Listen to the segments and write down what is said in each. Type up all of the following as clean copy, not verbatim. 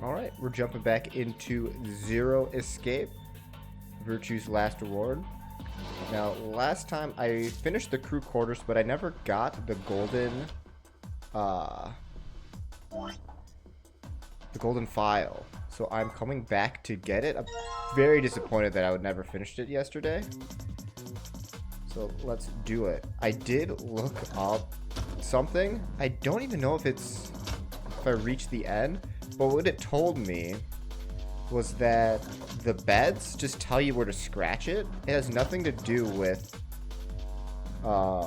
Alright, we're jumping back into Zero Escape, Virtue's Last Reward. Now, last time I finished the crew quarters, but I never got uh, the golden file. So I'm coming back to get it. I'm very disappointed that I would never finished it yesterday. So let's do it. I did look up something. I don't even know if I reached the end, but what it told me was that the beds just tell you where to scratch it. It has nothing to do with the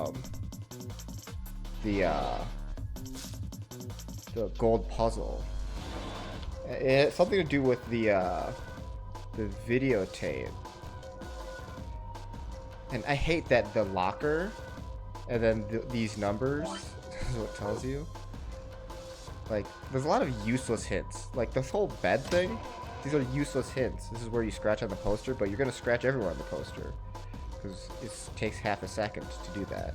gold puzzle. It has something to do with the videotape. And I hate that the locker and then these numbers is what it tells you. Like, there's a lot of useless hints. Like, this whole bed thing, these are useless hints. This is where you scratch on the poster, but you're going to scratch everywhere on the poster. Because it takes half a second to do that.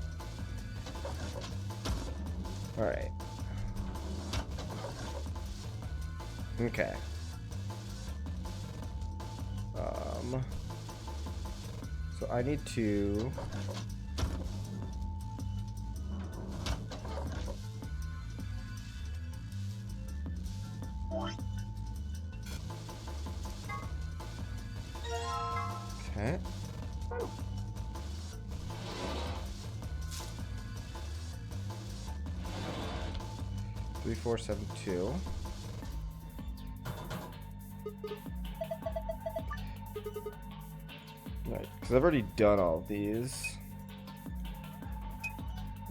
Alright. Okay. So I need to... Okay. Three, 4, 7, 2. Right, because I've already done all of these.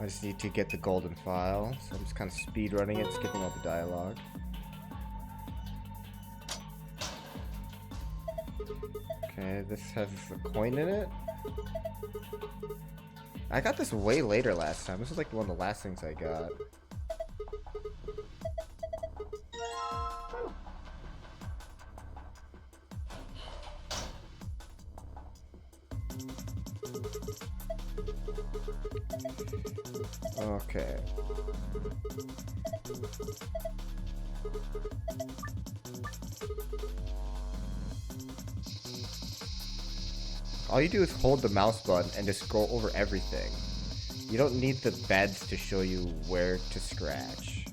I just need to get the golden file, so I'm just kind of speed running it, skipping all the dialogue. Okay, this has a coin in it. I got this way later last time. This is like one of the last things I got. Okay. All you do is hold the mouse button and just go over everything. You don't need the beds to show you where to scratch.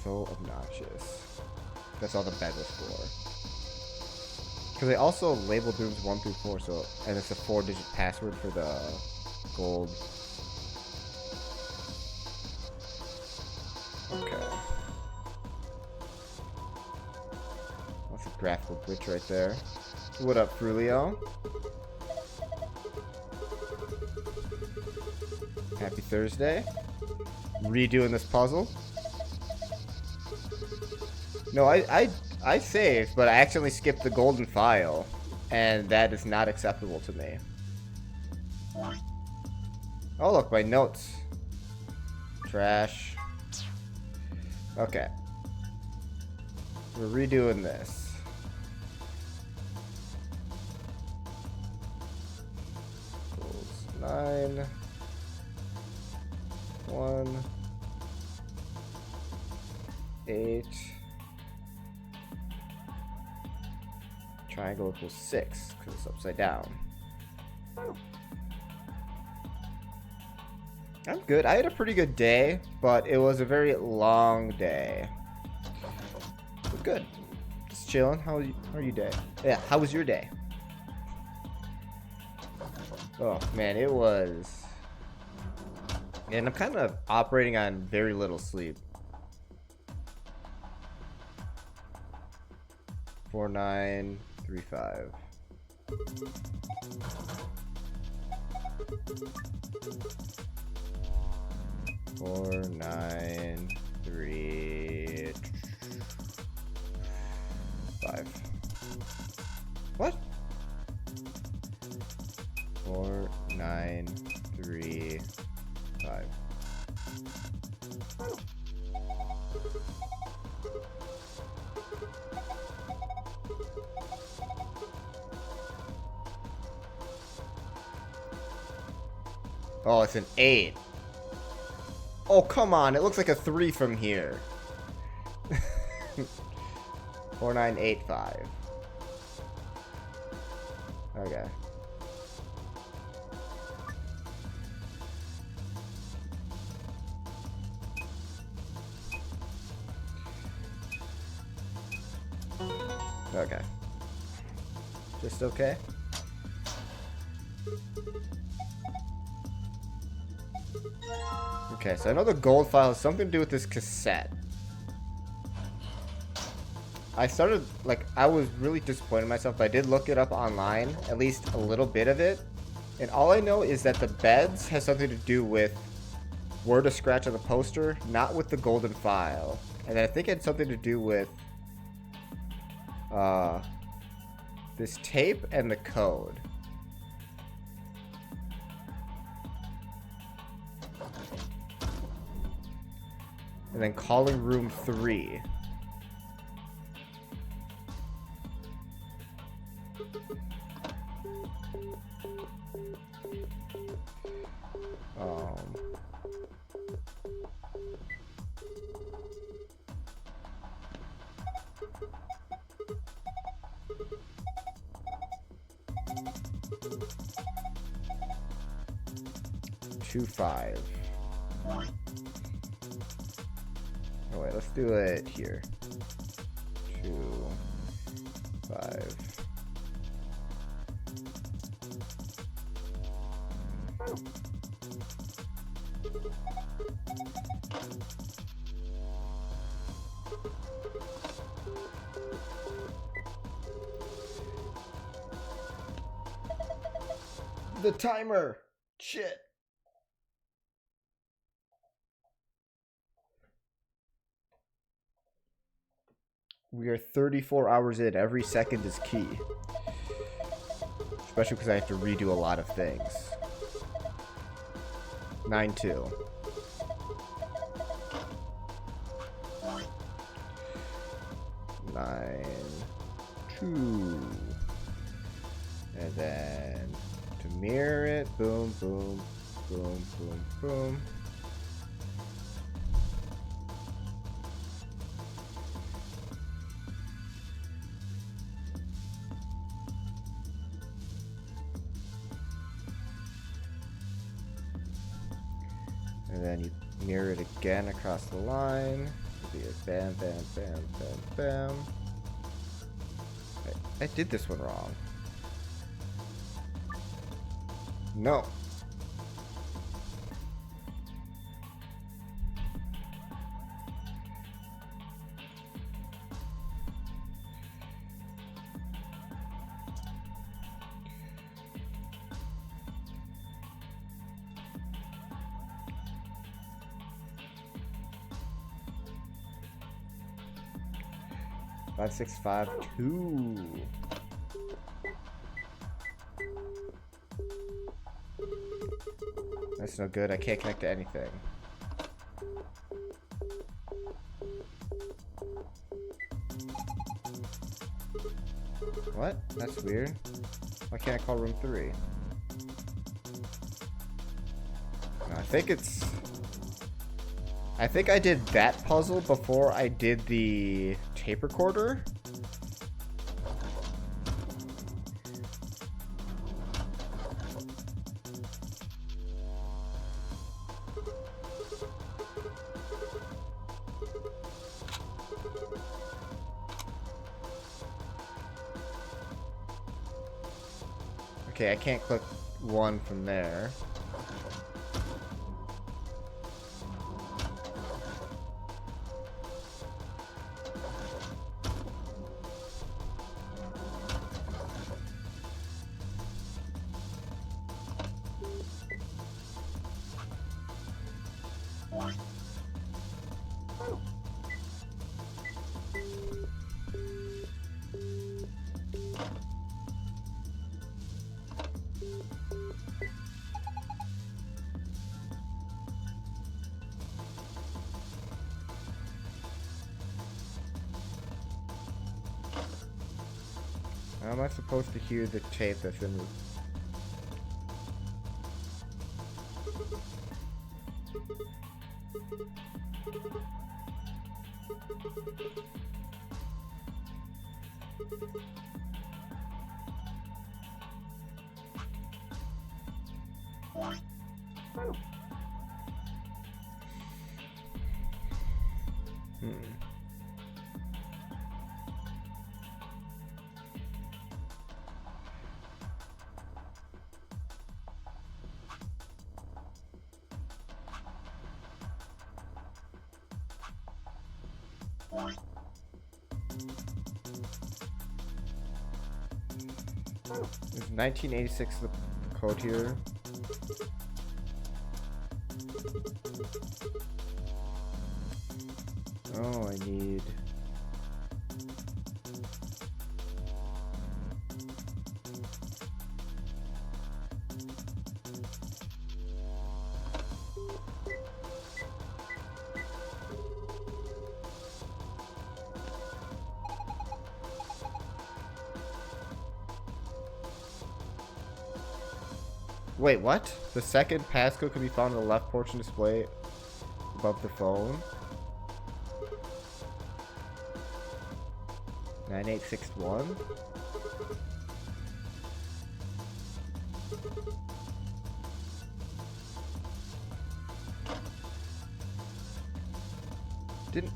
So obnoxious. That's all the bed was for. Because they also labeled rooms 1 through 4, so, and it's a 4-digit password for the gold. Okay. That's a graphical glitch right there. What up, Frulio? Happy Thursday. Redoing this puzzle. No, I saved, but I accidentally skipped the golden file, and that is not acceptable to me. Oh, look, my notes. Trash. Okay. We're redoing this. Equals 9. 1. 8. Triangle equals 6, because it's upside down. I'm good. I had a pretty good day, but it was a very long day. But good. Just chilling. How are you day? Yeah, how was your day? Oh, man, it was... And I'm kind of operating on very little sleep. 4, 9, 3, 5. Four, 9, 3, 5. What? 4, 9, 3, 5. Oh, it's an 8. Oh, come on. It looks like a 3 from here. 4985. Okay. Okay. Just okay? Okay, so I know the gold file has something to do with this cassette. I started, like, I was really disappointed in myself, but I did look it up online, at least a little bit of it. And all I know is that the beds has something to do with where to scratch on the poster, not with the golden file. And then I think it had something to do with this tape and the code. And then calling room 3. Um, 2-5. Oh wait, let's do it here. 2-5. The timer! Shit! We are 34 hours in. Every second is key. Especially because I have to redo a lot of things. 9-2. 9-2. And then to mirror it, boom, boom, boom, boom, boom. And then you mirror it again across the line. It'll be a bam, bam, bam, bam, bam. I did this one wrong. No. Five, 6, 5, 2. That's no good. I can't connect to anything. What? That's weird. Why can't I call room 3? No, I think it's... I think I did that puzzle before I did the tape recorder. Okay, I can't click 1 from there. How am I supposed to hear the tape that's in the... Is 1986 the code here? Oh, I need... Wait, what? The second passcode can be found in the left portion display above the phone? 9861? Didn't...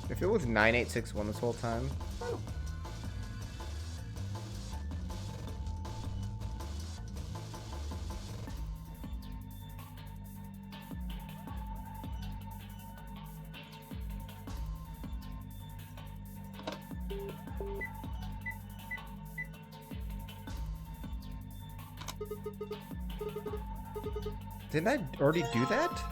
If it was 9861 this whole time. Didn't I already do that?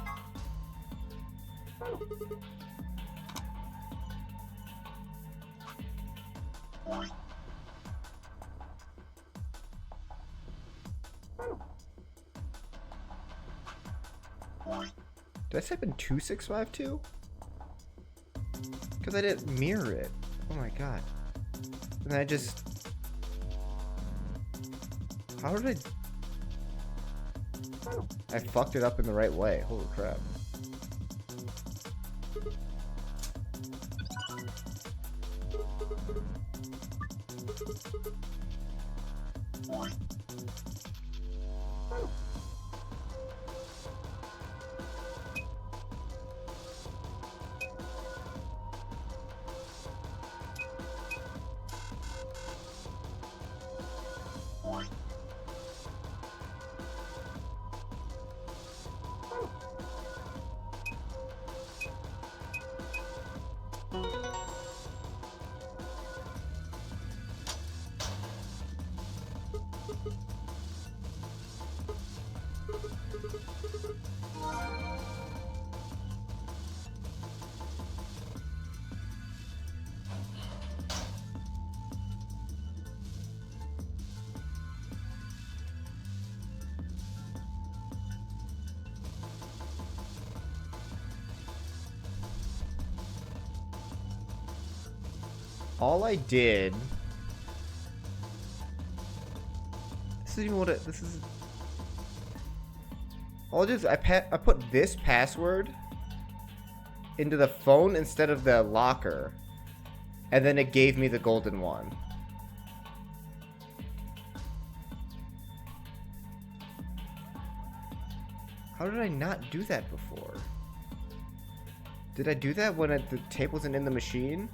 Did I type in 2652? Because I didn't mirror it. Oh my god. And I just... How did I fucked it up in the right way. Holy crap. All I did... This isn't even what it... This is... All I did is I put this password into the phone instead of the locker. And then it gave me the golden one. How did I not do that before? Did I do that when the tape wasn't in the machine?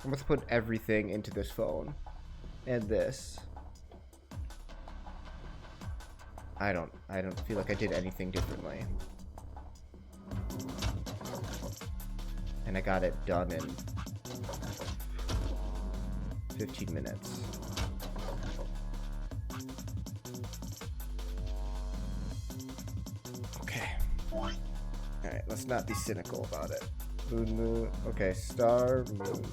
I must put everything into this phone. And this. I don't feel like I did anything differently. And I got it done in 15 minutes. Okay. Alright, let's not be cynical about it. Moon. Okay, star, moon.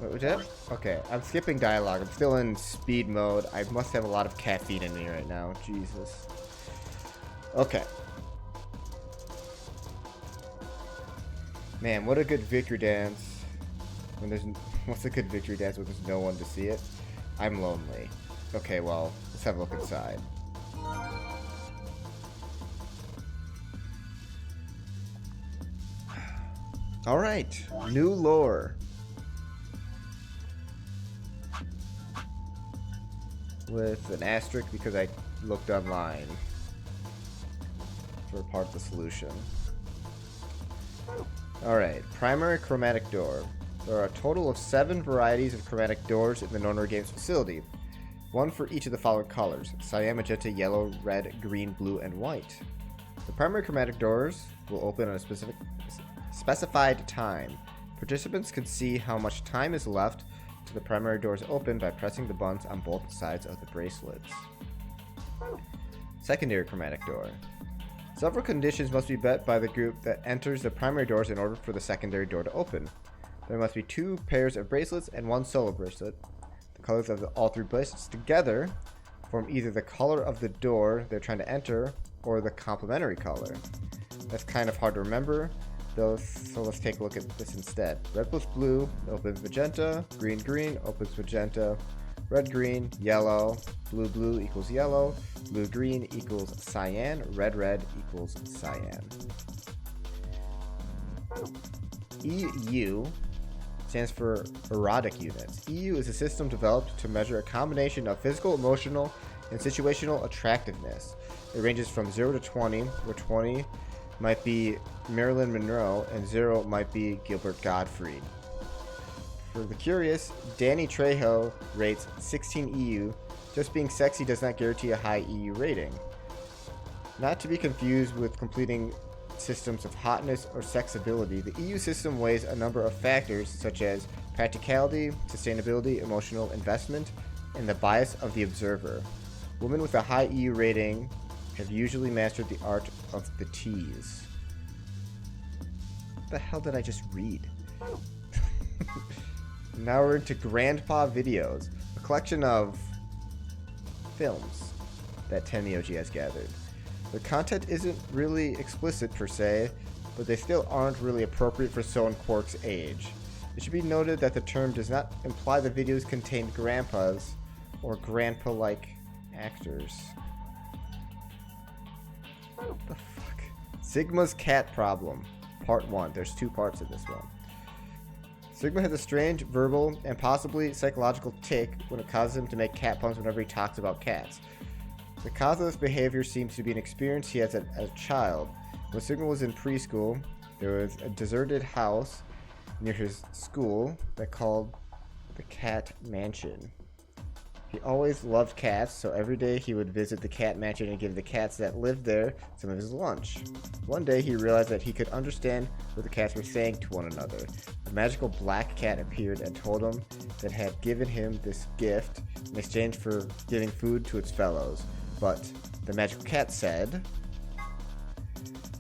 Wait, was that? Okay, I'm skipping dialogue. I'm still in speed mode. I must have a lot of caffeine in me right now. Jesus. Okay. Man, what a good victory dance. When there's... What's a good victory dance when there's no one to see it? I'm lonely. Okay, well, let's have a look inside. Alright, new lore. With an asterisk because I looked online for part of the solution. Alright, primary chromatic door. There are a total of 7 varieties of chromatic doors in the Nonary Games facility. One for each of the following colors: cyan, magenta, yellow, red, green, blue, and white. The primary chromatic doors will open on a specified time. Participants can see how much time is left to the primary doors open by pressing the buttons on both sides of the bracelets. Secondary chromatic door. Several conditions must be met by the group that enters the primary doors in order for the secondary door to open. There must be 2 pairs of bracelets and 1 solo bracelet. The colors of all 3 bracelets together form either the color of the door they're trying to enter or the complementary color. That's kind of hard to remember, though, so let's take a look at this instead. Red plus blue opens magenta, green green opens magenta, red green, yellow, blue blue equals yellow, blue green equals cyan, red red equals cyan. EU stands for erotic units. EU is a system developed to measure a combination of physical, emotional, and situational attractiveness. It ranges from 0 to 20, where 20 might be Marilyn Monroe and 0 might be Gilbert Gottfried. For the curious, Danny Trejo rates 16 EU. Just being sexy does not guarantee a high EU rating. Not to be confused with completing systems of hotness or sexability, the EU system weighs a number of factors such as practicality, sustainability, emotional investment, and the bias of the observer. Women with a high EU rating have usually mastered the art of the tease. What the hell did I just read? Now we're into Grandpa Videos, a collection of films that Tenmyoji has gathered. The content isn't really explicit per se, but they still aren't really appropriate for Soen Quark's age. It should be noted that the term does not imply the videos contain grandpas or grandpa-like actors. What the fuck? Sigma's Cat Problem, Part 1. There's 2 parts of this one. Sigma has a strange verbal and possibly psychological tic when it causes him to make cat puns whenever he talks about cats. The cause of this behavior seems to be an experience he has as a child. When Sigma was in preschool, there was a deserted house near his school that called the Cat Mansion. He always loved cats, so every day he would visit the cat mansion and give the cats that lived there some of his lunch. One day he realized that he could understand what the cats were saying to one another. A magical black cat appeared and told him that it had given him this gift in exchange for giving food to its fellows. But the magical cat said,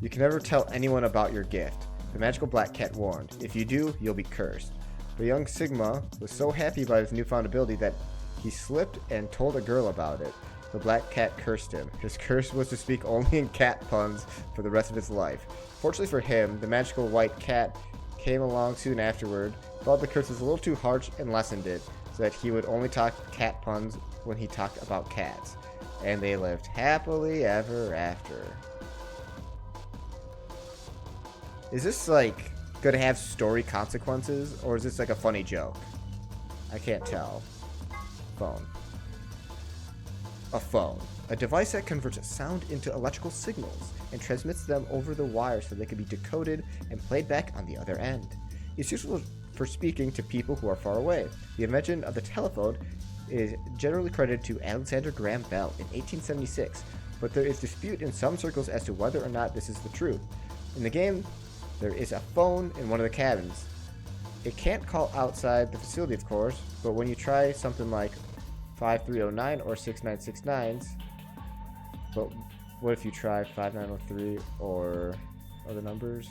"You can never tell anyone about your gift." The magical black cat warned, "If you do, you'll be cursed." But young Sigma was so happy by his newfound ability that he slipped and told a girl about it. The black cat cursed him. His curse was to speak only in cat puns for the rest of his life. Fortunately for him, the magical white cat came along soon afterward, thought the curse was a little too harsh and lessened it, so that he would only talk cat puns when he talked about cats. And they lived happily ever after. Is this like gonna have story consequences, or is this like a funny joke? I can't tell. Phone. A phone. A device that converts sound into electrical signals and transmits them over the wire so they can be decoded and played back on the other end. It's useful for speaking to people who are far away. The invention of the telephone is generally credited to Alexander Graham Bell in 1876, but there is dispute in some circles as to whether or not this is the truth. In the game, there is a phone in one of the cabins. It can't call outside the facility, of course, but when you try something like 5309 or 6969s, but what if you try 5903 or other numbers?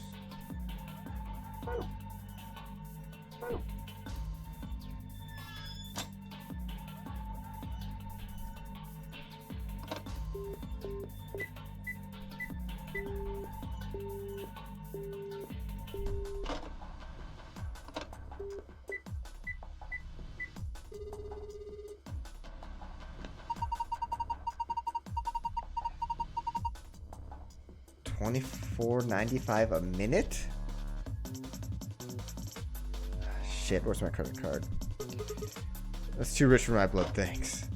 $24.95 a minute? Shit, where's my credit card? That's too rich for my blood, thanks.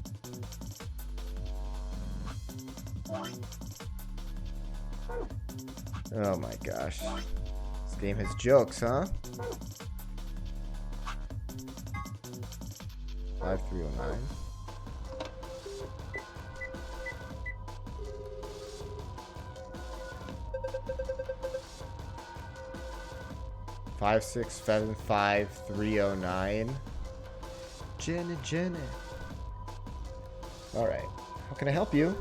Oh my gosh. This game has jokes, huh? 5309. Five six seven 5309. Jenny. All right. How can I help you?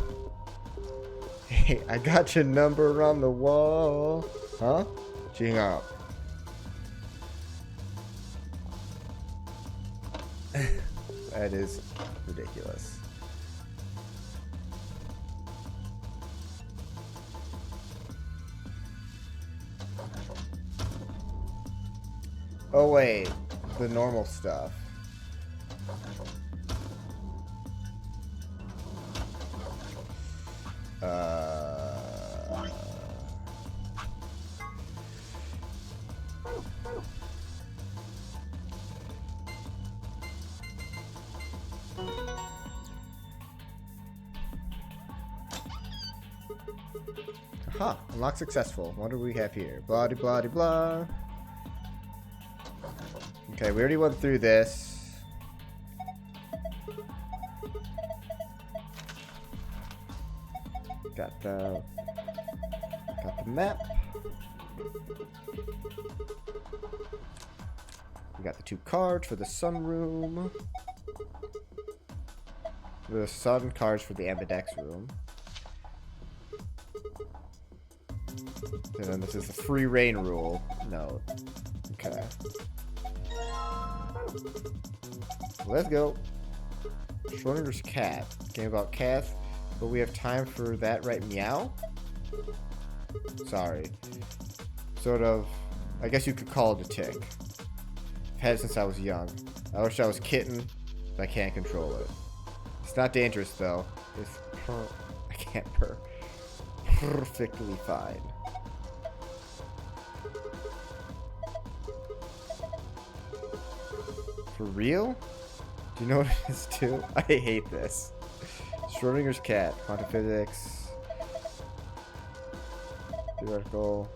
Hey, I got your number on the wall. Huh? She hung up. That is ridiculous. Oh wait, the normal stuff. Aha, unlock successful. What do we have here? Blah de blah de blah. Okay, we already went through this. Got the map. We got the 2 cards for the sunroom. The sun cards for the ambidex room. And then this is the free reign rule. No. Okay. Let's go. Schrodinger's cat. Game about cats, but we have time for that, right? Meow? Sorry. Sort of. I guess you could call it a tick. I've had it since I was young. I wish I was kitten, but I can't control it. It's not dangerous though. It's I can't purr. Perfectly fine. For real? Do you know what it is too? I hate this. Schrodinger's cat. Quantum physics. Theoretical.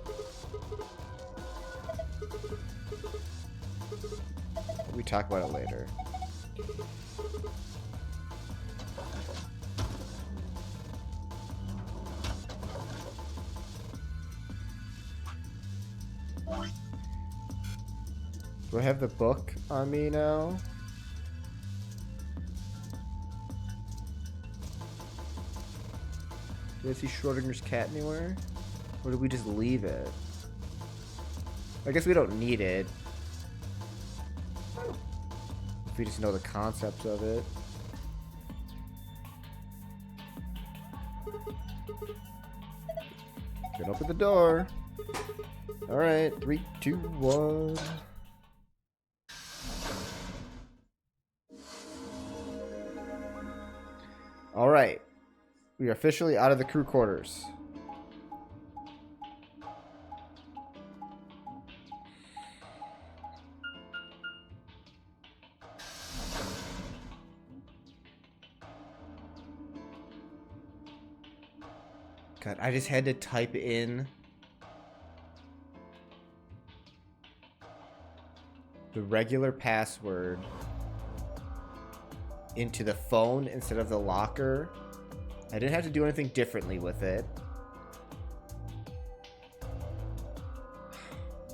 We talk about it later. Do I have the book on me now? Do I see Schrodinger's cat anywhere? Or did we just leave it? I guess we don't need it. If we just know the concept of it. Can open the door. Alright, 3, 2, 1. Alright. We are officially out of the crew quarters. God, I just had to type in the regular password into the phone instead of the locker. I didn't have to do anything differently with it.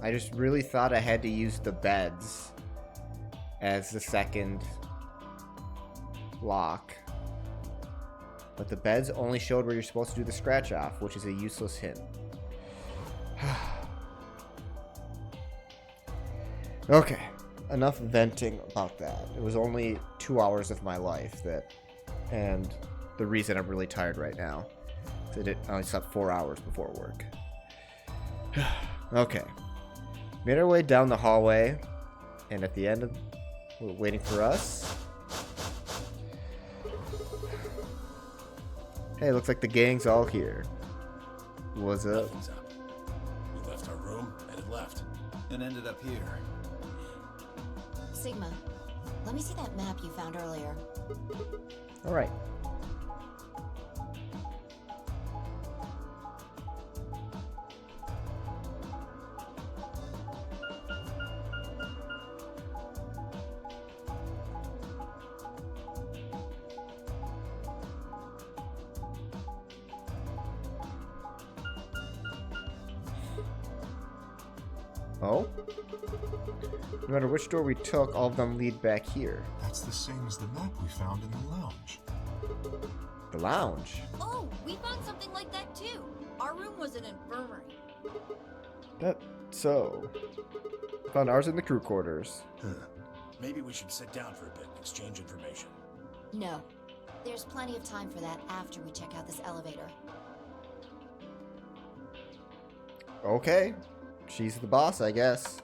I just really thought I had to use the beds as the second lock. But the beds only showed where you're supposed to do the scratch off, which is a useless hint. Okay, enough venting about that. It was only 2 hours of my life and the reason I'm really tired right now. I only slept 4 hours before work. Okay. Made our way down the hallway, and at the end of waiting for us. Hey, looks like the gang's all here. What's up? Nothing's up. We left our room, headed left. And ended up here. Sigma, let me see that map you found earlier. Alright. Oh? No matter which door we took, all of them lead back here. That's the same as the map we found in the lounge. The lounge? Oh, we found something like that too. Our room was an infirmary. That so. Found ours in the crew quarters. Maybe we should sit down for a bit and exchange information. No. There's plenty of time for that after we check out this elevator. Okay. She's the boss, I guess.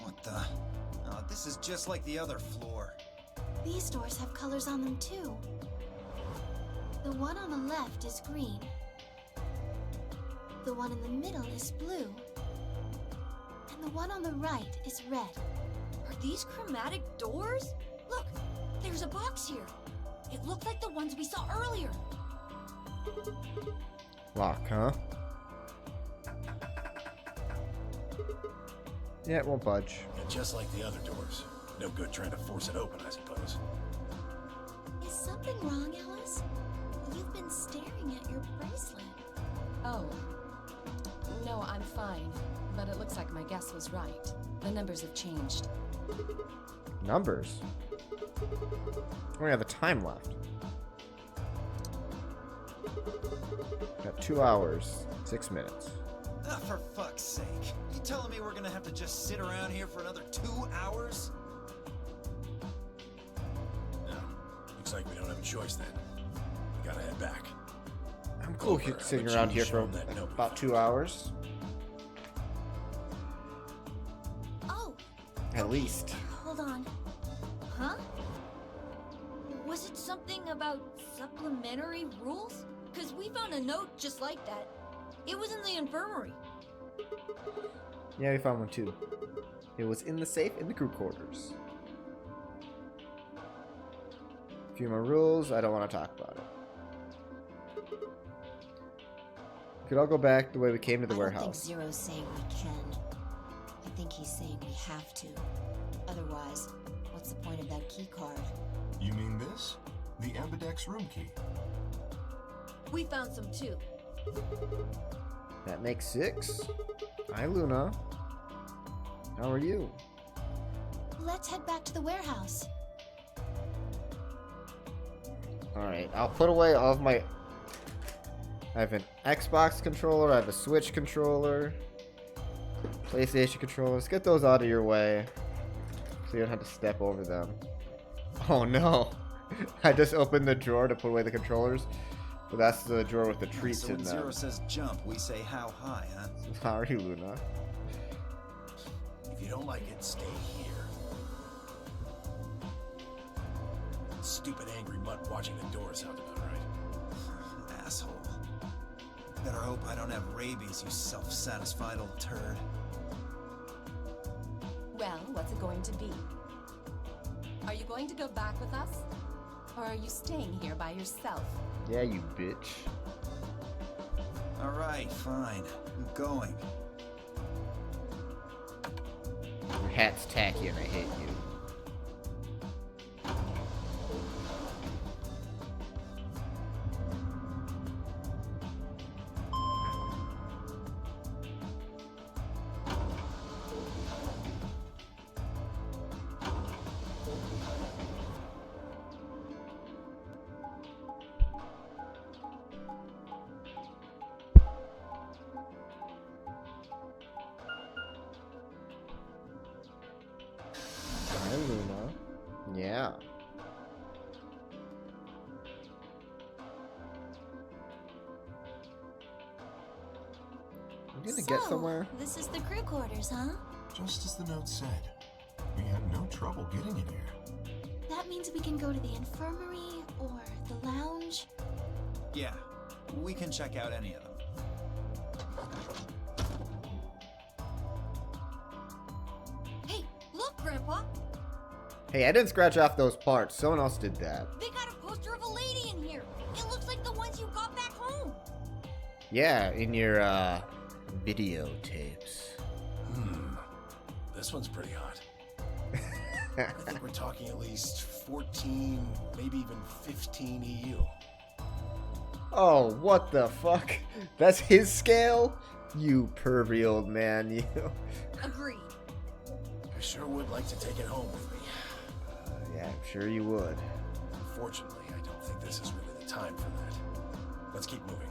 What the? Oh, this is just like the other floor. These doors have colors on them too. The one on the left is green. The one in the middle is blue. And the one on the right is red. Are these chromatic doors? Look, there's a box here. It looked like the ones we saw earlier. Lock, huh? Yeah, it won't budge. And just like the other doors. No good trying to force it open, I suppose. Is something wrong, Alice? You've been staring at your bracelet. Oh. No, I'm fine. But it looks like my guess was right. The numbers have changed. Numbers? We only have the time left. Got 2 hours, 6 minutes. Ah, for fuck's sake. You telling me we're gonna have to just sit around here for another 2 hours? No. Looks like we don't have a choice then. We gotta head back. I'm cool Over. sitting But around you here show for them that notebook about we 2 found. hours. Oh, At least. hold on. Huh? Was it something about supplementary rules? Because we found a note just like that. It was in the infirmary. Yeah, we found one too. It was in the safe in the crew quarters. A few more rules. I don't want to talk about it. We could all go back the way we came to the I don't think warehouse. Zero's saying we can. I think he's saying we have to. Otherwise, what's the point of that key card? You mean this? The Ambidex room key. We found some too. That makes 6. Hi, Luna. How are you? Let's head back to the warehouse. Alright, I'll put away all of my... I have an Xbox controller, I have a Switch controller, PlayStation controller. Let's get those out of your way so you don't have to step over them. Oh no! I just opened the drawer to put away the controllers, but that's the drawer with the treats So in when them. Zero says jump, we say how high, huh? How are you, Luna? If you don't like it, stay here. Stupid angry mutt watching the door sounds about right. Asshole. Better hope I don't have rabies, you self-satisfied old turd. Well, what's it going to be? Are you going to go back with us? Or are you staying here by yourself? Yeah, you bitch. Alright, fine. I'm going. Your hat's tacky and I hate you. You had to get somewhere? This is the crew quarters, huh? Just as the note said. We had no trouble getting in here. That means we can go to the infirmary or the lounge. Yeah, we can check out any of them. Hey, look, Grandpa. Hey, I didn't scratch off those parts. Someone else did that. They got a poster of a lady in here. It looks like the ones you got back home. Yeah, in your, videotapes. This one's pretty hot. I think we're talking at least 14, maybe even 15 EU. Oh, what the fuck? That's his scale? You pervy old man, you. Agreed. I sure would like to take it home with me. Yeah, I'm sure you would. Unfortunately, I don't think this is really the time for that. Let's keep moving.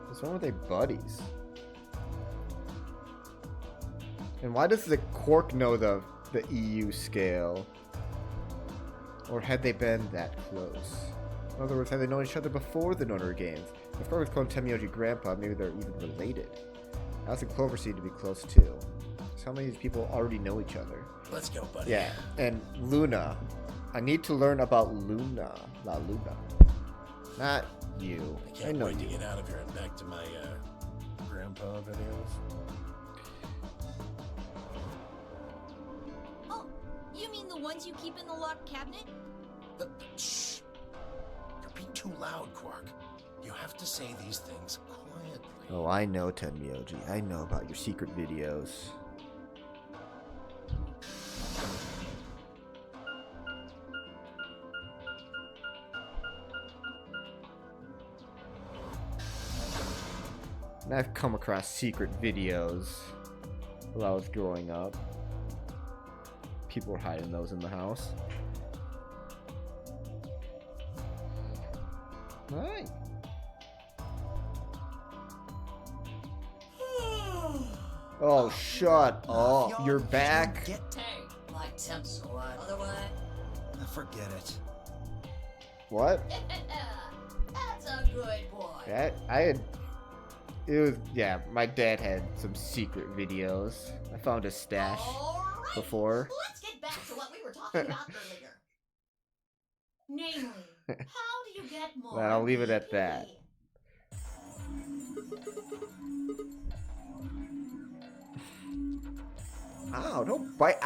What's wrong with they buddies? And why does the Quark know the EU scale? Or had they been that close? In other words, had they known each other before the Nonar Games? If Quark was calling Temyoji Grandpa, maybe they're even related. Alice and Clover seem to be close too. So how many of these people already know each other? Let's go, buddy. Yeah, and Luna. I need to learn about Luna. La Luna. Not you. I I can't know wait to you. get out of here and back to my, grandpa videos. Oh, you mean the ones you keep in the locked cabinet? Shh. You're being too loud, Quark. You have to say these things quietly. Oh, I know, Tenmyoji. I know about your secret videos. And I've come across secret videos while I was growing up. People were hiding those in the house. Right. Oh, shut up. Y'all, You're if you back. Get Hey, my temps what? Otherwise, forget it. What? that's a good boy. That I had. It was, yeah, my dad had some secret videos. I found a stash All right, before. let's get back to what we were talking about earlier. Namely, how do you get more? Well, I'll leave it at that. Ow, don't bite.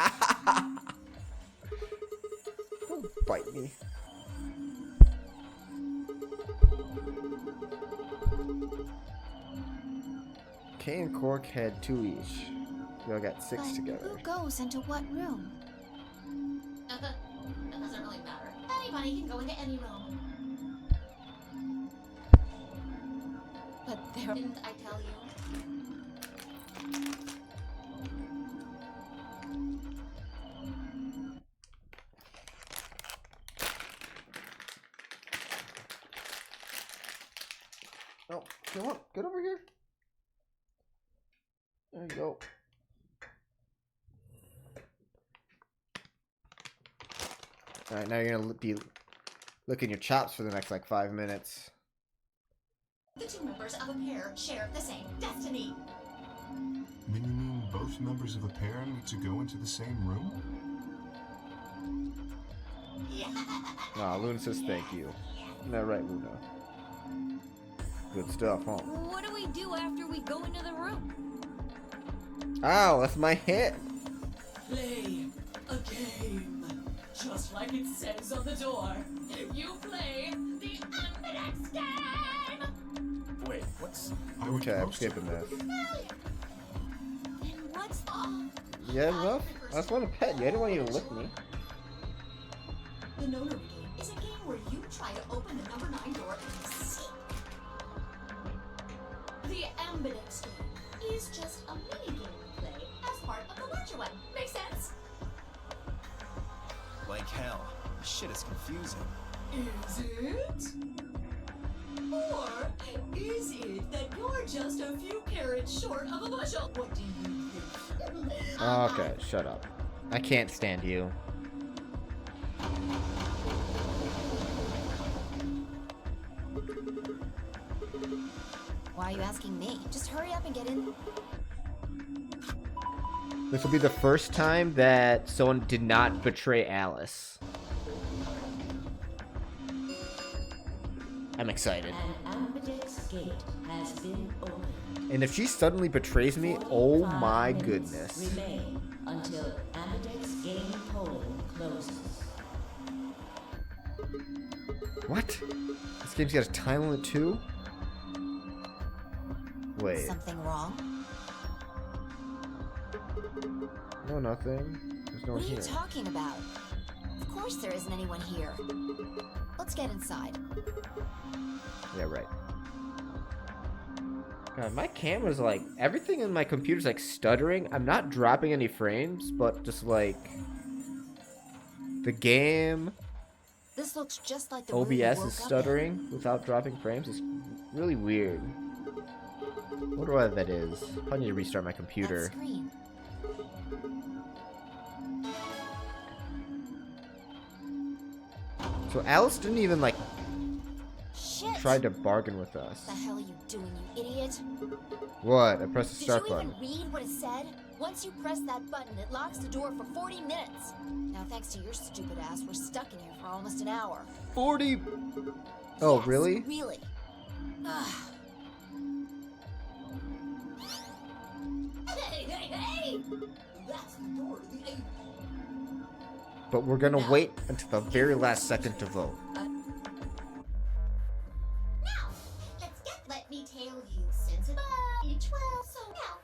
Don't bite me. Kay and Quark had 2 each. We all got 6 But together. who goes into what room? It doesn't really matter. Anybody can go into any room. But there. Didn't I tell you? Oh, come on, get over here. There you go. Alright, now you're gonna be licking your chops for the next, like, 5 minutes. The two members of a pair share the same destiny. Then you mean both members of a pair need to go into the same room? Yeah. Aw, Luna says thank you. Isn't that right, Luna? Good stuff, huh? What do we do after we go into the room? Ow, that's my hit! Play a game. Just like it says on the door. You play the Ambidex game! Wait, what's... I would Okay, I'm most of skipping this. And what's Yeah, enough? I just want to pet you. I didn't want you to lick me. The Nonary game is a game where you try to open the number 9 door and seek. The Ambidex game is just a mini game we play as part of the larger one. Make sense? Like hell. This shit is confusing. Is it? Or is it that you're just a few carrots short of a bushel? What do you think? Okay, shut up. I can't stand you. Why are you asking me? Just hurry up and get in. This will be the first time that someone did not betray Alice. I'm excited. An Ambidex gate has been opened. And if she suddenly betrays me, oh 45 my minutes goodness. Remain until Ambidex game polling closes. What? This game's got a time limit too? Wait. Something wrong? No, nothing. There's no one What are you here. talking about? Of course there isn't anyone here. Let's get inside. Yeah, right. God, my camera's like, everything in my computer's like stuttering. I'm not dropping any frames, but just like the game, This looks just like the room you OBS woke is up in. stuttering without dropping frames. It's really weird. I wonder why that is. I need to restart my That computer. screen. So Alice didn't even like Shit! try to bargain with us. What the hell are you doing, you idiot? What? I pressed the Did start you button. even read what it said? Once you press that button, it locks the door for 40 minutes. Now, thanks to your stupid ass, we're stuck in here for almost an hour. 40. Oh, Yes, really? Really? Ah, Hey, hey, hey! That's the door to the But we're gonna No. wait until the very last second to vote. Now, let me tell you, since it's each well, so now,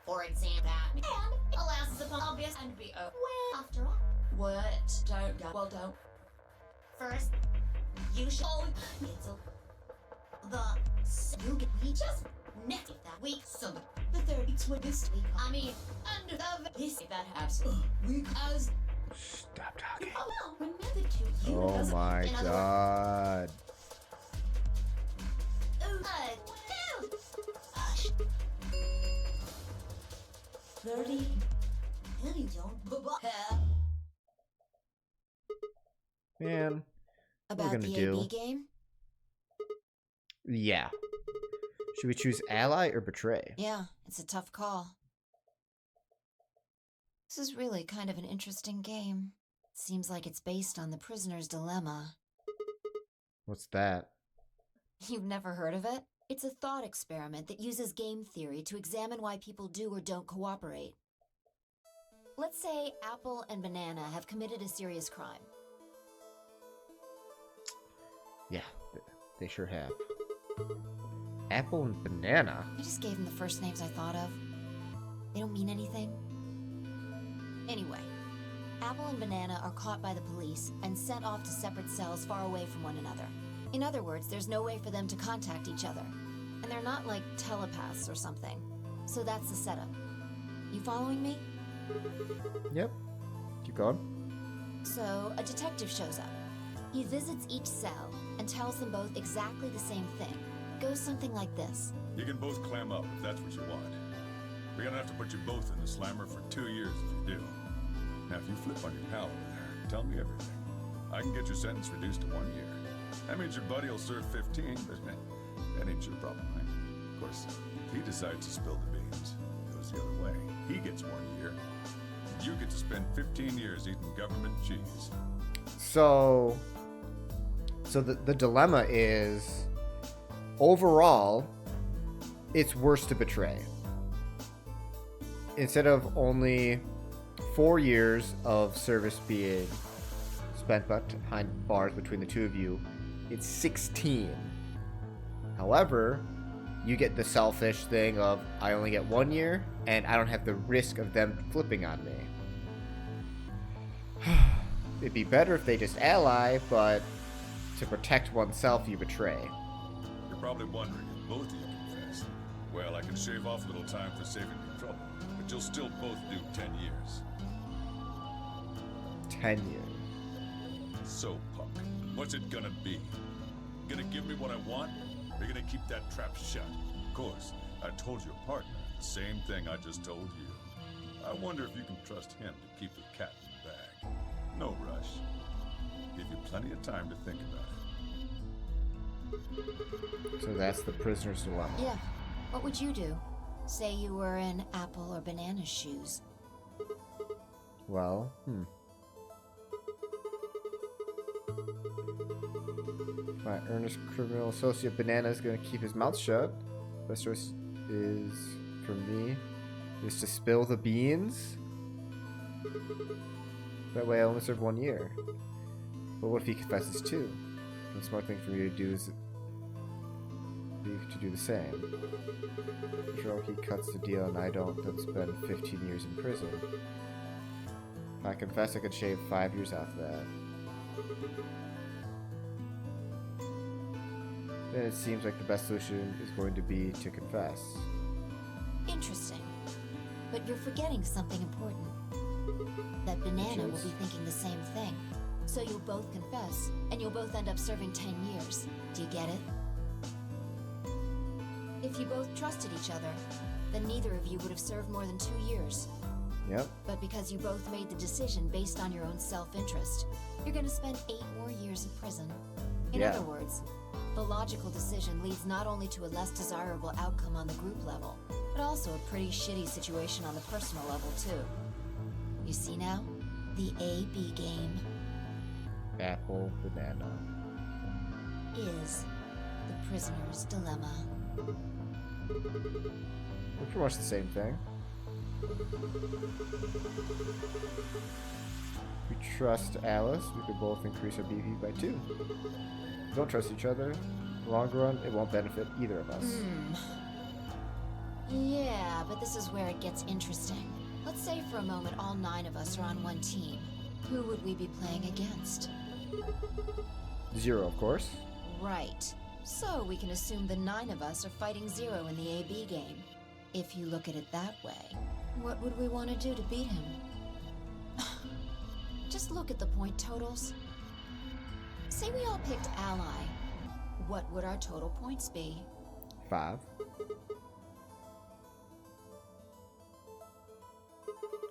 for example, that and allows upon obvious and be well, after all. What? Don't go. Well, don't. First, you should cancel you get we just next that week, so the 30th with this week. I mean, under the this that happens. We as Stop talking. oh no, remember to you. Oh as- my in other god. Hush. 30. Really don't. Man. about gonna the do? AB game? Yeah. Should we choose ally or betray? Yeah, it's a tough call. This is really kind of an interesting game. Seems like it's based on the prisoner's dilemma. What's that? You've never heard of it? It's a thought experiment that uses game theory to examine why people do or don't cooperate. Let's say Apple and Banana have committed a serious crime. Yeah, they sure have. Apple and banana? I just gave them the first names I thought of. They don't mean anything. Anyway, Apple and Banana are caught by the police and sent off to separate cells far away from one another. In other words, there's no way for them to contact each other. And they're not like telepaths or something. So that's the setup. You following me? Yep. Keep going. So, a detective shows up. He visits each cell and tells them both exactly the same thing. Goes something like this. You can both clam up if that's what you want. We're gonna have to put you both in the slammer for 2 years if you do. Now, if you flip on your pal over there, tell me everything. I can get your sentence reduced to 1 year. That means your buddy will serve 15, but that ain't your problem, right? Of course, if he decides to spill the beans, it goes the other way. He gets 1 year. You get to spend 15 years eating government cheese. So the dilemma is, overall, it's worse to betray. Instead of only 4 years of service being spent behind bars between the two of you, it's 16. However, you get the selfish thing of, I only get 1 year, and I don't have the risk of them flipping on me. It'd be better if they just ally, but to protect oneself, you betray. You're probably wondering if both of you confess. Well, I can shave off a little time for saving you trouble, but you'll still both do 10 years. 10 years. So, punk, what's it gonna be? Gonna give me what I want? Or you gonna keep that trap shut? Of course, I told your partner the same thing I just told you. I wonder if you can trust him to keep the cat in the bag. No rush. Give you plenty of time to think about it. So that's the prisoner's dilemma. Yeah. What would you do? Say you were in Apple or Banana's shoes. Well, My earnest criminal associate Banana is going to keep his mouth shut. Best choice is, for me, is to spill the beans. That way I only serve 1 year. But what if he confesses too? The smart thing for me to do is to do the same. Sure, he cuts the deal and I don't, then spend 15 years in prison. If I confess, I could shave 5 years after that. Then it seems like the best solution is going to be to confess. Interesting. But you're forgetting something important. That Banana will is? be thinking the same thing. So you'll both confess, and you'll both end up serving 10 years. Do you get it? If you both trusted each other, then neither of you would have served more than 2 years. Yep. But because you both made the decision based on your own self-interest, you're gonna spend 8 more years in prison. In Yeah. other words, the logical decision leads not only to a less desirable outcome on the group level, but also a pretty shitty situation on the personal level too. You see now? The A-B game Apple, Banana. is the prisoner's dilemma. They're pretty much the same thing. If we trust Alice, we could both increase our BP by 2. If we don't trust each other, in the long run, it won't benefit either of us. Yeah, but this is where it gets interesting. Let's say for a moment all 9 of us are on one team. Who would we be playing against? 0, of course. Right. So we can assume the 9 of us are fighting 0 in the AB game. If you look at it that way, what would we want to do to beat him? Just look at the point totals. Say we all picked Ally. What would our total points be? 5.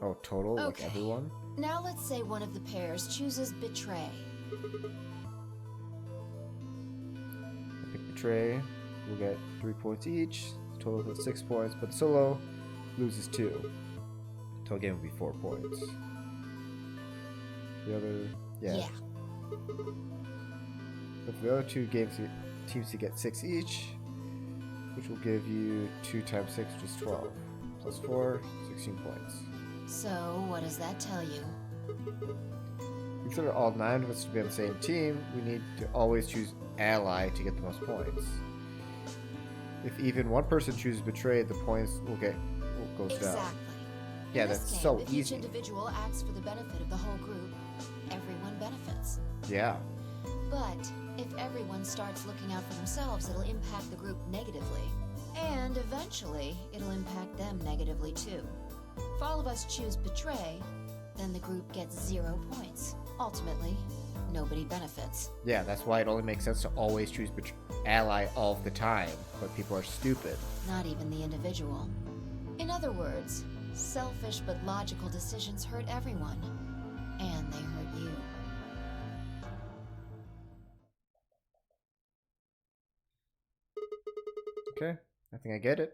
Oh, total? Like Okay. everyone? Now let's say one of the pairs chooses Betray. I pick Betray. We'll get 3 points each. Total is 6 points, but Solo loses 2. Total game would be 4 points. The other, yeah. But for the other 2 teams to get 6 each, which will give you 2 times 6, which is 12. Plus 4, 16 points. So, what does that tell you? Consider all 9 of us to be on the same team, we need to always choose Ally to get the most points. If even one person chooses Betray, the points goes down. Exactly. Yeah, In this that's game, so if easy. each individual acts for the benefit of the whole group, everyone benefits. Yeah. But if everyone starts looking out for themselves, it'll impact the group negatively. And eventually, it'll impact them negatively too. If all of us choose Betray, then the group gets 0 points. Ultimately, nobody benefits. Yeah, that's why it only makes sense to always choose Ally all the time. But people are stupid. Not even the individual. In other words, selfish but logical decisions hurt everyone. And they hurt you. Okay, I think I get it.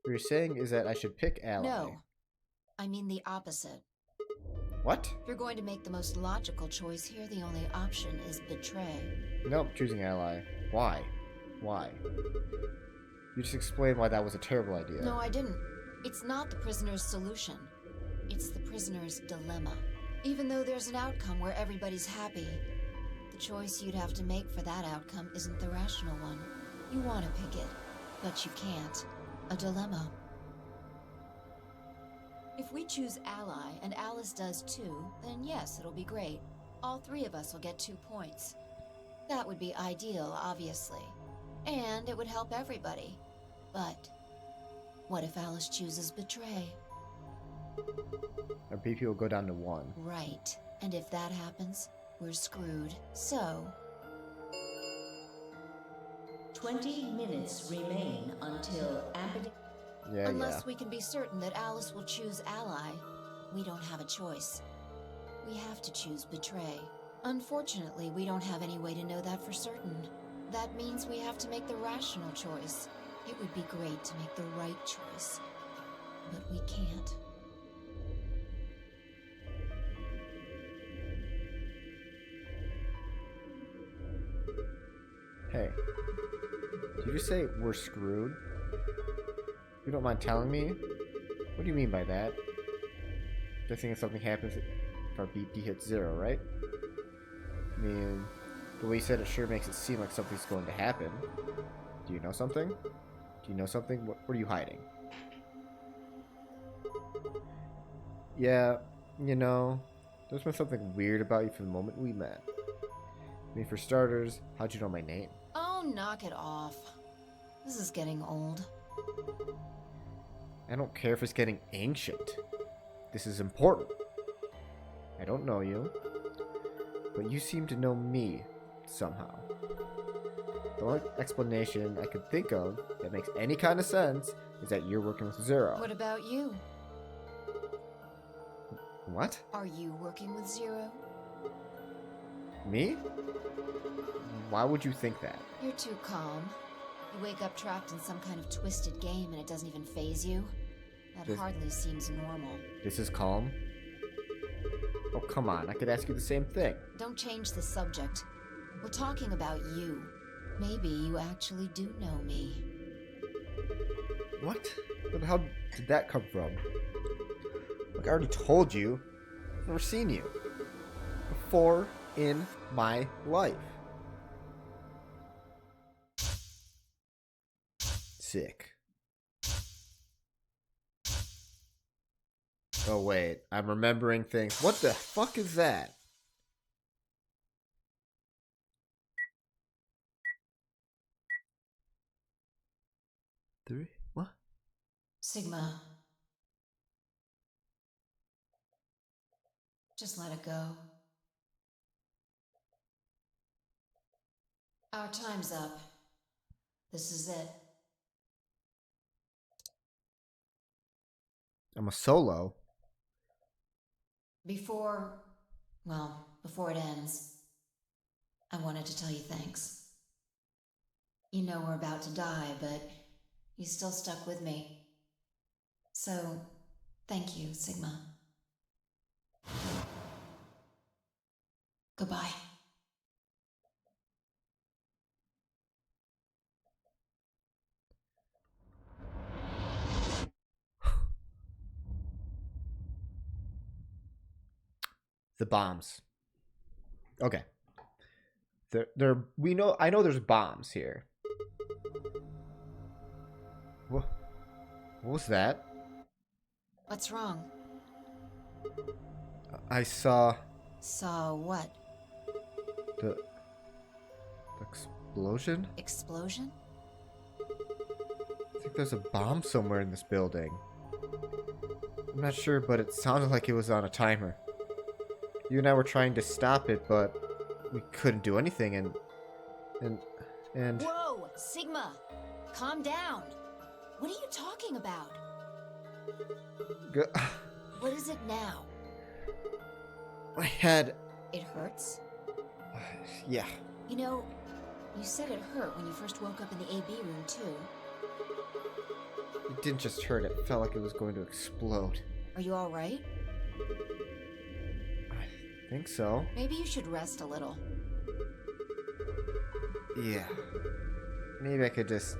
What you're saying is that I should pick Ally. No. I mean the opposite. What? If you're going to make the most logical choice here, the only option is Betray. Nope, choosing Ally. Why? Why? You just explained why that was a terrible idea. No, I didn't. It's not the prisoner's solution. It's the prisoner's dilemma. Even though there's an outcome where everybody's happy, the choice you'd have to make for that outcome isn't the rational one. You want to pick it, but you can't. A dilemma. If we choose Ally and Alice does too, then yes, it'll be great. All 3 of us will get 2 points. That would be ideal, obviously. And it would help everybody. But what if Alice chooses Betray? Our BP will go down to 1. Right. And if that happens, we're screwed. So, 20 minutes remain until Yeah, unless we can be certain that Alice will choose Ally, we don't have a choice. We have to choose Betray. Unfortunately, we don't have any way to know that for certain. That means we have to make the rational choice. It would be great to make the right choice, but we can't. Hey, did you say we're screwed? You don't mind telling me? What do you mean by that? Guessing if something happens if our BP hits 0, right? I mean, the way you said it sure makes it seem like something's going to happen. Do you know something? Do you know something? What are you hiding? Yeah, you know, there's been something weird about you from the moment we met. I mean, for starters, how'd you know my name? Oh, knock it off. This is getting old. I don't care if it's getting ancient. This is important. I don't know you, but you seem to know me somehow. The only explanation I could think of that makes any kind of sense is that you're working with Zero. What about you? What? Are you working with Zero? Me? Why would you think that? You're too calm. You wake up trapped in some kind of twisted game and it doesn't even faze you. That hardly seems normal. This is calm? Oh, come on. I could ask you the same thing. Don't change the subject. We're talking about you. Maybe you actually do know me. What? But how did that come from? Like I already told you, I've never seen you before in my life. Sick. Oh wait, I'm remembering things. What the fuck is that? Three? What? Sigma. Just let it go. Our time's up. This is it. I'm a solo. Before it ends, I wanted to tell you thanks. You know we're about to die, but you still stuck with me. So, thank you, Sigma. Goodbye. The bombs. Okay. I know there's bombs here. What was that? What's wrong? I saw Saw what? the explosion? Explosion? I think there's a bomb somewhere in this building. I'm not sure, but it sounded like it was on a timer. You and I were trying to stop it, but we couldn't do anything, and... Whoa! Sigma! Calm down! What are you talking about? What is it now? My head... It hurts? Yeah. You know, you said it hurt when you first woke up in the AB room, too. It didn't just hurt, it felt like it was going to explode. Are you alright? I think so. Maybe you should rest a little. Yeah. Maybe I could just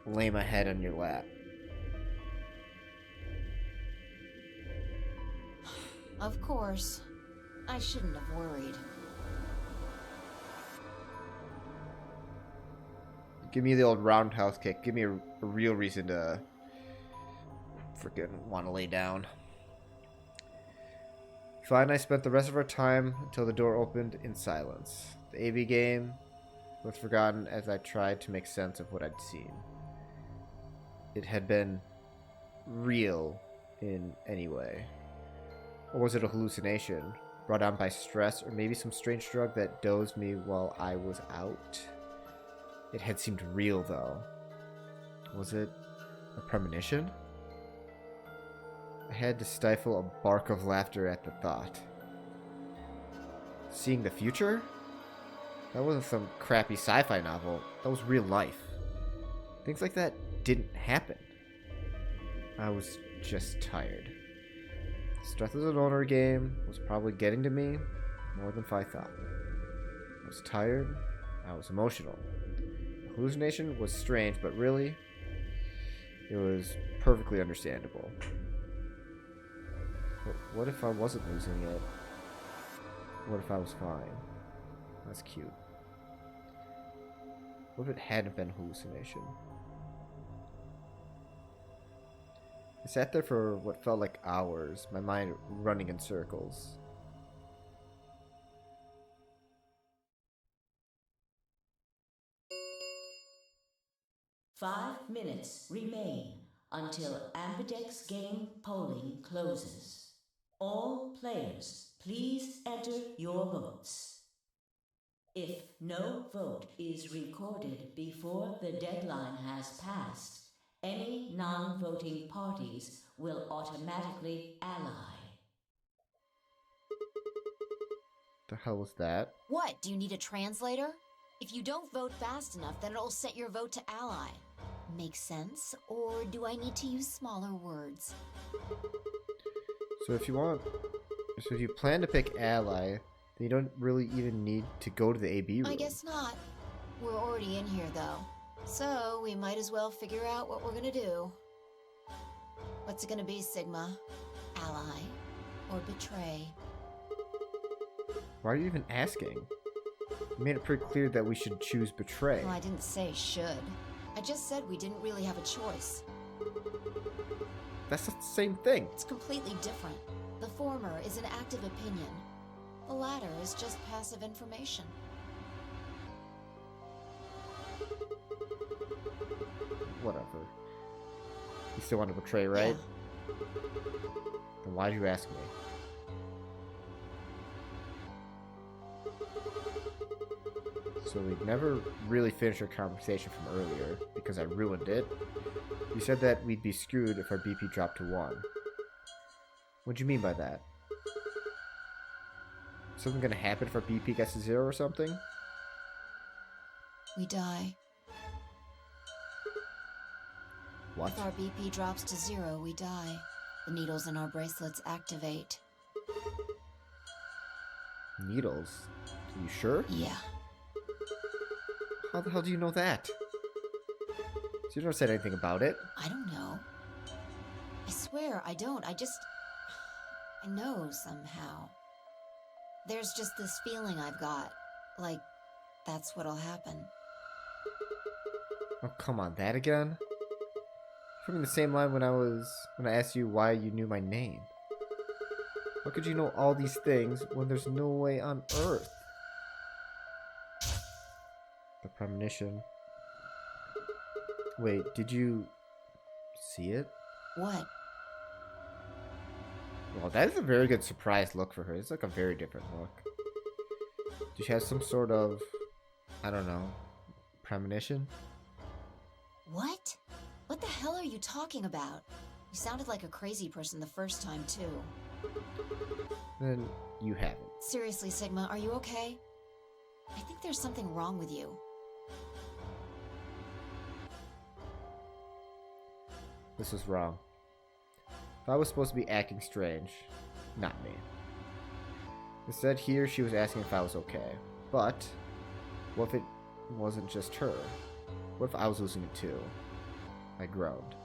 lay my head on your lap. Of course. I shouldn't have worried. Give me the old roundhouse kick. Give me a real reason to freaking want to lay down. Fine, I spent the rest of our time until the door opened in silence. The AB game was forgotten as I tried to make sense of what I'd seen. It had been real in any way. Or was it a hallucination, brought on by stress, or maybe some strange drug that dozed me while I was out? It had seemed real, though. Was it a premonition? I had to stifle a bark of laughter at the thought. Seeing the future? That wasn't some crappy sci-fi novel. That was real life. Things like that didn't happen. I was just tired. Stress as an owner game was probably getting to me more than I thought. I was tired. I was emotional. The hallucination was strange, but really, it was perfectly understandable. But what if I wasn't losing it? What if I was fine? That's cute. What if it hadn't been hallucination? I sat there for what felt like hours, my mind running in circles. Five minutes remain until Ambidex game polling closes. All players, please enter your votes. If no vote is recorded before the deadline has passed, any non-voting parties will automatically ally. The hell was that? What? Do you need a translator? If you don't vote fast enough, then it'll set your vote to ally. Makes sense? Or do I need to use smaller words? So if you plan to pick ally, then you don't really even need to go to the AB room. I guess not. We're already in here, though. So we might as well figure out what we're gonna do. What's it gonna be, Sigma? Ally or betray? Why are you even asking? You made it pretty clear that we should choose betray. Well, I didn't say should. I just said we didn't really have a choice. That's the same thing. It's completely different. The former is an active opinion. The latter is just passive information. Whatever. You still want to betray, right? Yeah. Then why'd you ask me? So we never really finished our conversation from earlier, because I ruined it. You said that we'd be screwed if our BP dropped to 1. What'd you mean by that? Something gonna happen if our BP gets to 0 or something? We die. What? If our BP drops to 0, we die. The needles in our bracelets activate. Needles? Are you sure? Yeah. How the hell do you know that? So you never said anything about it? I don't know. I swear, I don't. I know somehow. There's just this feeling I've got. Like, that's what'll happen. Oh, come on, that again? From the same line when I asked you why you knew my name. How could you know all these things when there's no way on Earth? The premonition. Wait, did you see it? What? Well, that is a very good surprise look for her. It's like a very different look. Did she have some sort of, I don't know, premonition? What? What the hell are you talking about? You sounded like a crazy person the first time, too. Then you haven't. Seriously, Sigma, are you okay? I think there's something wrong with you. This was wrong. If I was supposed to be acting strange, not me. Instead, here she was asking if I was okay. But, what if it wasn't just her? What if I was losing it too? I groaned.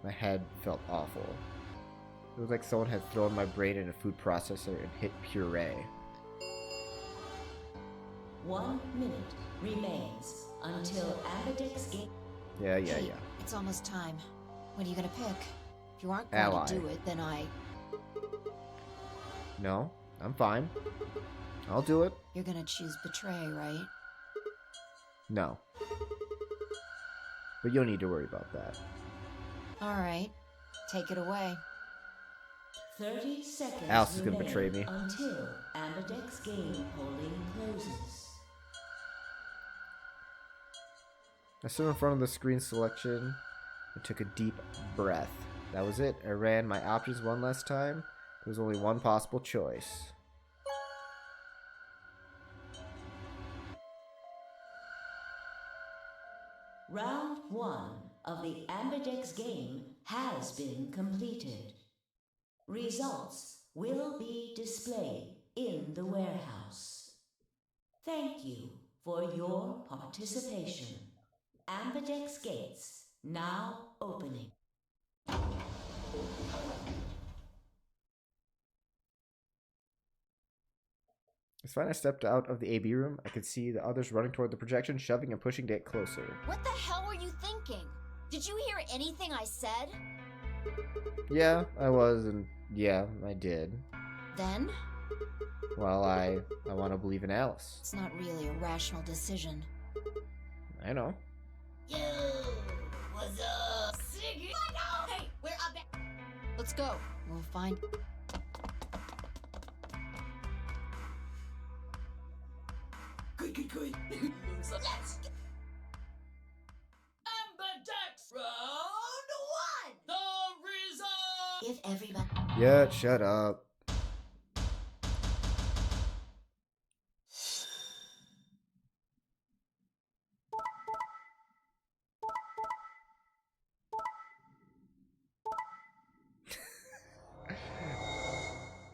My head felt awful. It was like someone had thrown my brain in a food processor and hit puree. 1 minute remains until Ambidex game. Yeah. It's almost time. What are you gonna pick? If you aren't going Ally. to do it, then No, I'm fine. I'll do it. You're gonna choose betray, right? No. But you don't need to worry about that. Alright. Take it away. 30 seconds Alice is gonna remain betray me. until Ambidex game polling closes. I stood in front of the screen selection and took a deep breath. That was it. I ran my options one last time. There was only one possible choice. of the Ambidex game has been completed. Results will be displayed in the warehouse. Thank you for your participation. Ambidex gates now opening. It's fine. I stepped out of the AB room. I could see the others running toward the projection, shoving and pushing to get closer. What the hell were you thinking? Did you hear anything I said? Yeah, I was, and yeah, I did. Then? Well, I want to believe in Alice. It's not really a rational decision. I know. Yo, what's up? Siggy? Hey, we're up there. Let's go. We'll find... Good. Let's go. Ambidex round 1. The result. If everybody... Yeah, shut up.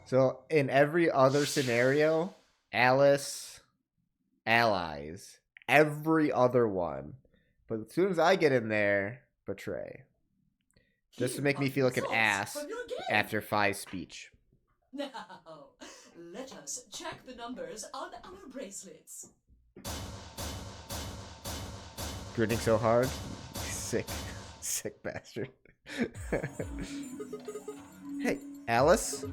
So, in every other scenario, Alice, allies, every other one. But as soon as I get in there, betray. Just to make me feel like an ass after 5 speech. Now, let us check the numbers on our bracelets. Grinning so hard. Sick bastard. Hey, Alice?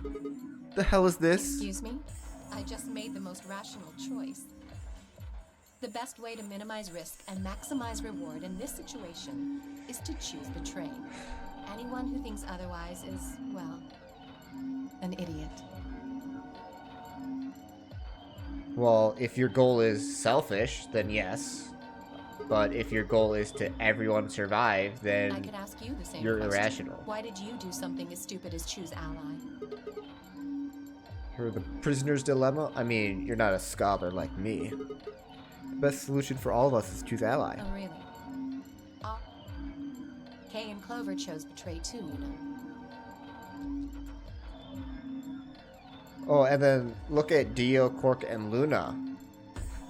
The hell is this? Excuse me? I just made the most rational choice. The best way to minimize risk and maximize reward in this situation is to choose betray. Anyone who thinks otherwise is, well, an idiot. Well, if your goal is selfish, then yes. But if your goal is to everyone survive, I then could ask you the same you're question. irrational. Why did you do something as stupid as choose ally? For the prisoner's dilemma? I mean, you're not a scholar like me. The best solution for all of us is choose ally. Oh, really? Kay and Clover chose betray too, you know. Oh, and then look at Dio, Quark, and Luna.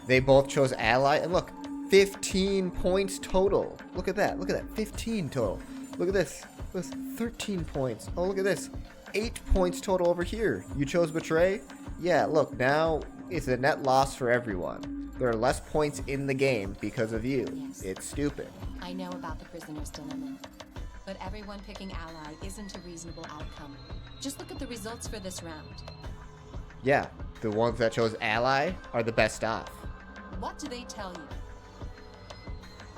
They both chose ally, and look, 15 points total. Look at that. Look at that. 15 total. Look at this. Look at this. 13 points. Oh, look at this. 8 points total over here. You chose betray? Yeah, look, now it's a net loss for everyone. There are less points in the game because of you. Yes. It's stupid. I know about the prisoner's dilemma. But everyone picking ally isn't a reasonable outcome. Just look at the results for this round. Yeah, the ones that chose ally are the best off. What do they tell you?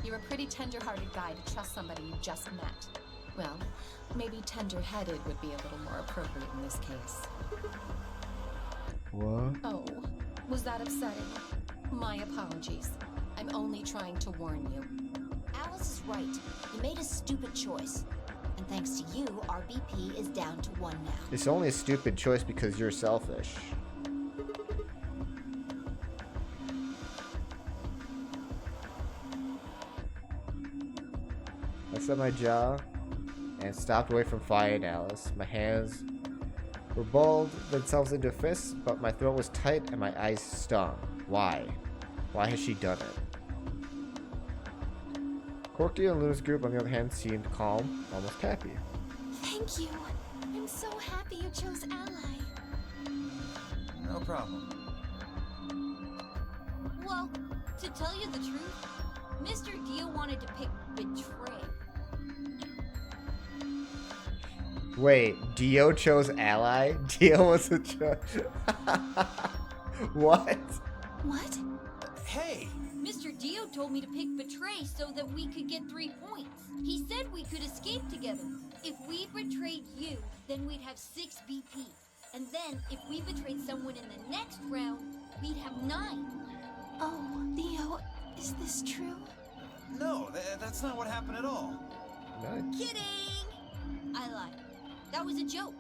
You're a pretty tender-hearted guy to trust somebody you just met. Well, maybe tender-headed would be a little more appropriate in this case. What? Oh, was that upsetting? My apologies. I'm only trying to warn you. Alice is right. You made a stupid choice. And thanks to you, our BP is down to 1 now. It's only a stupid choice because you're selfish. I set my jaw and stopped away from fighting Alice. My hands were balled themselves into fists, but my throat was tight and my eyes stung. Why? Why has she done it? Corky and Luna's group, on the other hand, seemed calm, almost happy. Thank you. I'm so happy you chose ally. No problem. Well, to tell you the truth, Mr. Dio wanted to pick betray. Wait, Dio chose ally? Dio was a choice. What? What? Hey! Mr. Dio told me to pick betray so that we could get 3 points. He said we could escape together. If we betrayed you, then we'd have 6 BP. And then, if we betrayed someone in the next round, we'd have 9. Oh, Dio, is this true? No, that's not what happened at all. Kidding! I lied. That was a joke.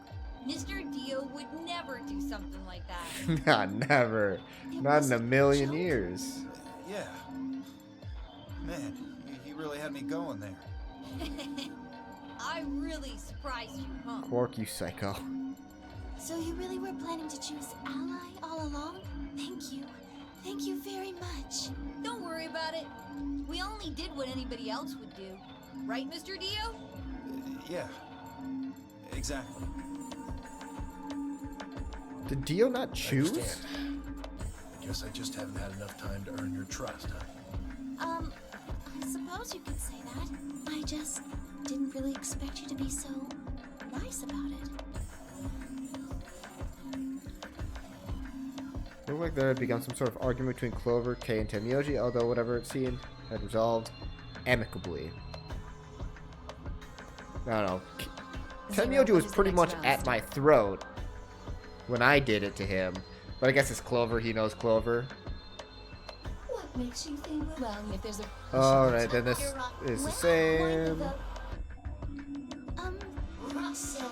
Mr. Dio would never do something like that. Nah, never. Not in a million years. Yeah. Man, he really had me going there. I really surprised you, huh? Quark, you psycho. So you really were planning to choose Ally all along? Thank you. Thank you very much. Don't worry about it. We only did what anybody else would do. Right, Mr. Dio? Yeah. Exactly. Did Dio not I choose? understand. I guess I just haven't had enough time to earn your trust, huh? I suppose you could say that. I just didn't really expect you to be so nice about it. Looked like there had begun some sort of argument between Clover, Kay, and Tenmyoji, although whatever it seemed had resolved amicably. I don't know. Tenmyoji was pretty much at my throat when I did it to him, but I guess it's Clover, he knows Clover. What makes you think that? Well, if there's a... Alright, then this is the same. Russell.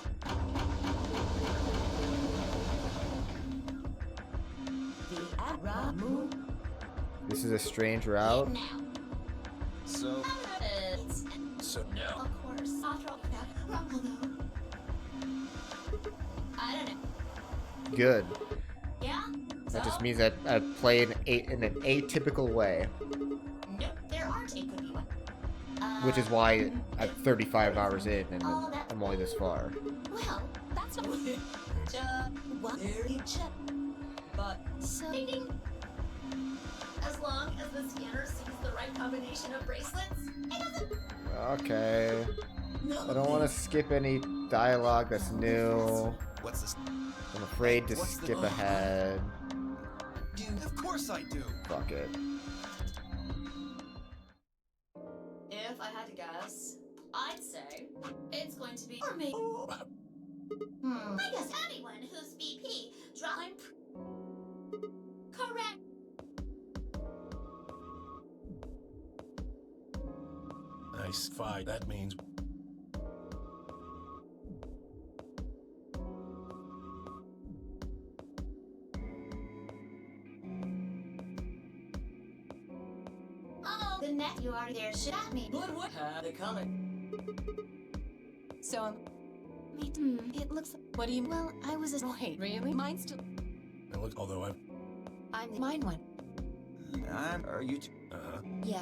The Aramu. This is a strange route. So, no. Of course. After all that, Rumble though. I don't know. Good. Yeah? That just means that I play in an atypical way, Nope, there aren't. It could be one. which is why I'm 35 hours in and I'm only this far. Well, that's not. What? Very check. But So, ding ding. As long as the scanner sees the right combination of bracelets, it doesn't. Okay. I don't want to skip any dialogue that's new. What's this? I'm afraid to What's the- skip ahead. Dude, of course I do. Fuck it. If I had to guess, I'd say it's going to be or maybe. I guess anyone who's BP drawing. Correct. Nice fight. That means Oh, the net you are there shit at me. But what? They coming. So, it looks. what do you... Well, I was a. Wait, really? Mine's still... it looks. Although I'm the mine one. Are you? Yeah.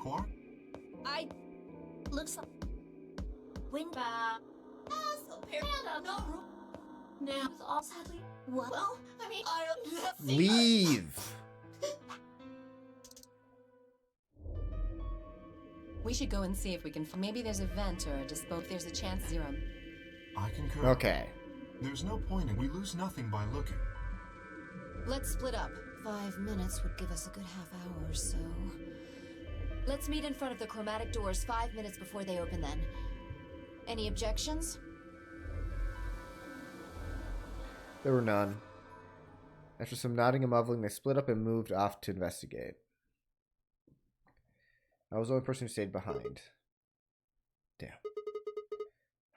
Quark? I... Looks like. Wind back. So Panda, no room. Now it's all sadly. What? Well, I mean, I'll Leave! We should go and see if we can... Maybe there's a vent or a dispo... There's a chance, Zero. I concur. Okay. There's no point in we lose nothing by looking. Let's split up. 5 minutes would give us a good half hour or so. Let's meet in front of the chromatic doors 5 minutes before they open then. Any objections? There were none. After some nodding and mumbling, they split up and moved off to investigate. I was the only person who stayed behind. Damn.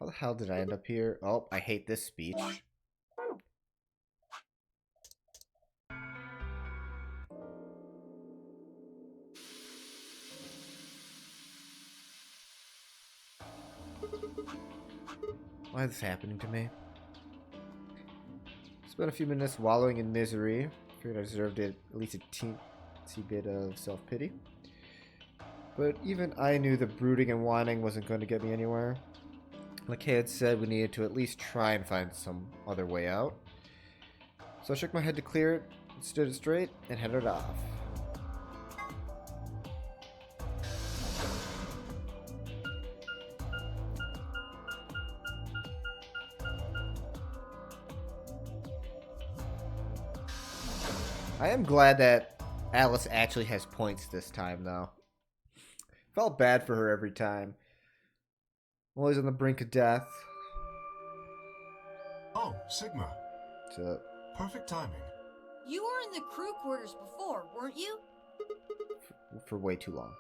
How the hell did I end up here? Oh, I hate this speech. Why is this happening to me? Spent a few minutes wallowing in misery. Figured I deserved it, at least a teensy bit of self-pity. But even I knew the brooding and whining wasn't going to get me anywhere. Like Kay had said, we needed to at least try and find some other way out. So I shook my head to clear it, stood it straight, and headed off. I am glad that Alice actually has points this time, though. Felt bad for her every time. Always on the brink of death. Oh, Sigma. What's up? Perfect timing. You were in the crew quarters before, weren't you? For way too long.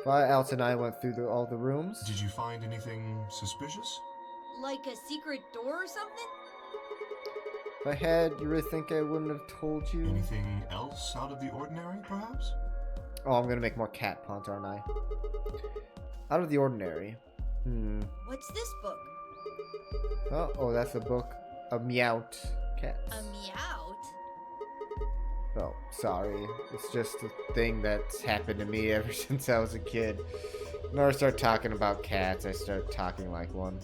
Alice and I went through all the rooms. Did you find anything suspicious? Like a secret door or something? If I had, you really think I wouldn't have told you? Anything else out of the ordinary, perhaps? Oh, I'm gonna make more cat puns, aren't I? Out of the ordinary. What's this book? Oh, that's a book of Meowt cats. A Meowt? Oh, sorry. It's just a thing that's happened to me ever since I was a kid. When I start talking about cats, I start talking like one.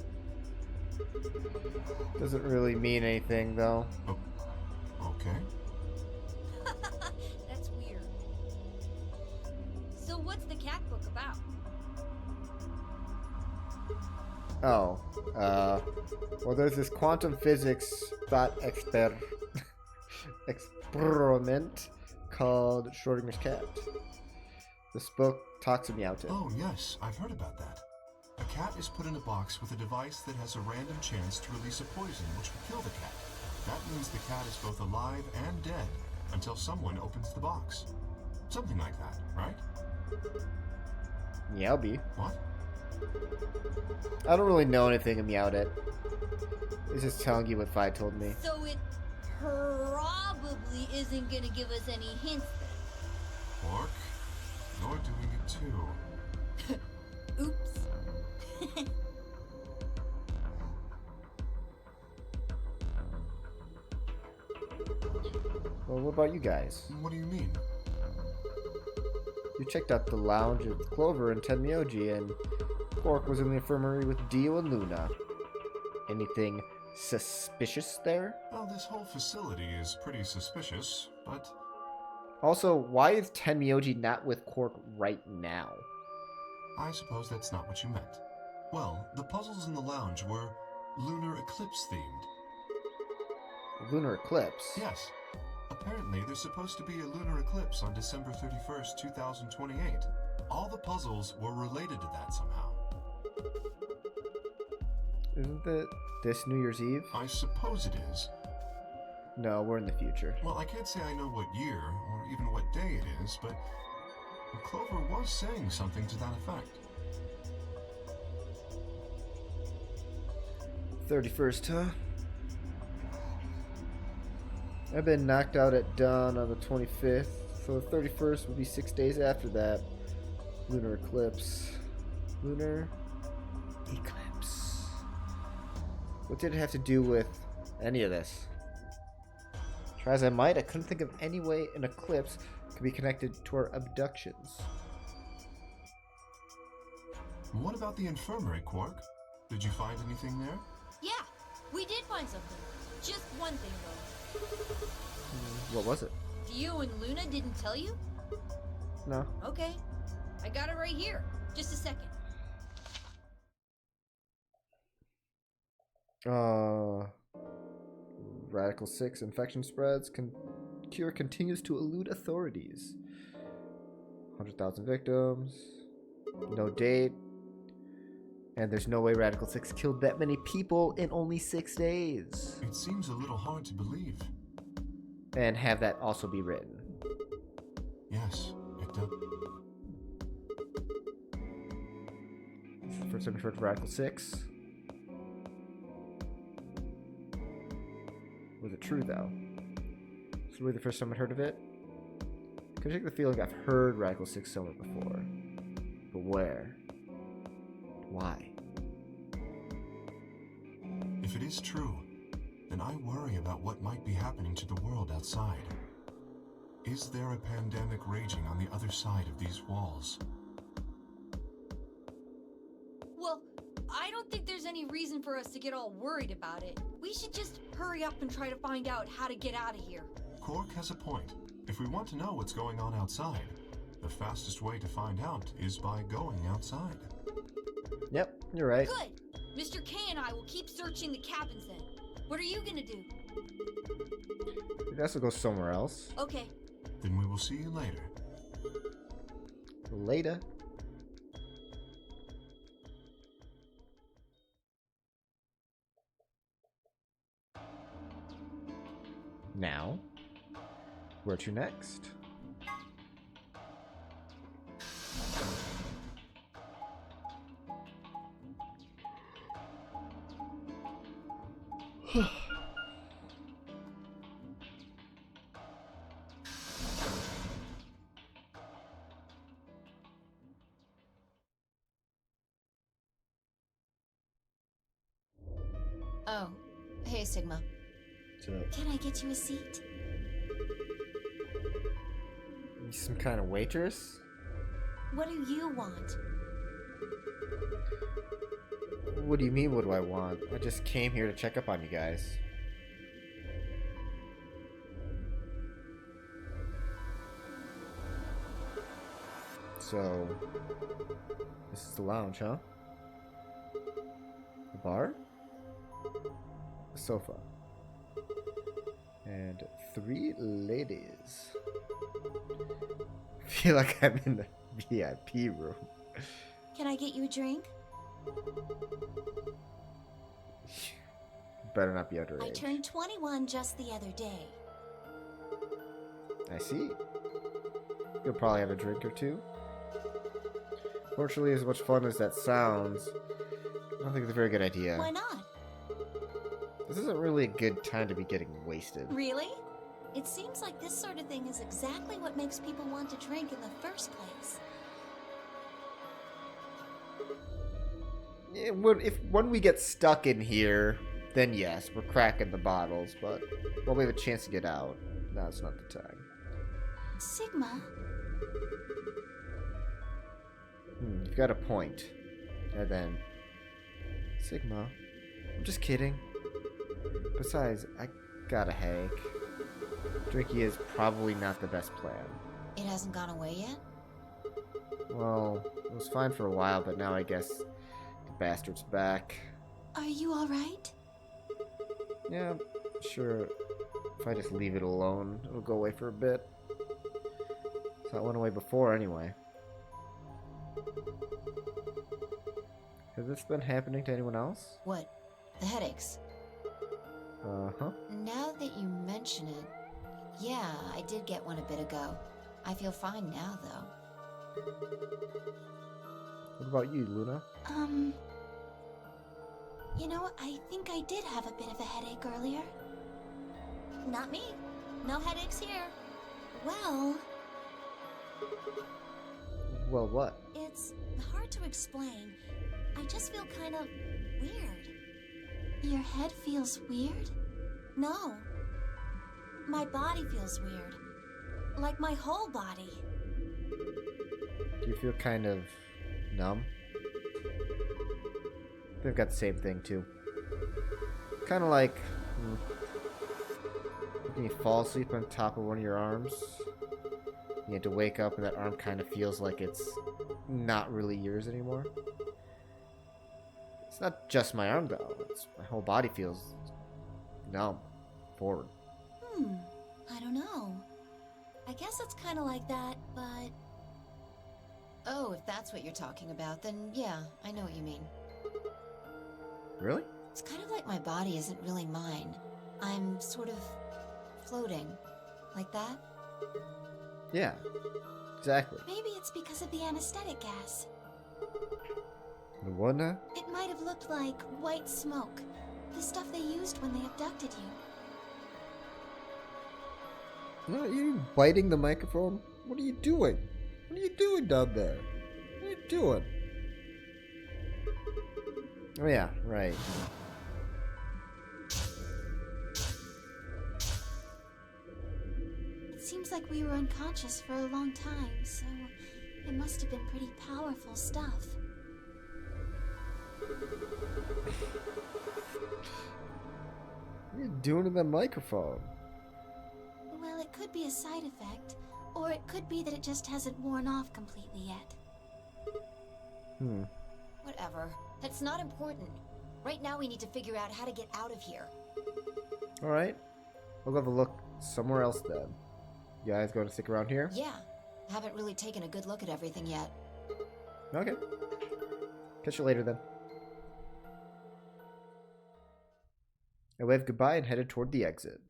Doesn't really mean anything, though. Oh, okay. That's weird. So what's the cat book about? Oh, well, there's this quantum physics thought experiment called Schrodinger's cat. This book talks to Meowt. Oh, yes, I've heard about that. A cat is put in a box with a device that has a random chance to release a poison which will kill the cat. That means the cat is both alive and dead until someone opens the box. Something like that, right? Meowby. What? I don't really know anything of Meowt. It's just telling you what Vi told me. So it probably isn't gonna give us any hints then. Quark, you're doing it too. Oops. Well, what about you guys? What do you mean? You checked out the lounge with Clover and Tenmyoji, and Quark was in the infirmary with Dio and Luna. Anything suspicious there? Well, this whole facility is pretty suspicious, but... Also, why is Tenmyoji not with Quark right now? I suppose that's not what you meant. Well, the puzzles in the lounge were lunar eclipse themed. Lunar eclipse? Yes. Apparently, there's supposed to be a lunar eclipse on December 31st, 2028. All the puzzles were related to that somehow. Isn't that this New Year's Eve? I suppose it is. No, we're in the future. Well, I can't say I know what year or even what day it is, but Clover was saying something to that effect. 31st, huh? I've been knocked out at dawn on the 25th, so the 31st would be 6 days after that. Lunar eclipse. Lunar eclipse. What did it have to do with any of this? Try as I might, I couldn't think of any way an eclipse could be connected to our abductions. What about the infirmary, Quark? Did you find anything there? Yeah, we did find something. Just one thing, though. What was it? Dio and Luna didn't tell you? No. Okay. I got it right here. Just a second. Radical 6 infection spreads. Cure continues to elude authorities. 100,000 victims. No date. And there's no way Radical 6 killed that many people in only 6 days. It seems a little hard to believe. And have that also be written. Yes, it does. First time I've heard of Radical 6. Was it true, though? This was the first time I heard of it. I can take the feeling I've heard Radical 6 somewhere before. But where? Why? If it is true, then I worry about what might be happening to the world outside. Is there a pandemic raging on the other side of these walls? Well, I don't think there's any reason for us to get all worried about it. We should just hurry up and try to find out how to get out of here. Quark has a point. If we want to know what's going on outside, the fastest way to find out is by going outside. Yep, you're right. Good! Mr. K and I will keep searching the cabins then. What are you gonna do? I guess we'll go somewhere else. Okay. Then we will see you later. Later. Now, where to next? Sigma. So, Can I get you a seat? you some kind of waitress? What do you want? What do you mean, what do I want? I just came here to check up on you guys. So, this is the lounge, huh? The bar? The sofa. And 3 ladies. I feel like I'm in the VIP room. Can I get you a drink? Better not be underage. I turned 21 just the other day. I see. You'll probably have a drink or two. Fortunately, as much fun as that sounds, I don't think it's a very good idea. Why not? This isn't really a good time to be getting wasted. Really? It seems like this sort of thing is exactly what makes people want to drink in the first place. Yeah, when we get stuck in here, then yes, we're cracking the bottles, but when we have a chance to get out, now's not the time. Sigma? You've got a point. And then, Sigma, I'm just kidding. Besides, I got a headache. Drinking is probably not the best plan. It hasn't gone away yet? Well, it was fine for a while, but now I guess the bastard's back. Are you alright? Yeah, sure. If I just leave it alone, it'll go away for a bit. So it went away before anyway. Has this been happening to anyone else? What? The headaches? Uh-huh. Now that you mention it, yeah, I did get one a bit ago. I feel fine now, though. What about you, Luna? You know, I think I did have a bit of a headache earlier. Not me. No headaches here. Well, Well, what? it's hard to explain. I just feel kind of weird. Your head feels weird? No. My body feels weird. Like my whole body. Do you feel kind of numb? They've got the same thing, too. Kind of like when you fall asleep on top of one of your arms. You have to wake up and that arm kind of feels like it's not really yours anymore. It's not just my arm, though. My whole body feels numb, forward. I don't know. I guess it's kind of like that, but... Oh, if that's what you're talking about, then yeah, I know what you mean. Really? It's kind of like my body isn't really mine. I'm sort of floating. Like that? Yeah, exactly. Maybe it's because of the anesthetic gas. The what now? It might have looked like white smoke. The stuff they used when they abducted you. No, you biting the microphone? What are you doing? What are you doing down there? What are you doing? Oh yeah, right. It seems like we were unconscious for a long time, so it must have been pretty powerful stuff. What are you doing to the microphone? Well, it could be a side effect, or it could be that it just hasn't worn off completely yet. Whatever. That's not important. Right now we need to figure out how to get out of here. Alright. We'll have a look somewhere else then. You guys going to stick around here? Yeah. Haven't really taken a good look at everything yet. Okay. Catch you later then. I waved goodbye and headed toward the exit.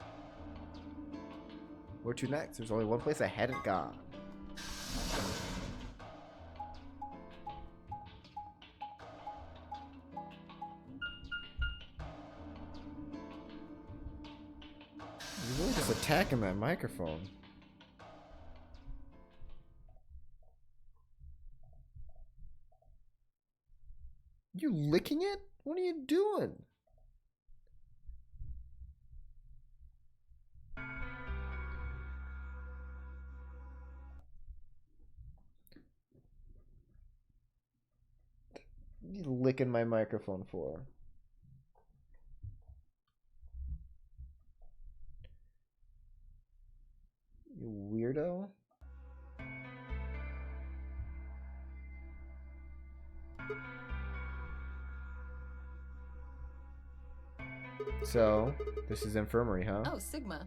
Where to next? There's only one place I hadn't gone. You're really just attacking that microphone. You licking it? What are you doing? you licking my microphone for? You weirdo. So, this is infirmary, huh? Oh, Sigma.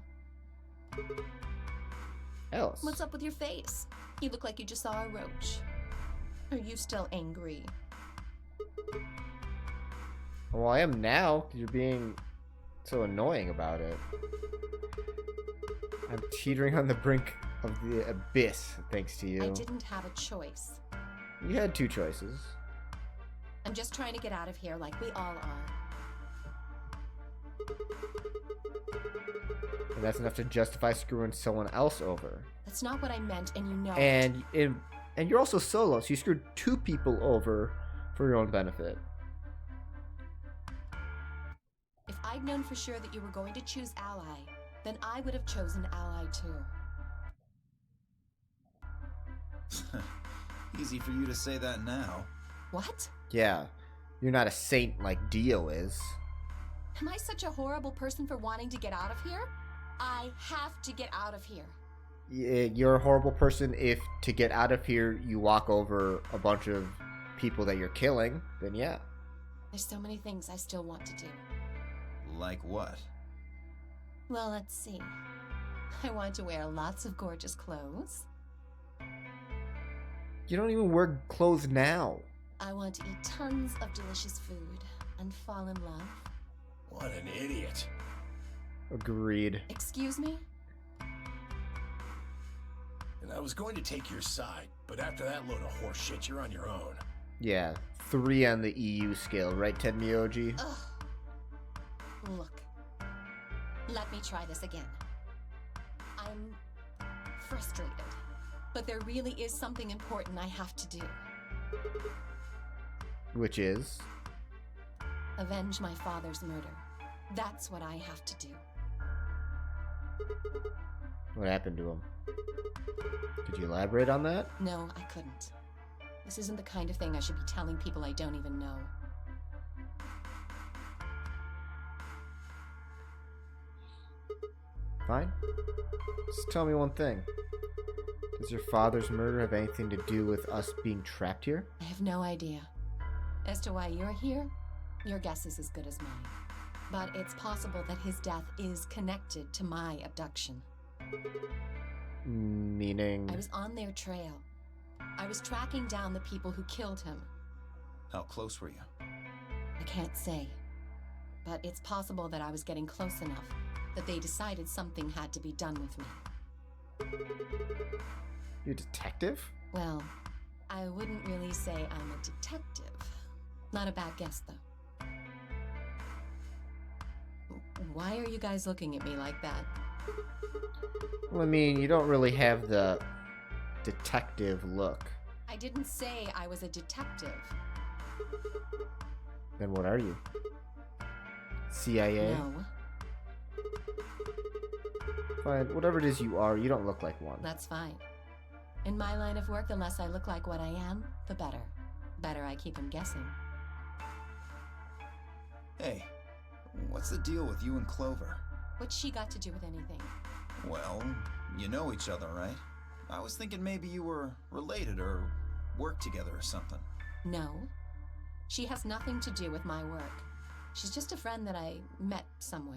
Alice. What's up with your face? You look like you just saw a roach. Are you still angry? Well, I am now. You're being so annoying about it. I'm teetering on the brink of the abyss, thanks to you. I didn't have a choice. You had two choices. I'm just trying to get out of here like we all are. And that's enough to justify screwing someone else over. That's not what I meant, and you know And you're also solo, so you screwed two people over for your own benefit. If I'd known for sure that you were going to choose Ally, then I would have chosen Ally too. Easy for you to say that now. What? Yeah, you're not a saint like Dio is. Am I such a horrible person for wanting to get out of here? I have to get out of here. You're a horrible person if to get out of here you walk over a bunch of people that you're killing, then yeah. There's so many things I still want to do. Like what? Well, let's see. I want to wear lots of gorgeous clothes. You don't even wear clothes now. I want to eat tons of delicious food and fall in love. What an idiot. Agreed. Excuse me? And I was going to take your side, but after that load of horse shit, you're on your own. Yeah, 3 on the EU scale, right, Ted Miyoji? Ugh. Look, let me try this again. I'm frustrated, but there really is something important I have to do. Which is? Avenge my father's murder. That's what I have to do. What happened to him? Could you elaborate on that? No, I couldn't. This isn't the kind of thing I should be telling people I don't even know. Fine. Just tell me one thing. Does your father's murder have anything to do with us being trapped here? I have no idea. As to why you're here, your guess is as good as mine. But it's possible that his death is connected to my abduction. Meaning? I was on their trail. I was tracking down the people who killed him. How close were you? I can't say. But it's possible that I was getting close enough that they decided something had to be done with me. You're a detective? Well, I wouldn't really say I'm a detective. Not a bad guess, though. Why are you guys looking at me like that? Well, I mean, you don't really have the detective look. I didn't say I was a detective. Then what are you? CIA? No. Fine, whatever it is you are, you don't look like one. That's fine. In my line of work, the less I look like what I am, the better. Better I keep him guessing. Hey, what's the deal with you and Clover? What's she got to do with anything? Well, you know each other, right? I was thinking maybe you were related or worked together or something. No. She has nothing to do with my work. She's just a friend that I met somewhere.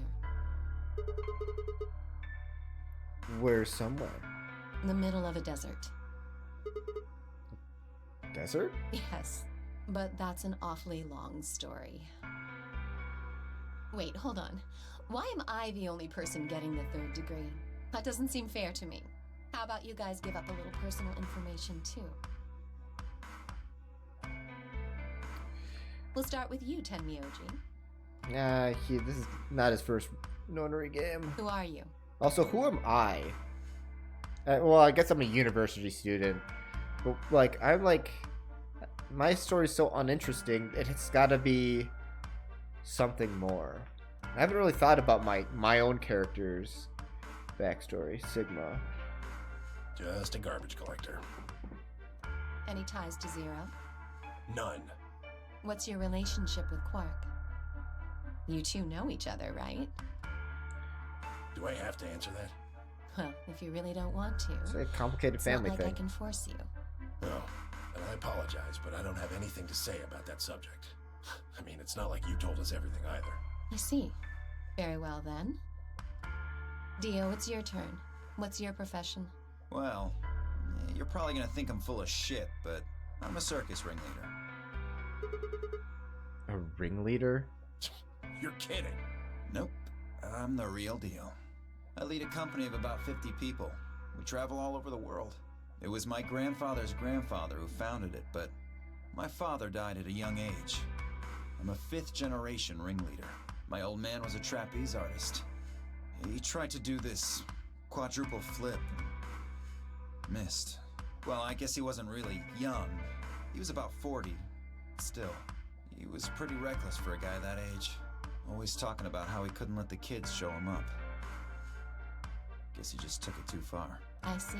Where somewhere? In the middle of a desert. Desert? Yes, but that's an awfully long story. Wait, hold on. Why am I the only person getting the 3rd degree? That doesn't seem fair to me. How about you guys give up a little personal information, too? We'll start with you, Tenmyoji. This is not his first notary game. Who are you? Also, who am I? Well, I guess I'm a university student. But, my story's so uninteresting, it's gotta be something more. I haven't really thought about my own character's backstory, Sigma. Just a garbage collector. Any ties to Zero? None. What's your relationship with Quark? You two know each other, right? Do I have to answer that? Well, if you really don't want to. It's a complicated It's family not like thing. I can force you. No. And I apologize, but I don't have anything to say about that subject. I mean, it's not like you told us everything either. I see. Very well then. Dio, it's your turn. What's your profession? Well, you're probably gonna think I'm full of shit, but I'm a circus ringleader. A ringleader? You're kidding. Nope. I'm the real deal. I lead a company of about 50 people. We travel all over the world. It was my grandfather's grandfather who founded it, but my father died at a young age. I'm a 5th generation ringleader. My old man was a trapeze artist. He tried to do this quadruple flip and missed. Well, I guess he wasn't really young. He was about 40. Still, he was pretty reckless for a guy that age. Always talking about how he couldn't let the kids show him up. Guess he just took it too far. I see.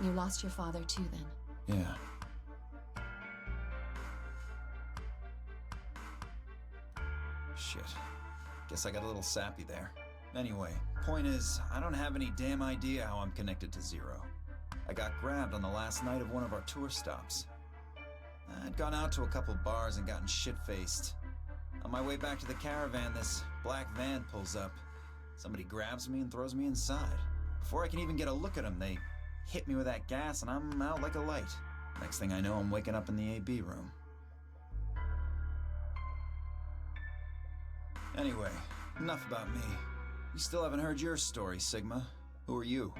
You lost your father too then. Yeah. Shit. Guess I got a little sappy there. Anyway, point is, I don't have any damn idea how I'm connected to Zero. I got grabbed on the last night of one of our tour stops. I'd gone out to a couple bars and gotten shit-faced. On my way back to the caravan, this black van pulls up. Somebody grabs me and throws me inside. Before I can even get a look at them, they hit me with that gas and I'm out like a light. Next thing I know, I'm waking up in the AB room. Anyway, enough about me. You still haven't heard your story, Sigma. Who are you?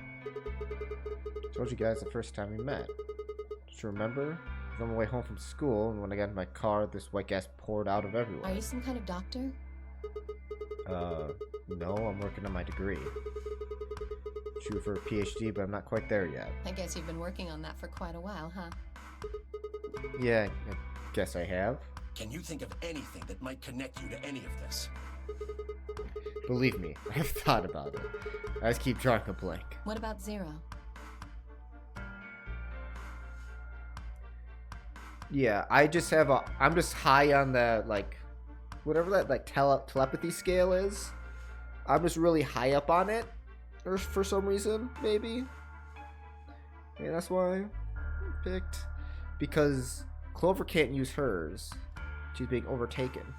Told you guys the first time we met. Don't you remember? I was on my way home from school, and when I got in my car, this white gas poured out of everywhere. Are you some kind of doctor? No, I'm working on my degree. Shoot for a PhD, but I'm not quite there yet. I guess you've been working on that for quite a while, huh? Yeah, I guess I have. Can you think of anything that might connect you to any of this? Believe me, I've thought about it. I just keep drawing a blank. What about Zero? Yeah, I'm just high on the, like, whatever that, like, telepathy scale is. I'm just really high up on it, or for some reason, maybe. Maybe that's why I picked. Because Clover can't use hers. She's being overtaken.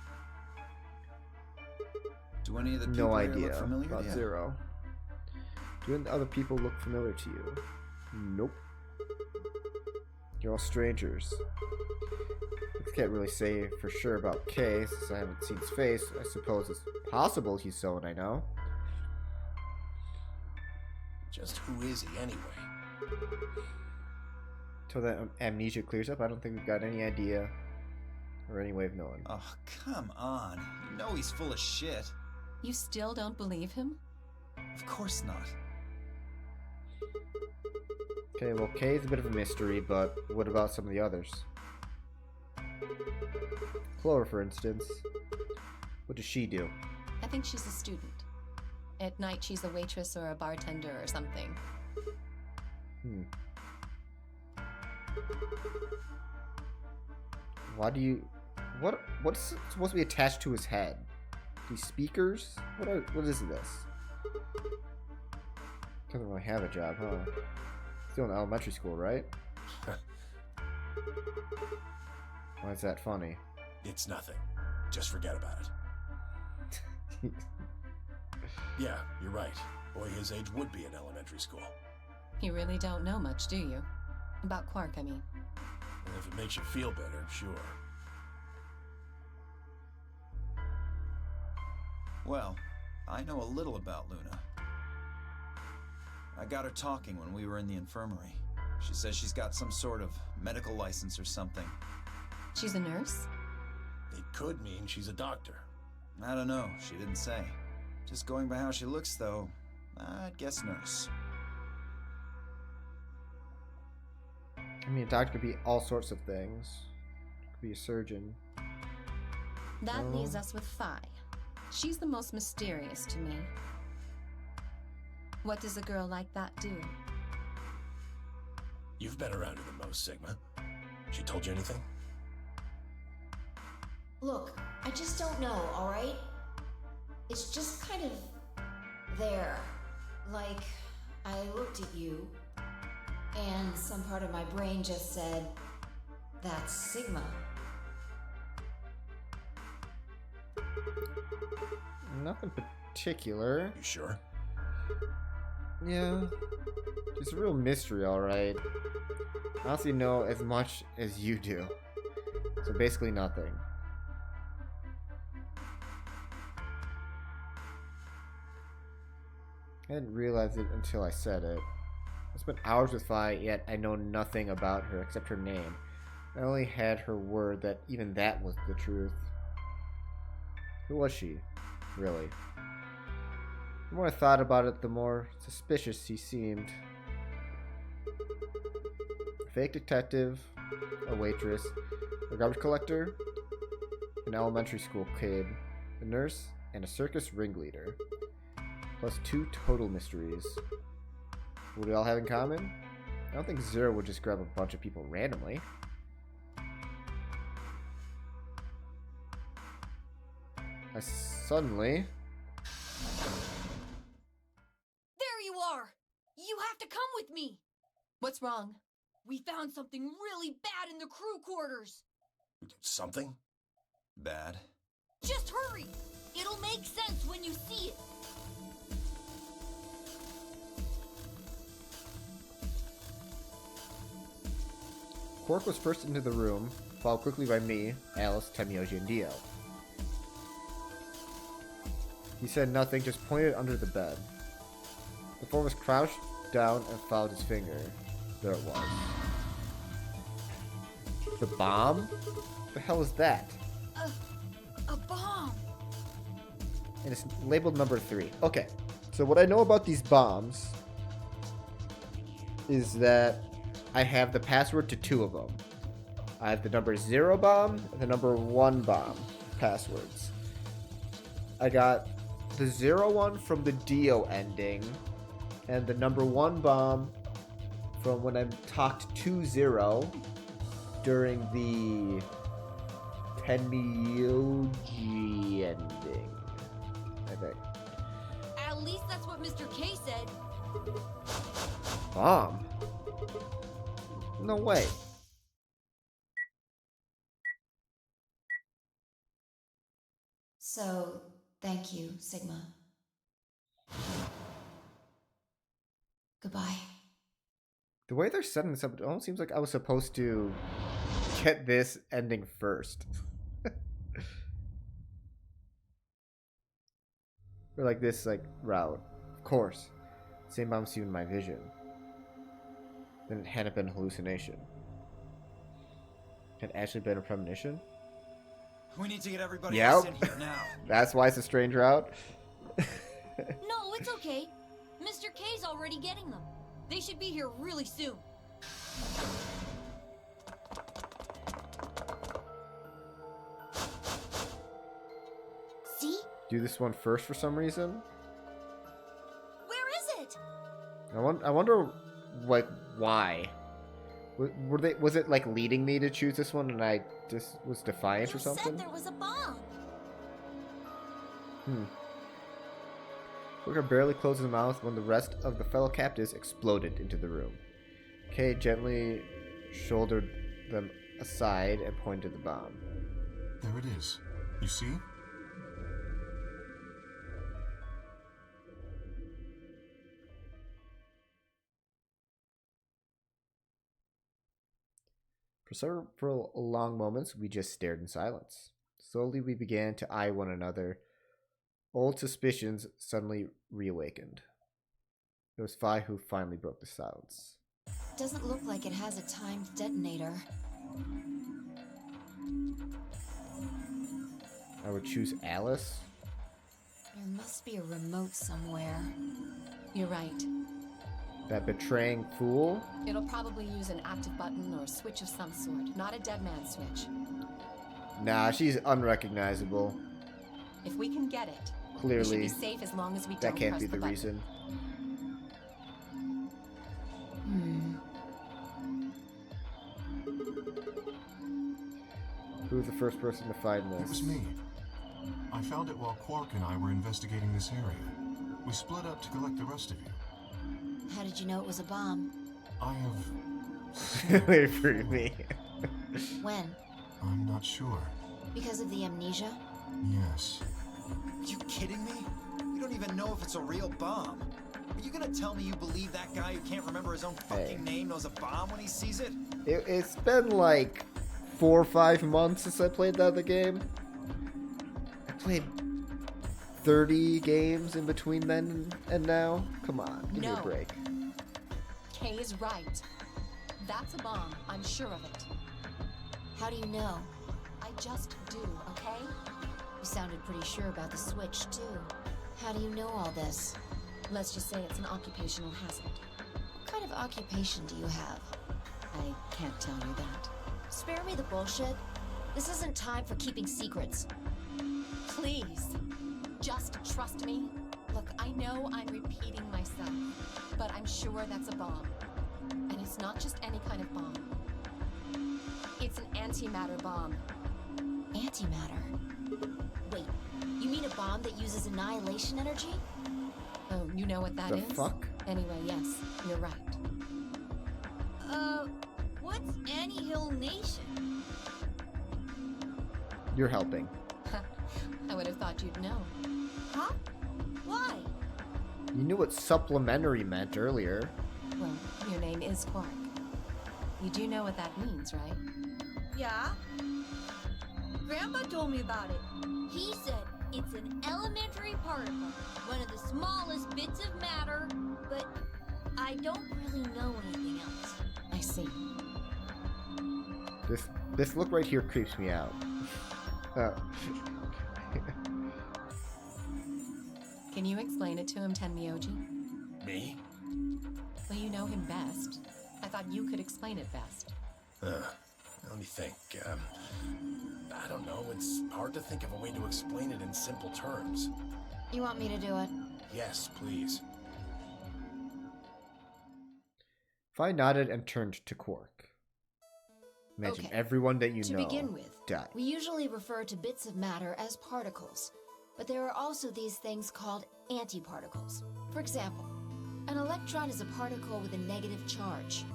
Do any of the people No here idea look familiar? about Yeah. Zero. Do any other people look familiar to you? Nope. You're all strangers. I can't really say for sure about Kay since I haven't seen his face. I suppose it's possible he's someone I know. Just who is he anyway? Till that amnesia clears up, I don't think we've got any idea or any way of knowing. Oh, come on. You know he's full of shit. You still don't believe him? Of course not. Okay, well, Kay's a bit of a mystery, but what about some of the others? Clover, for instance. What does she do? I think she's a student. At night, she's a waitress or a bartender or something. Why do you... What's supposed to be attached to his head? These speakers? What is this? Doesn't really have a job, huh? Still in elementary school, right? Why is that funny? It's nothing. Just forget about it. Yeah, you're right. Boy his age would be in elementary school. You really don't know much, do you? About Quark, I mean. And if it makes you feel better, sure. Well, I know a little about Luna. I got her talking when we were in the infirmary. She says she's got some sort of medical license or something. She's a nurse? It could mean she's a doctor. I don't know, she didn't say. Just going by how she looks, though, I'd guess nurse. I mean, a doctor could be all sorts of things. Could be a surgeon. That leaves us with Phi. She's the most mysterious to me. What does a girl like that do? You've been around her the most, Sigma. She told you anything? Look, I just don't know, alright? It's just kind of there. Like, I looked at you, and some part of my brain just said, that's Sigma. Nothing particular. You sure? Yeah. It's a real mystery, alright. I honestly know as much as you do. So basically nothing. I didn't realize it until I said it. I spent hours with Vi, yet I know nothing about her except her name. I only had her word that even that was the truth. Who was she, really? The more I thought about it, the more suspicious she seemed. A fake detective, a waitress, a garbage collector, an elementary school kid, a nurse, and a circus ringleader. Plus 2 total mysteries. What do we all have in common? I don't think Zero would just grab a bunch of people randomly. I suddenly... There you are! You have to come with me! What's wrong? We found something really bad in the crew quarters! Something? Bad? Just hurry! It'll make sense when you see it! Quark was first into the room, followed quickly by me, Alice, Temyoji, and Dio. He said nothing, just pointed under the bed. The form was crouched down and followed his finger. There it was. The bomb? What the hell is that? A bomb! And it's labeled number 3. Okay, so what I know about these bombs is that I have the password to 2 of them. I have the number 0 bomb and the number 1 bomb passwords. I got the 0 one from the Dio ending, and the number 1 bomb from when I talked to 0 during the Tenmyoji ending, I think. At least that's what Mr. K said. Bomb? No way. So, thank you, Sigma. Goodbye. The way they're setting this up, it almost seems like I was supposed to get this ending first. Or like this route. Of course. Same bomb seen in my vision. Then it hadn't been a hallucination. Had actually been a premonition? We need to get everybody else in here now. That's why it's a strange route. No, it's okay. Mr. K's already getting them. They should be here really soon. See? Do this one first for some reason. Where is it? I wonder, like, why? Was it like leading me to choose this one, and I just was defiant or something? You said there was a bomb. Booker barely closed his mouth when the rest of the fellow captives exploded into the room. Kay gently shouldered them aside and pointed to the bomb. There it is. You see? For several long moments, we just stared in silence. Slowly, we began to eye one another. Old suspicions suddenly reawakened. It was Vi who finally broke the silence. Doesn't look like it has a timed detonator. I would choose Alice. There must be a remote somewhere. You're right. That betraying fool? It'll probably use an active button or a switch of some sort, not a dead man switch. Nah, she's unrecognizable. If we can get it, Clearly, we should be safe as long as we don't that can't press be the button. reason. Who's the first person to find this? It was me. I found it while Quark and I were investigating this area. We split up to collect the rest of you. How did you know it was a bomb? I have... Wait for me. When? I'm not sure. Because of the amnesia? Yes. Are you kidding me? We don't even know if it's a real bomb. Are you gonna tell me you believe that guy who can't remember his own fucking name knows a bomb when he sees it? It's been like 4 or 5 months since I played that other game. I played 30 games in between then and now. Come on, give me a break. Kay is right. That's a bomb. I'm sure of it. How do you know? I just do, okay? You sounded pretty sure about the switch, too. How do you know all this? Let's just say it's an occupational hazard. What kind of occupation do you have? I can't tell you that. Spare me the bullshit. This isn't time for keeping secrets. Please, just trust me. Look, I know I'm repeating myself, but I'm sure that's a bomb. And it's not just any kind of bomb. It's an antimatter bomb. Antimatter? Wait, you mean a bomb that uses annihilation energy? Oh, you know what that is? The fuck? Anyway, yes, you're right. What's Annie-Hill Nation? You're helping. I would have thought you'd know. Huh? Why? You knew what supplementary meant earlier. Well, your name is Quark. You do know what that means, right? Yeah? Grandpa told me about it. He said it's an elementary particle, one of the smallest bits of matter, but I don't really know anything else. I see. This look right here creeps me out. Can you explain it to him, Tenmyoji? Me? Well, you know him best. I thought you could explain it best. Let me think. I don't know. It's hard to think of a way to explain it in simple terms. You want me to do it? Yes, please. Phi nodded and turned to Quark. Imagine Okay. everyone that you To know begin with, died. we usually refer to bits of matter as particles, but there are also these things called antiparticles. For example, an electron is a particle with a negative charge.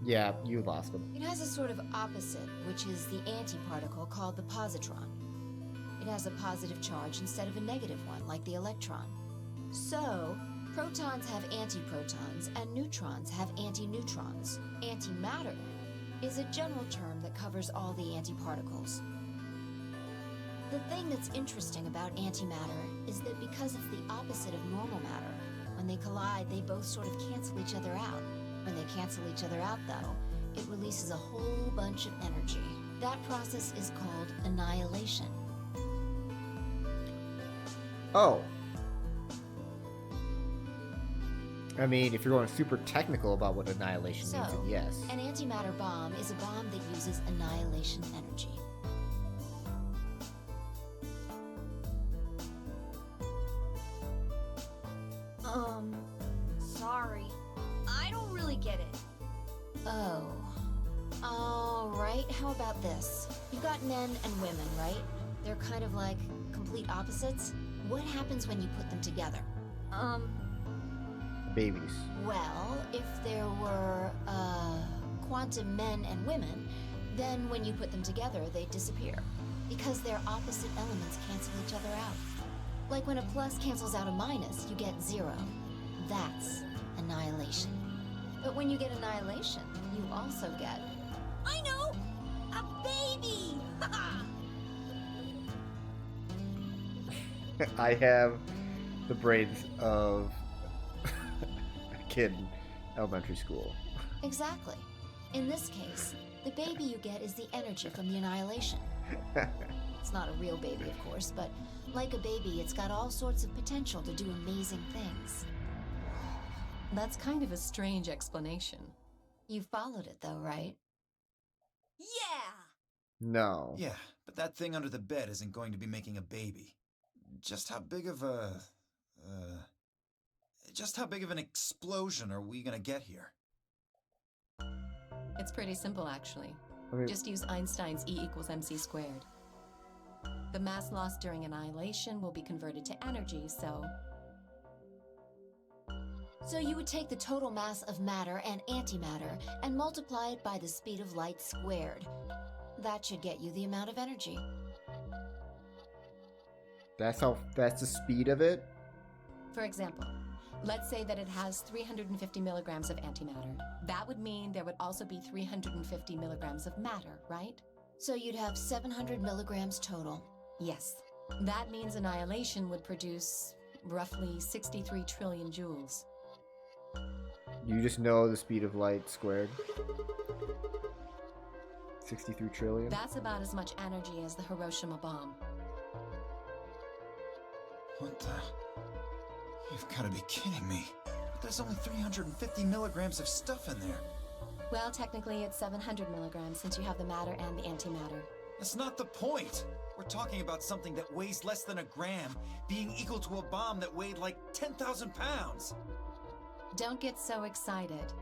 Yeah, you lost them. It has a sort of opposite, which is the antiparticle called the positron. It has a positive charge instead of a negative one, like the electron. So, protons have antiprotons and neutrons have antineutrons. Antimatter is a general term that covers all the antiparticles. The thing that's interesting about antimatter is that because it's the opposite of normal matter, when they collide, they both sort of cancel each other out. When they cancel each other out, though, it releases a whole bunch of energy. That process is called annihilation. Oh. I mean, if you're going super technical about what annihilation means, then yes. An antimatter bomb is a bomb that uses annihilation energy. Sorry. I don't really get it. Oh. Alright, how about this? You've got men and women, right? They're kind of like complete opposites. What happens when you put them together? Babies. Well, if there were, quantum men and women, then when you put them together, they disappear. Because their opposite elements cancel each other out. Like when a plus cancels out a minus, you get 0. That's annihilation. But when you get annihilation, you also get... I know! A baby! I have the brains of a kid in elementary school. Exactly. In this case, the baby you get is the energy from the annihilation. It's not a real baby, of course, but like a baby, it's got all sorts of potential to do amazing things. That's kind of a strange explanation. You followed it, though, right? Yeah! No. Yeah, but that thing under the bed isn't going to be making a baby. Just how big of a... just how big of an explosion are we gonna get here? It's pretty simple, actually. Just use Einstein's E equals mc squared. The mass lost during annihilation will be converted to energy, so... So you would take the total mass of matter and antimatter and multiply it by the speed of light squared. That should get you the amount of energy. That's the speed of it? For example, let's say that it has 350 milligrams of antimatter. That would mean there would also be 350 milligrams of matter, right? So you'd have 700 milligrams total. Yes. That means annihilation would produce roughly 63 trillion joules. You just know the speed of light squared. 63 trillion? That's about as much energy as the Hiroshima bomb. What the? You've got to be kidding me. There's only 350 milligrams of stuff in there. Well, technically it's 700 milligrams since you have the matter and the antimatter. That's not the point. We're talking about something that weighs less than a gram being equal to a bomb that weighed like 10,000 pounds. Don't get so excited.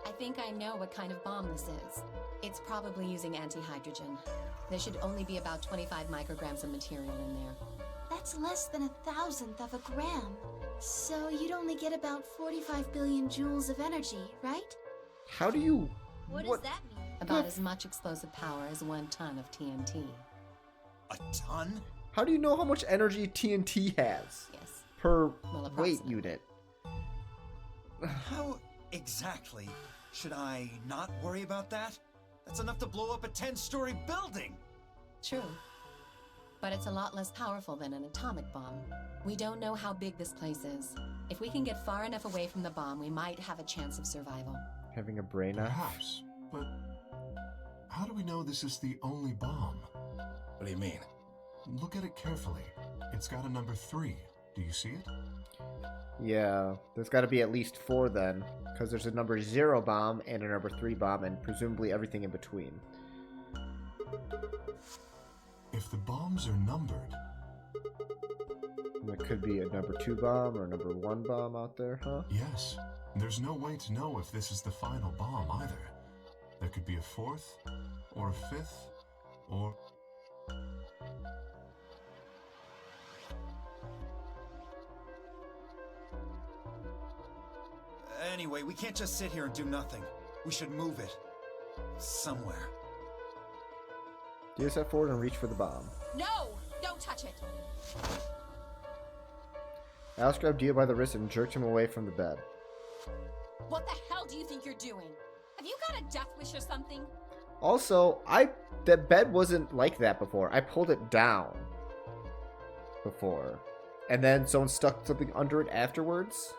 I think I know what kind of bomb this is. It's probably using antihydrogen. There should only be about 25 micrograms of material in there. That's less than 1,000th of a gram. So you'd only get about 45 billion joules of energy, right? How do you... What does that mean? About as much explosive power as 1 ton of TNT. A ton? How do you know how much energy TNT has? Yes. Per Well, weight approximately. unit. How exactly should I not worry about that? That's enough to blow up a 10-story building! True. But it's a lot less powerful than an atomic bomb. We don't know how big this place is. If we can get far enough away from the bomb, we might have a chance of survival. Having a brain off? Perhaps, but how do we know this is the only bomb? What do you mean? Look at it carefully. It's got a number 3. Do you see it? Yeah, there's got to be at least 4 then, because there's a number 0 bomb and a number 3 bomb, and presumably everything in between. If the bombs are numbered, And there could be a number 2 bomb or a number 1 bomb out there, huh? yes. There's no way to know if this is the final bomb either. There could be a 4th, or a 5th, or... Anyway, we can't just sit here and do nothing. We should move it. Somewhere. Do a step forward and reach for the bomb. No! Don't touch it! Alice grabbed Dio by the wrist and jerked him away from the bed. What the hell do you think you're doing? Have you got a death wish or something? Also, that bed wasn't like that before. I pulled it down before. And then someone stuck something under it afterwards.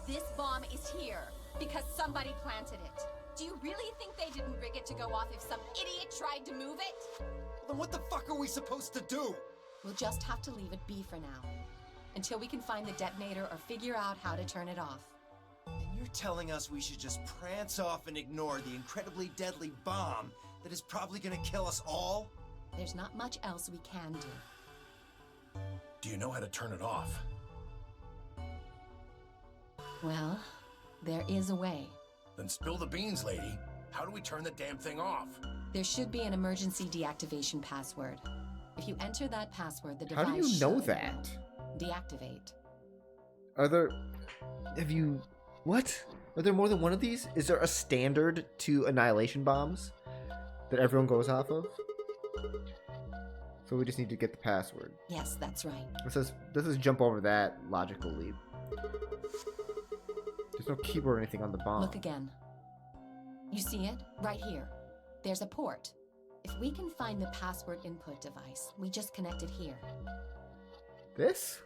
This bomb is here because somebody planted it. Do you really think they didn't rig it to go off if some idiot tried to move it? Then what the fuck are we supposed to do? We'll just have to leave it be for now. Until we can find the detonator or figure out how to turn it off. And you're telling us we should just prance off and ignore the incredibly deadly bomb that is probably gonna kill us all? There's not much else we can do. Do you know how to turn it off? Well, there is a way. Then spill the beans, lady. How do we turn the damn thing off? There should be an emergency deactivation password. If you enter that password, the device How do you know should that? deactivate. Are there... What? Are there more than one of these? Is there a standard to annihilation bombs that everyone goes off of? So we just need to get the password. Yes, that's right. Let's just jump over that logical leap. There's no keyboard or anything on the bomb. Look again. You see it? Right here. There's a port. If we can find the password input device, we just connect it here. This?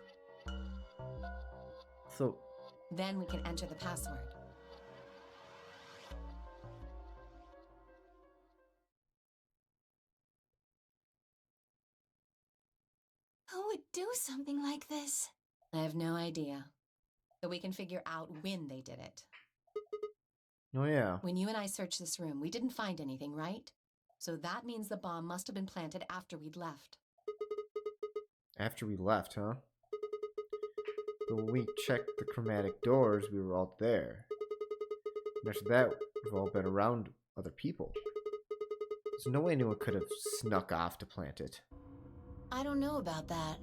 So... Then we can enter the password. Who would do something like this? I have no idea. But we can figure out when they did it. Oh yeah. When you and I searched this room, we didn't find anything, right? So that means the bomb must have been planted after we'd left. After we left, huh? But when we checked the chromatic doors, we were all there. And after that, we've all been around other people. There's no way anyone could have snuck off to plant it. I don't know about that.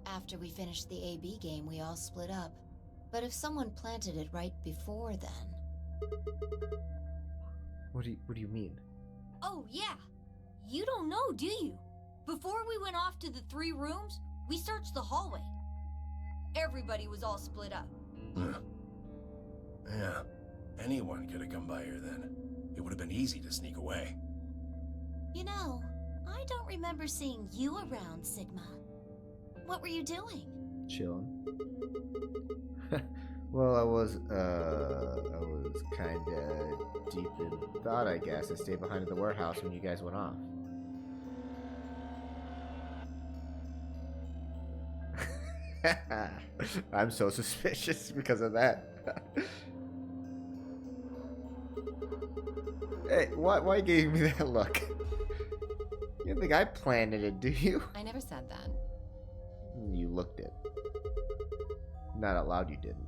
After we finished the AB game, we all split up. But if someone planted it right before then... What do you mean? Oh, yeah. You don't know, do you? Before we went off to the 3 rooms, we searched the hallway. Everybody was all split up. Yeah. Anyone could have come by here then. It would have been easy to sneak away. You know, I don't remember seeing you around, Sigma. What were you doing? Chilling. Well, I was kinda deep in thought, I guess. I stayed behind in the warehouse when you guys went off. I'm so suspicious because of that. Hey, why gave me that look? You don't think I planted it, do you? I never said that. You looked it. Not out loud, you didn't.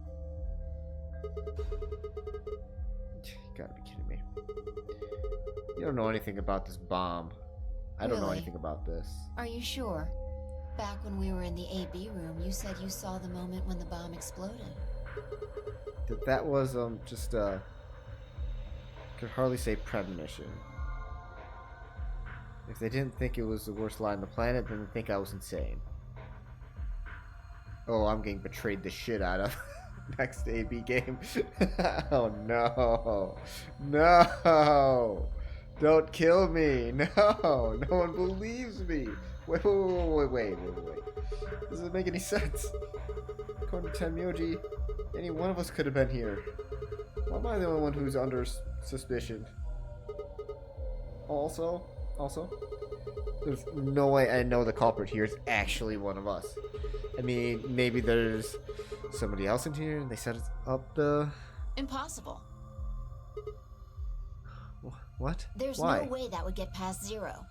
You gotta be kidding me. You don't know anything about this bomb. I don't know Really? anything about this. Are you sure? Back when we were in the AB room, you said you saw the moment when the bomb exploded. That was just could hardly say premonition. If they didn't think it was the worst lie on the planet, then they think I was insane. Oh, I'm getting betrayed the shit out of. Next AB game. Oh no. No. Don't kill me. No. No one believes me. Wait. Does it make any sense? According to Tenmyoji, any one of us could have been here. Why am I the only one who's under suspicion? Also, there's no way I know the culprit here is actually one of us. I mean, maybe there's somebody else in here and they set up the... Impossible. What? There's Why? no way that would get past Zero.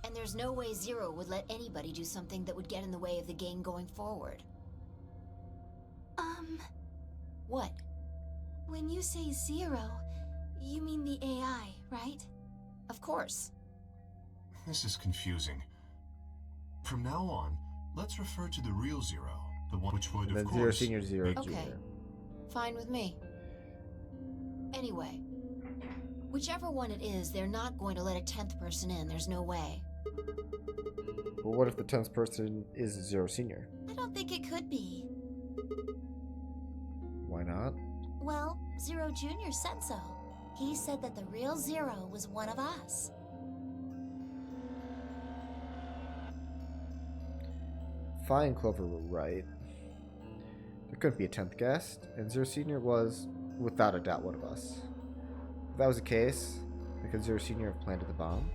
And there's no way Zero would let anybody do something that would get in the way of the game going forward. What? When you say Zero, you mean the AI, right? Of course. This is confusing. From now on, let's refer to the real Zero, the one which would, of Then course... Zero Senior, Zero be- Okay. Junior. Fine with me. Anyway, whichever one it is, they're not going to let a 10th person in. There's no way. Well, what if the 10th person is Zero Senior? I don't think it could be. Why not? Well, Zero Jr. said so. He said that the real Zero was one of us. Fine, Clover were right. There couldn't be a 10th guest, and Zero Senior was, without a doubt, one of us. If that was the case, then could Zero Senior have planted the bomb?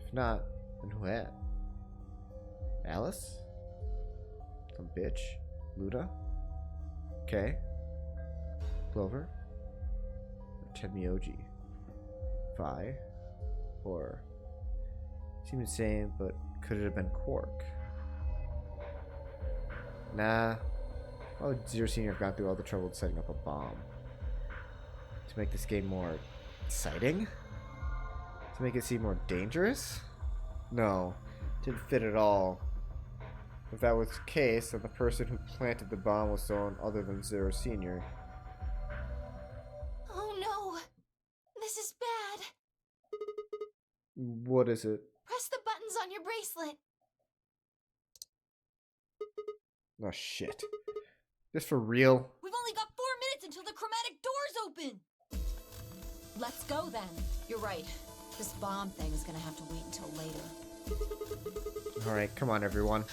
If not, then who had? Alice? Some bitch? Luda? Kay? Clover? Or Tenmyoji? Vi? Or... Seems insane, but could it have been Quark? Nah. Why would Zero Senior have gone through all the trouble of setting up a bomb? To make this game more exciting? To make it seem more dangerous? No. Didn't fit at all. If that was the case, then the person who planted the bomb was someone other than Zero Senior. Oh no! This is bad! What is it? Press the buttons on your bracelet! Oh shit. This for real? We've only got 4 minutes until the chromatic doors open! Let's go then. You're right. This bomb thing is gonna have to wait until later. Alright, come on everyone.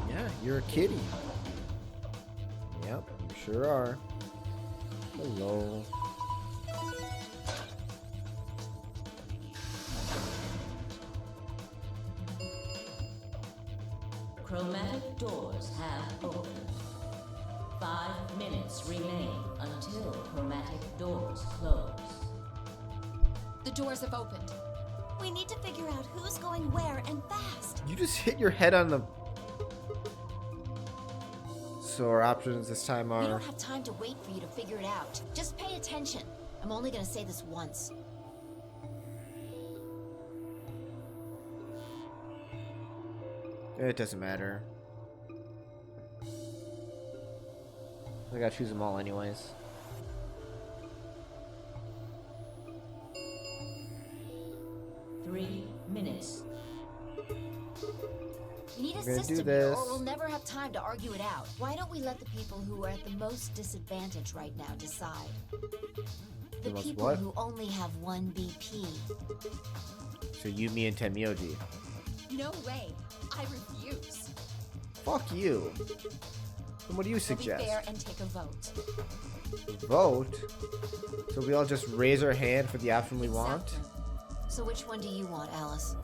Yeah, you're a kitty. Yep, you sure are. Hello. Chromatic doors have opened. 5 minutes remain until chromatic doors close. The doors have opened. We need to figure out who's going where and fast. You just hit your head on the... So our options this time We are... don't have time to wait for you to figure it out. Just pay attention. I'm only gonna say this once. It doesn't matter. I gotta choose them all anyways. Three minutes. We need a We're gonna do system here, this. or we'll never have time to argue it out. Why don't we let the people who are at the most disadvantage right now decide? The The most people what? who only have 1 BP. So you, me, and Tenmyoji. No way. I refuse. Fuck you. Then what do you We'll be suggest? fair and take a vote. Vote? So we all just raise our hand for the option we want? Exactly. So which one do you want, Alice?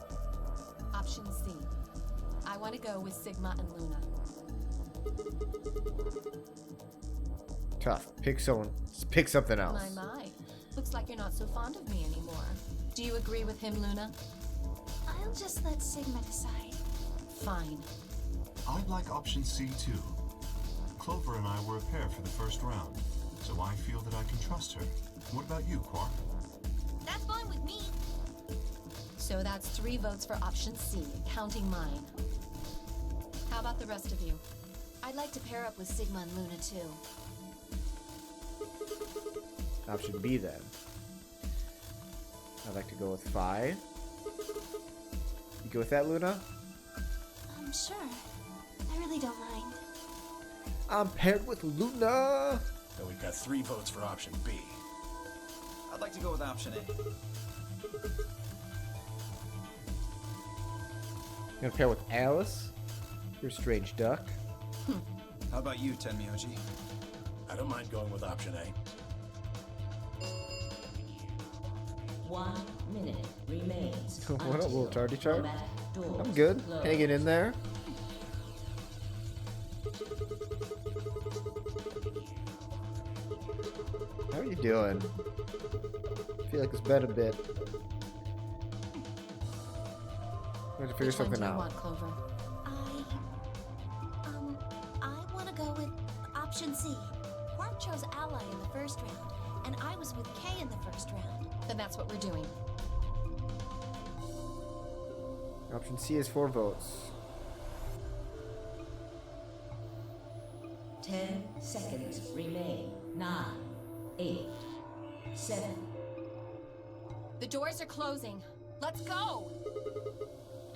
Option C. I want to go with Sigma and Luna. Tough. Pick someone. Pick something else. My. Looks like you're not so fond of me anymore. Do you agree with him, Luna? I'll just let Sigma decide. Fine. I'd like option C too. Clover and I were a pair for the first round, so I feel that I can trust her. What about you, Quark? That's fine with me. So that's 3 votes for option C, counting mine. How about the rest of you? I'd like to pair up with Sigma and Luna too. Option B then. I'd like to go with 5. You go with that, Luna? Sure. I really don't mind. I'm paired with Luna! So we've got 3 votes for option B. I'd like to go with option A. You gonna pair with Alice? You're a strange duck. How about you, Tenmyoji? I don't mind going with option A. 1 minute remains. What a little until tardy chart. chromatic doors I'm good. close. Hanging in there. How are you doing? I feel like it's been a bit. I have to figure Which one something do you out. want, Clover? I want to go with option C. Quark chose Ally in the first round, and I was with Kay in the first round. Then that's what we're doing. Option C is 4 votes. 10 seconds remain. 9, 8, 7. The doors are closing. Let's go!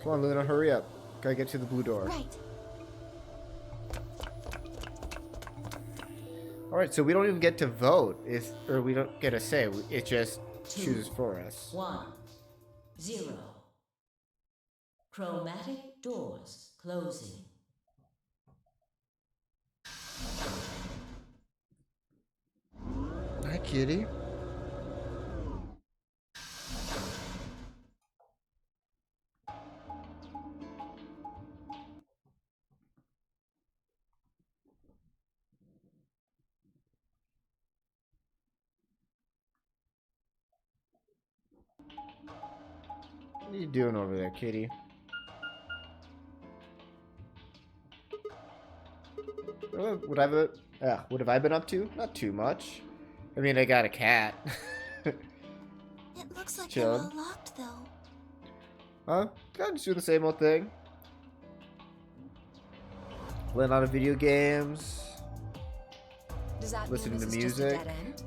Come on, Luna, hurry up. Gotta get to the blue door. Right. Alright, so we don't even get to vote. Or we don't get a say. It just 2, chooses for us. 1, 0. Chromatic doors closing. Hi, kitty. What are you doing over there, kitty? What have I been up to? Not too much. I mean, I got a cat. It looks like they're Chillin'. all locked, though. Huh? Gotta just do the same old thing. Playing a lot of video games. Does that Listening mean to this is just a music. dead end?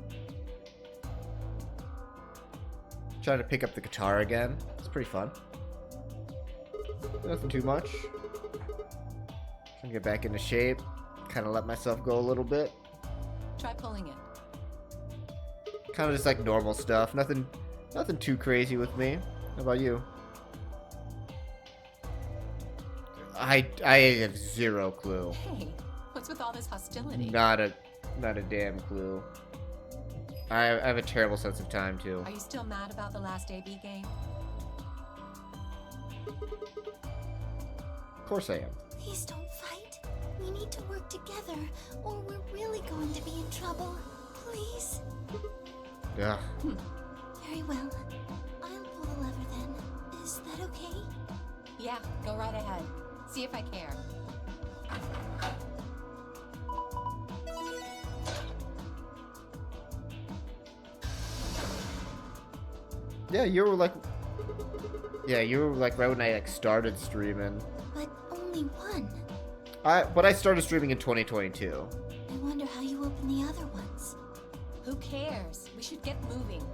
Trying to pick up the guitar again. It's pretty fun. Nothing too much. Trying to get back into shape. Kind of let myself go a little bit. Try pulling it. Kind of just like normal stuff. Nothing too crazy with me. How about you? I have 0 clue. Hey, what's with all this hostility? Not a damn clue. I have a terrible sense of time too. Are you still mad about the last AB game? Of course I am. Please don't fight. We need to work together, or we're really going to be in trouble. Please. Yeah. Very well. I'll pull the lever then. Is that okay? Yeah, go right ahead. See if I care. Yeah, you were like... Yeah, you were like right when I like started streaming. But only one. But I started streaming in 2022. I wonder how you open the other ones. Who cares? We should get moving.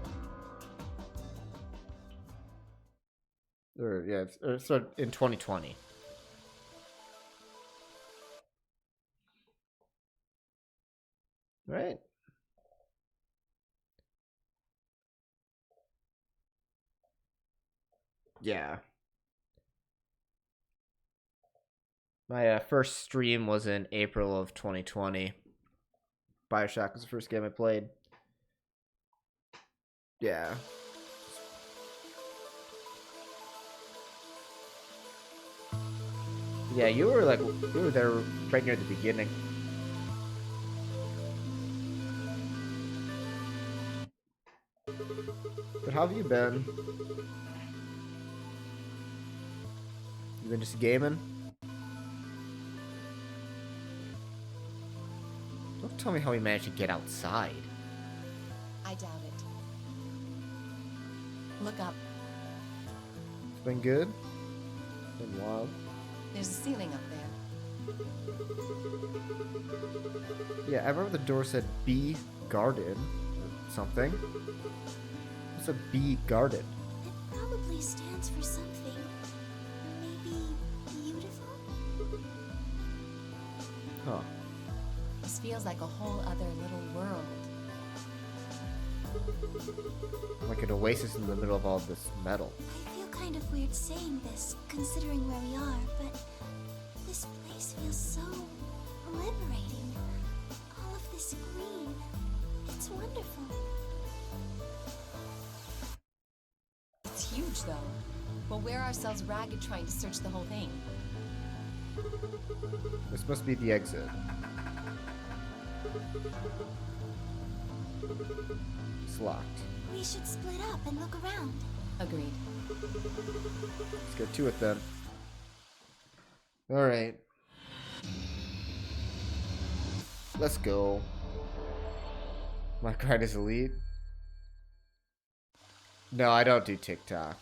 Or yeah, it started in 2020. Right. Yeah. My first stream was in April of 2020. BioShock was the first game I played. Yeah. Yeah, you were there right near the beginning. But how have you been? You been just gaming? Don't tell me how he managed to get outside. I doubt it. Look up. It's been good. It's been wild. There's a ceiling up there. Yeah, I remember the door said B Garden or something. What's a B Garden? It probably stands for something. Maybe beautiful? Huh. This feels like a whole other little world. Like an oasis in the middle of all this metal. I feel kind of weird saying this, considering where we are, but this place feels so liberating. All of this green. It's wonderful. It's huge, though. We'll wear ourselves ragged trying to search the whole thing. This must be the exit. It's locked. We should split up and look around. Agreed. Let's get to it then. Alright. Let's go. My grind is elite. No, I don't do TikTok.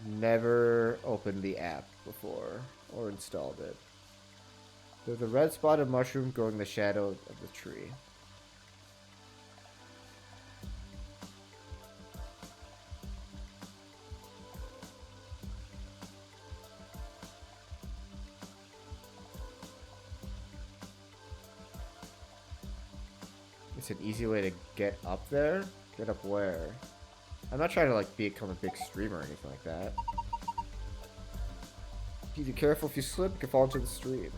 Never opened the app before or installed it. There's a red spotted mushroom growing in the shadow of the tree. It's an easy way to get up there? Get up where? I'm not trying to like become a big streamer or anything like that. Be careful, if you slip, you can fall into the stream.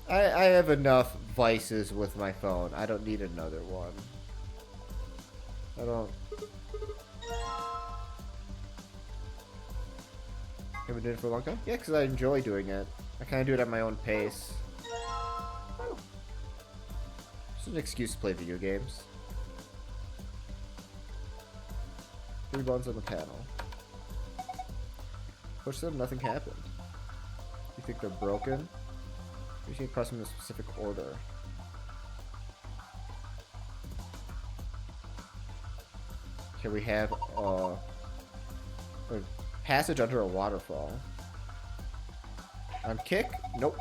I have enough vices with my phone. I don't need another one. I don't. Have been doing it for a long time? Yeah, because I enjoy doing it. I kind of do it at my own pace. It's an excuse to play video games. 3 buttons on the panel. Push them, nothing happened. You think they're broken? You can press them in a specific order. Okay, we have a passage under a waterfall. On kick? Nope.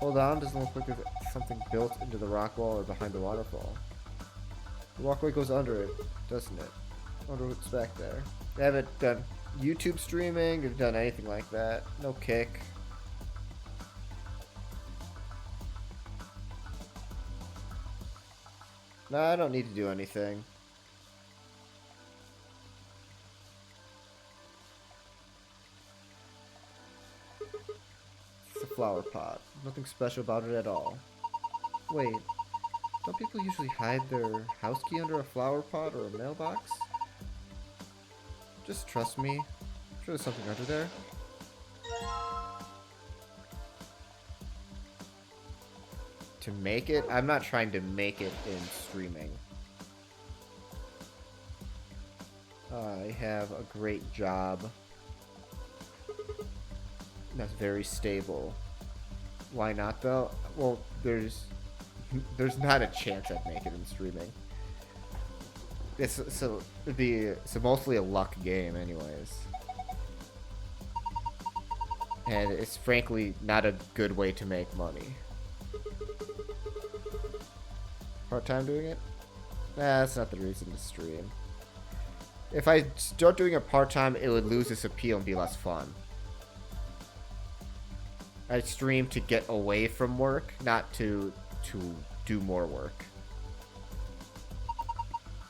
Hold on, doesn't look like there's something built into the rock wall or behind the waterfall. The walkway goes under it, doesn't it? I wonder what's back there. I haven't done YouTube streaming or done anything like that. No kick. Nah, I don't need to do anything. It's a flower pot. Nothing special about it at all. Wait, don't people usually hide their house key under a flower pot or a mailbox? Just trust me. I'm sure there's something under there. To make it? I'm not trying to make it in streaming. I have a great job. That's very stable. Why not though? Well, there's not a chance I'd make it in streaming. It's mostly a luck game anyways. And it's frankly not a good way to make money. Part-time doing it? Nah, that's not the reason to stream. If I start doing it part-time, it would lose its appeal and be less fun. I stream to get away from work, not to do more work.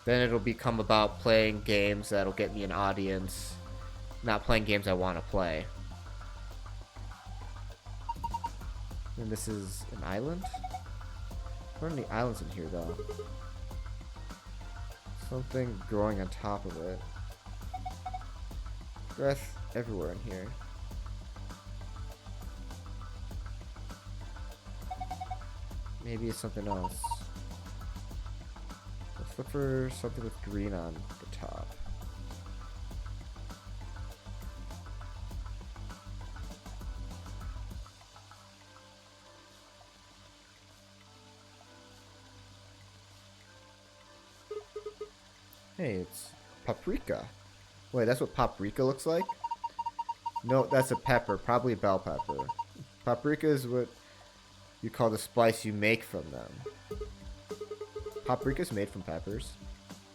Then it'll become about playing games that'll get me an audience, not playing games I want to play. And this is an island? There aren't any islands in here though. Something growing on top of it. Grass everywhere in here. Maybe it's something else. Let's look for something with green on the top. Hey, it's paprika. Wait, that's what paprika looks like? No, that's a pepper, probably a bell pepper. Paprika is what you call the spice you make from them. Paprika's made from peppers.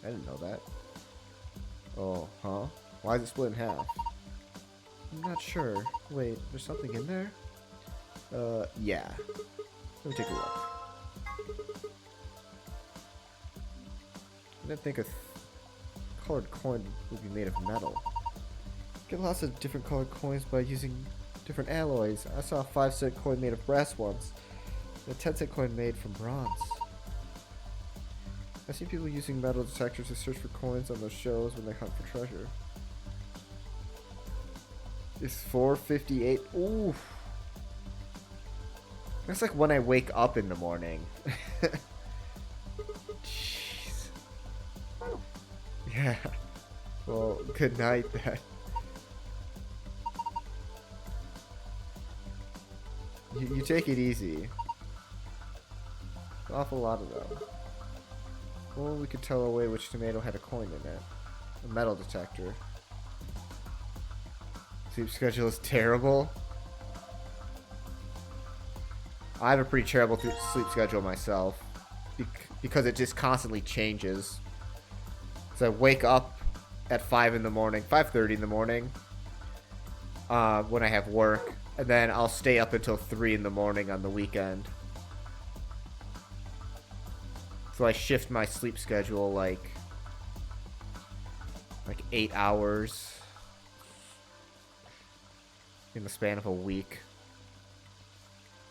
I didn't know that. Oh, huh? Why is it split in half? I'm not sure. Wait, there's something in there? Yeah. Let me take a look. I didn't think a colored coin would be made of metal. Get lots of different colored coins by using different alloys. I saw a 5-cent coin made of brass once, and a 10-cent coin made from bronze. I've seen people using metal detectors to search for coins on those shows when they hunt for treasure. It's 4:58. Ooh. That's like when I wake up in the morning. Jeez. Yeah. Well, good night then. You take it easy. An awful lot of them. Well, we could tell away which tomato had a coin in it. A metal detector. Sleep schedule is terrible. I have a pretty terrible sleep schedule myself. Because it just constantly changes. So I wake up at 5 in the morning, 5:30 in the morning. When I have work. And then I'll stay up until 3 in the morning on the weekend. So I shift my sleep schedule like 8 hours in the span of a week.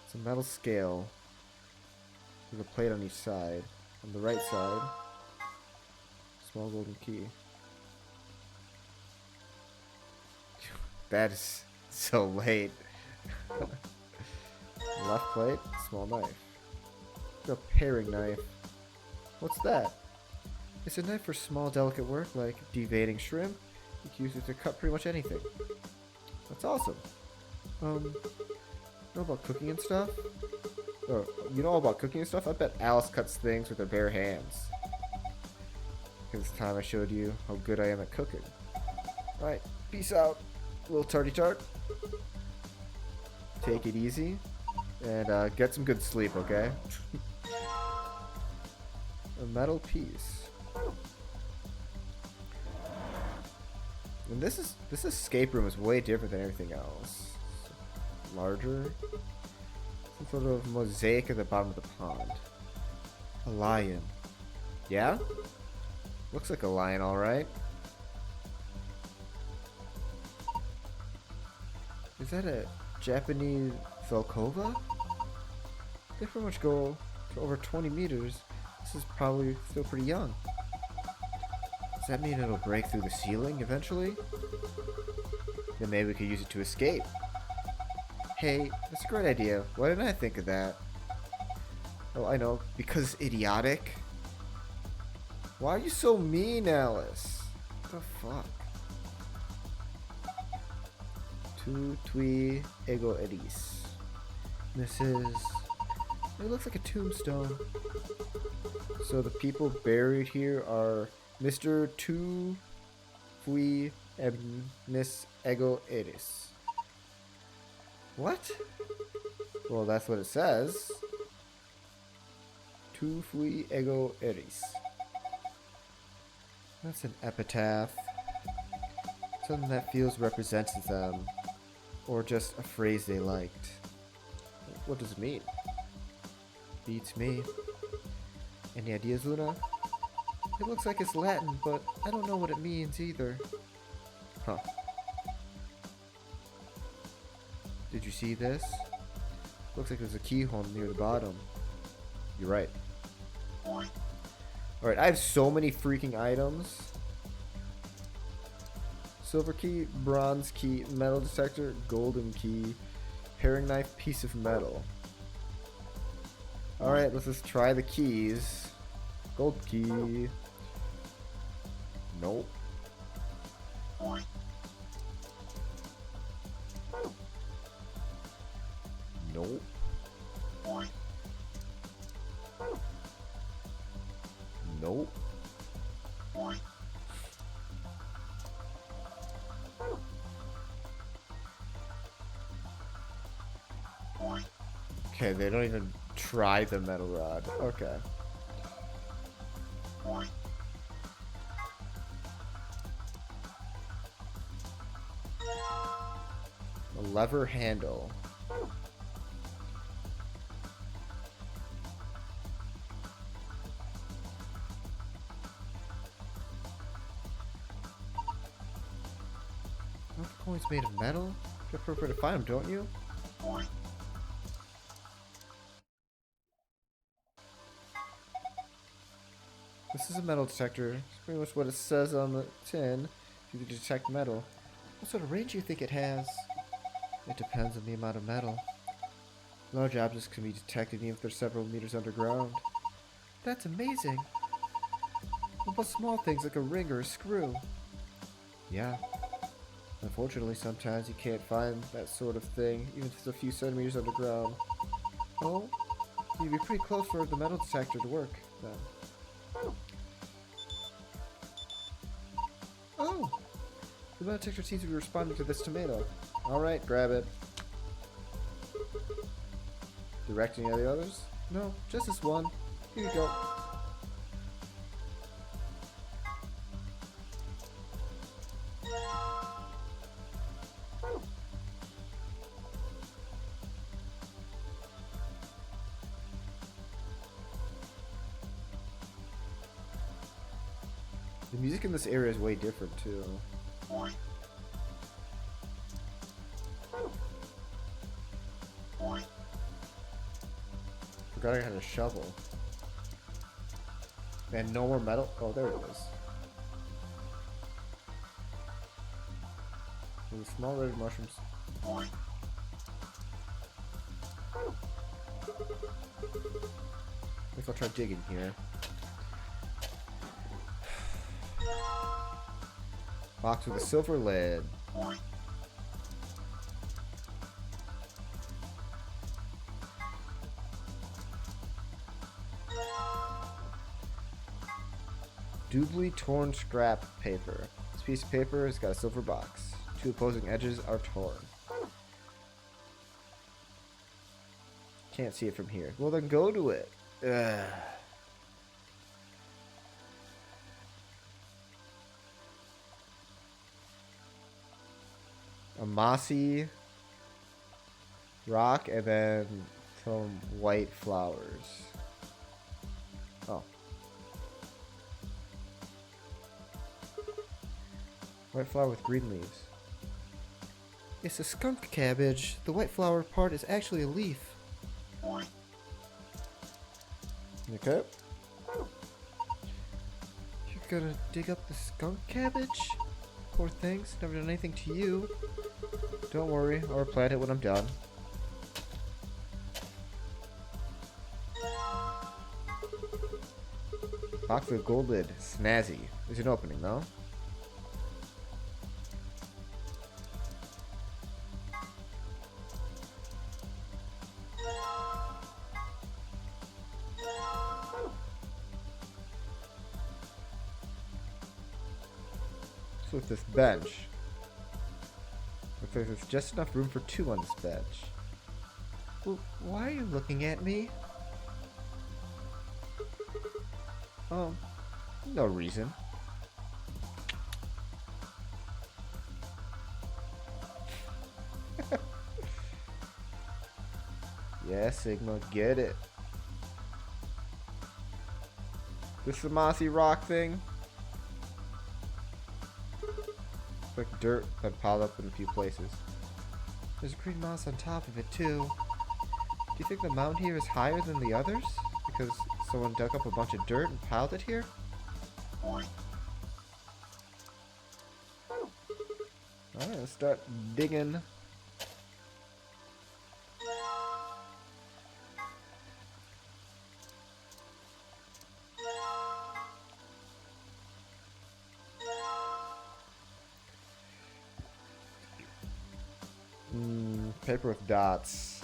It's a metal scale with a plate on each side. On the right side, small golden key. That is so late. Left plate, small knife. A paring knife. What's that? It's a knife for small, delicate work like deveining shrimp. You can use it to cut pretty much anything. That's awesome. You know about cooking and stuff? Oh, you know about cooking and stuff? I bet Alice cuts things with her bare hands. Because the time I showed you how good I am at cooking. Alright, peace out, little tarty tart. Take it easy. And get some good sleep, okay? A metal piece. And this escape room is way different than everything else. Larger. Some sort of mosaic at the bottom of the pond. A lion. Yeah? Looks like a lion, alright. Is that a Japanese Velkova? They pretty much go to over 20 meters. This is probably still pretty young. Does that mean it'll break through the ceiling eventually? Then maybe we could use it to escape. Hey, that's a great idea. Why didn't I think of that? Oh, I know. Because it's idiotic. Why are you so mean, Alice? What the fuck? Tu tui ego eris. This is... It looks like a tombstone. So the people buried here are Mr. Tu Fui and Miss Ego Eris. What? Well, that's what it says. Tu Fui Ego Eris. That's an epitaph. Something that feels represents them. Or just a phrase they liked. What does it mean? Beats me. Any ideas, Luna? It looks like it's Latin, but I don't know what it means either. Huh. Did you see this? Looks like there's a keyhole near the bottom. You're right. Alright, I have so many freaking items. Silver key, bronze key, metal detector, golden key, paring knife, piece of metal. Alright, let's just try the keys. Gold key. Nope. Nope. Nope. Okay, they don't even try the metal rod. Okay. A lever handle. Aren't the coins made of metal? It's appropriate to find them, don't you? This is a metal detector. It's pretty much what it says on the tin. You can detect metal. What sort of range do you think it has? It depends on the amount of metal. Large objects can be detected even if they're several meters underground. That's amazing. What about small things like a ring or a screw? Yeah. Unfortunately, sometimes you can't find that sort of thing, even if it's a few centimeters underground. Oh, you'd be pretty close for the metal detector to work, then. Oh! The metal detector seems to be responding to this tomato. Alright, grab it. Directing any of the others? No, just this one. Here you go. The music in this area is way different too. Forgot I had a shovel. Man, no more metal. Oh, there it is. There's small red mushrooms. I guess I'll try digging here. Box with a silver lid. Doubly torn scrap paper. This piece of paper has got a silver box. Two opposing edges are torn. Can't see it from here. Well, then go to it. Ugh. A mossy rock and then some white flowers. Oh. White flower with green leaves. It's a skunk cabbage. The white flower part is actually a leaf. Okay. You're gonna dig up the skunk cabbage? Poor things, never done anything to you. Don't worry, I'll replant it when I'm done. Box with gold lid. Snazzy. There's an opening, though. So with this bench, looks like there's just enough room for 2 on this bench. Well, why are you looking at me? No reason. Yeah, Sigma, get it. This is the mossy rock thing. It's like dirt that piled up in a few places. There's green moss on top of it too. Do you think the mountain here is higher than the others? Because someone dug up a bunch of dirt and piled it here? Alright, let's start digging. Paper with dots.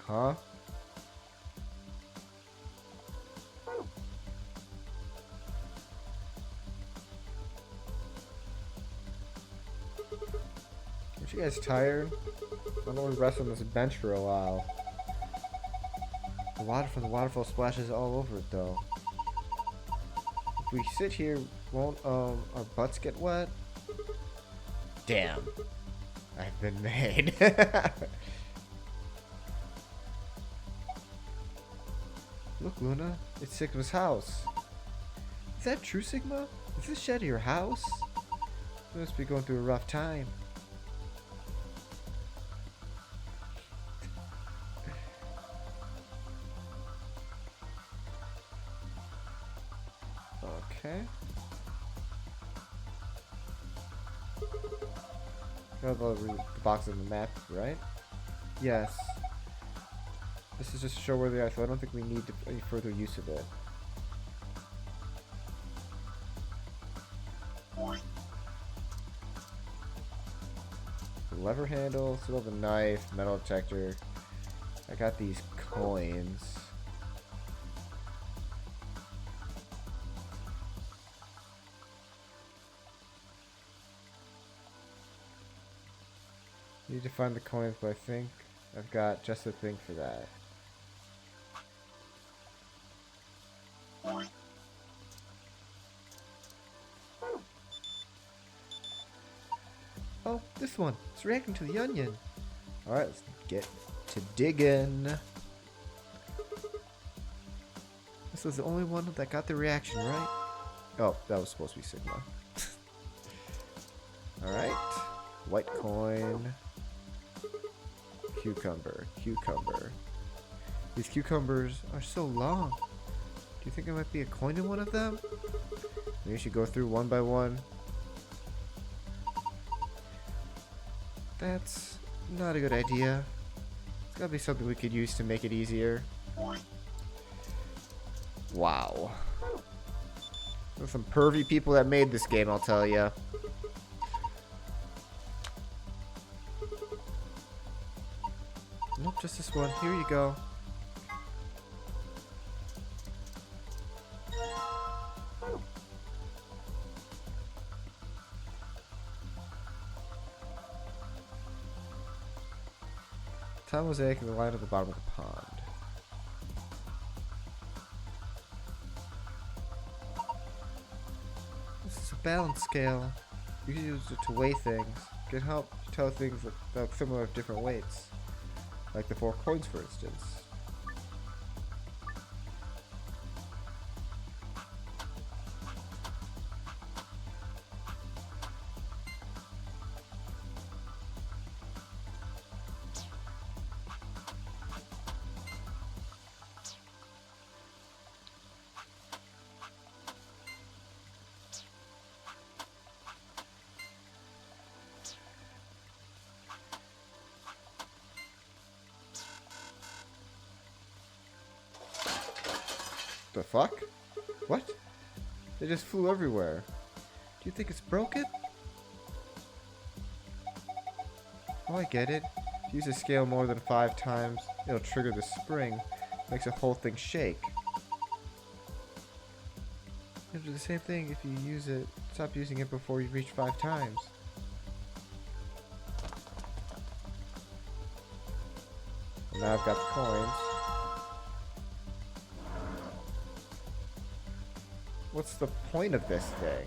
Huh? Aren't you guys tired? I don't want to rest on this bench for a while. The water from the waterfall splashes all over it though. If we sit here, won't our butts get wet? Damn. I've been made. Look, Luna, it's Sigma's house. Is that true, Sigma? Is this shed your house? You must be going through a rough time. Okay. Got the box of the map, right? Yes. This is just to show where they are, so I don't think we need any further use of it. The lever handle, still have a knife, metal detector. I got these coins. Need to find the coins, but I think I've got just the thing for that. Oh, this one. It's reacting to the onion. Alright, let's get to digging. This was the only one that got the reaction, right? Oh, that was supposed to be Sigma. Alright. White coin. Cucumber. Cucumber. These cucumbers are so long. Do you think there might be a coin in one of them? Maybe we should go through one by one. That's not a good idea. It's gotta be something we could use to make it easier. Wow. There's some pervy people that made this game, I'll tell ya. Nope, just this one. Here you go. Tile mosaic in the line at the bottom of the pond. This is a balance scale. You can use it to weigh things. It can help tell things that look similar at different weights. Like the 4 coins, for instance. The fuck? What? They just flew everywhere. Do you think it's broken? Oh, I get it. Use a scale more than 5 times, it'll trigger the spring. Makes the whole thing shake. It'll do the same thing if you use it. Stop using it before you reach 5 times. And now I've got the coins. What's the point of this thing?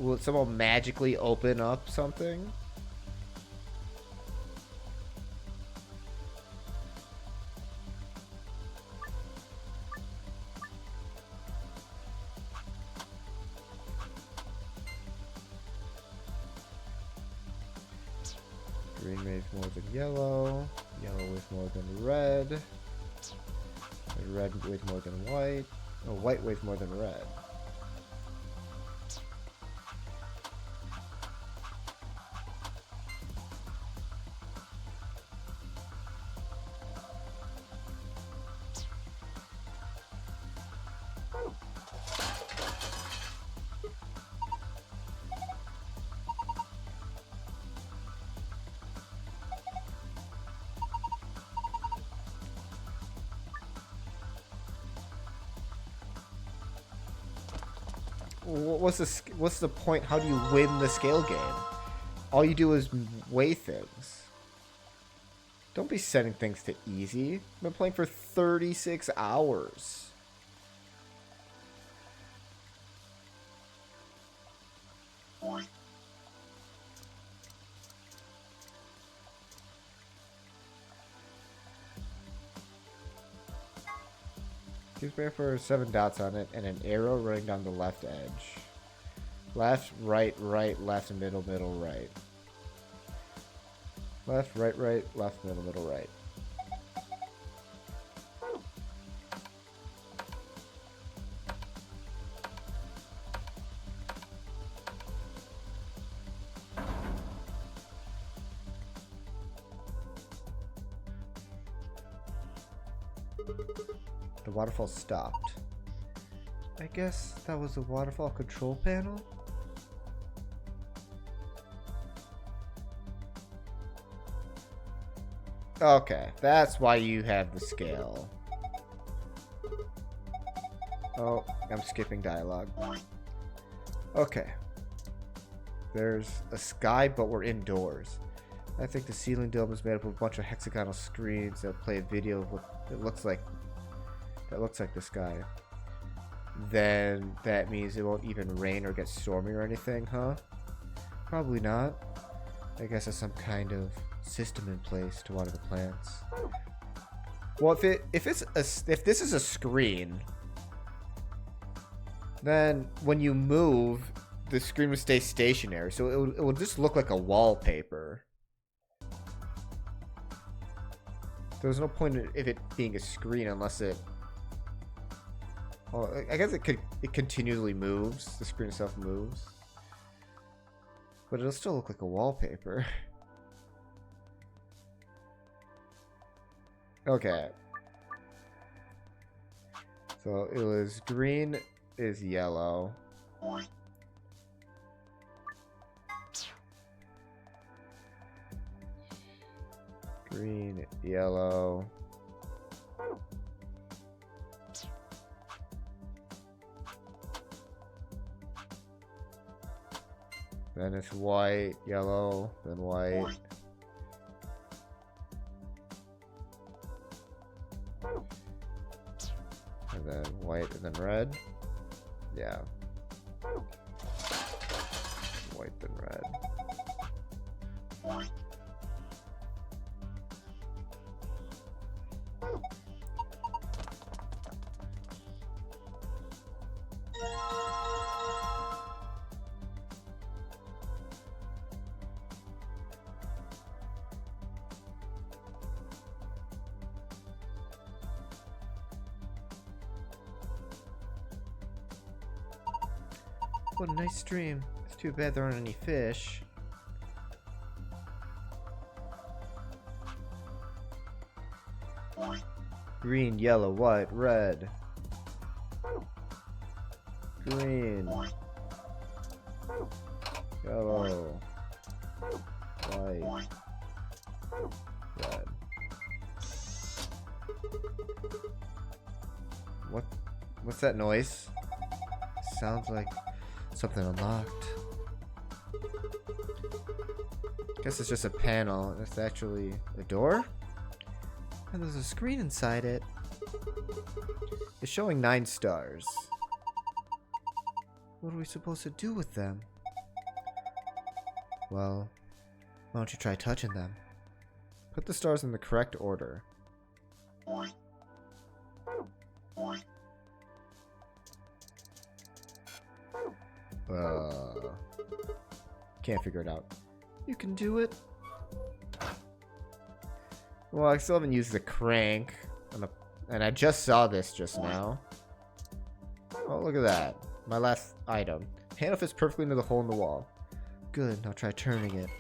Will it somehow magically open up something? Green weighs more than yellow. Yellow weighs more than red. And red weighs more than white. Oh, white weighs more than red. What's the point? How do you win the scale game? All you do is weigh things. Don't be setting things to easy. I've been playing for 36 hours. Use bear for 7 dots on it and an arrow running down the left edge. Left, right, right, left, middle, middle, right. Left, right, right, left, middle, middle, right. The waterfall stopped. I guess that was the waterfall control panel? Okay, that's why you have the scale. Oh, I'm skipping dialogue. Okay. There's a sky, but we're indoors. I think the ceiling dome is made up of a bunch of hexagonal screens that play a video of what it looks like. That looks like the sky. Then that means it won't even rain or get stormy or anything, huh? Probably not. I guess there's some kind of system in place to water the plants. Well, if this is a screen, then when you move, the screen will stay stationary, so it will just look like a wallpaper. There's no point in it being a screen unless it. Well, I guess it continually moves. The screen itself moves, but it'll still look like a wallpaper. Okay. So it was green is yellow. Green, yellow. Then it's white, yellow, then white. And then white, and then red. Yeah. White, then red. What a nice stream. It's too bad there aren't any fish. Green, yellow, white, red. Green. Yellow. White. Red. What's that noise? Sounds like something unlocked. Guess it's just a panel. It's actually a door? And there's a screen inside it. It's showing 9 stars. What are we supposed to do with them? Well, why don't you try touching them? Put the stars in the correct order. Can't figure it out. You can do it. Well, I still haven't used the crank. And I just saw this just now. Oh, look at that. My last item. Handle fits perfectly into the hole in the wall. Good, now try turning it.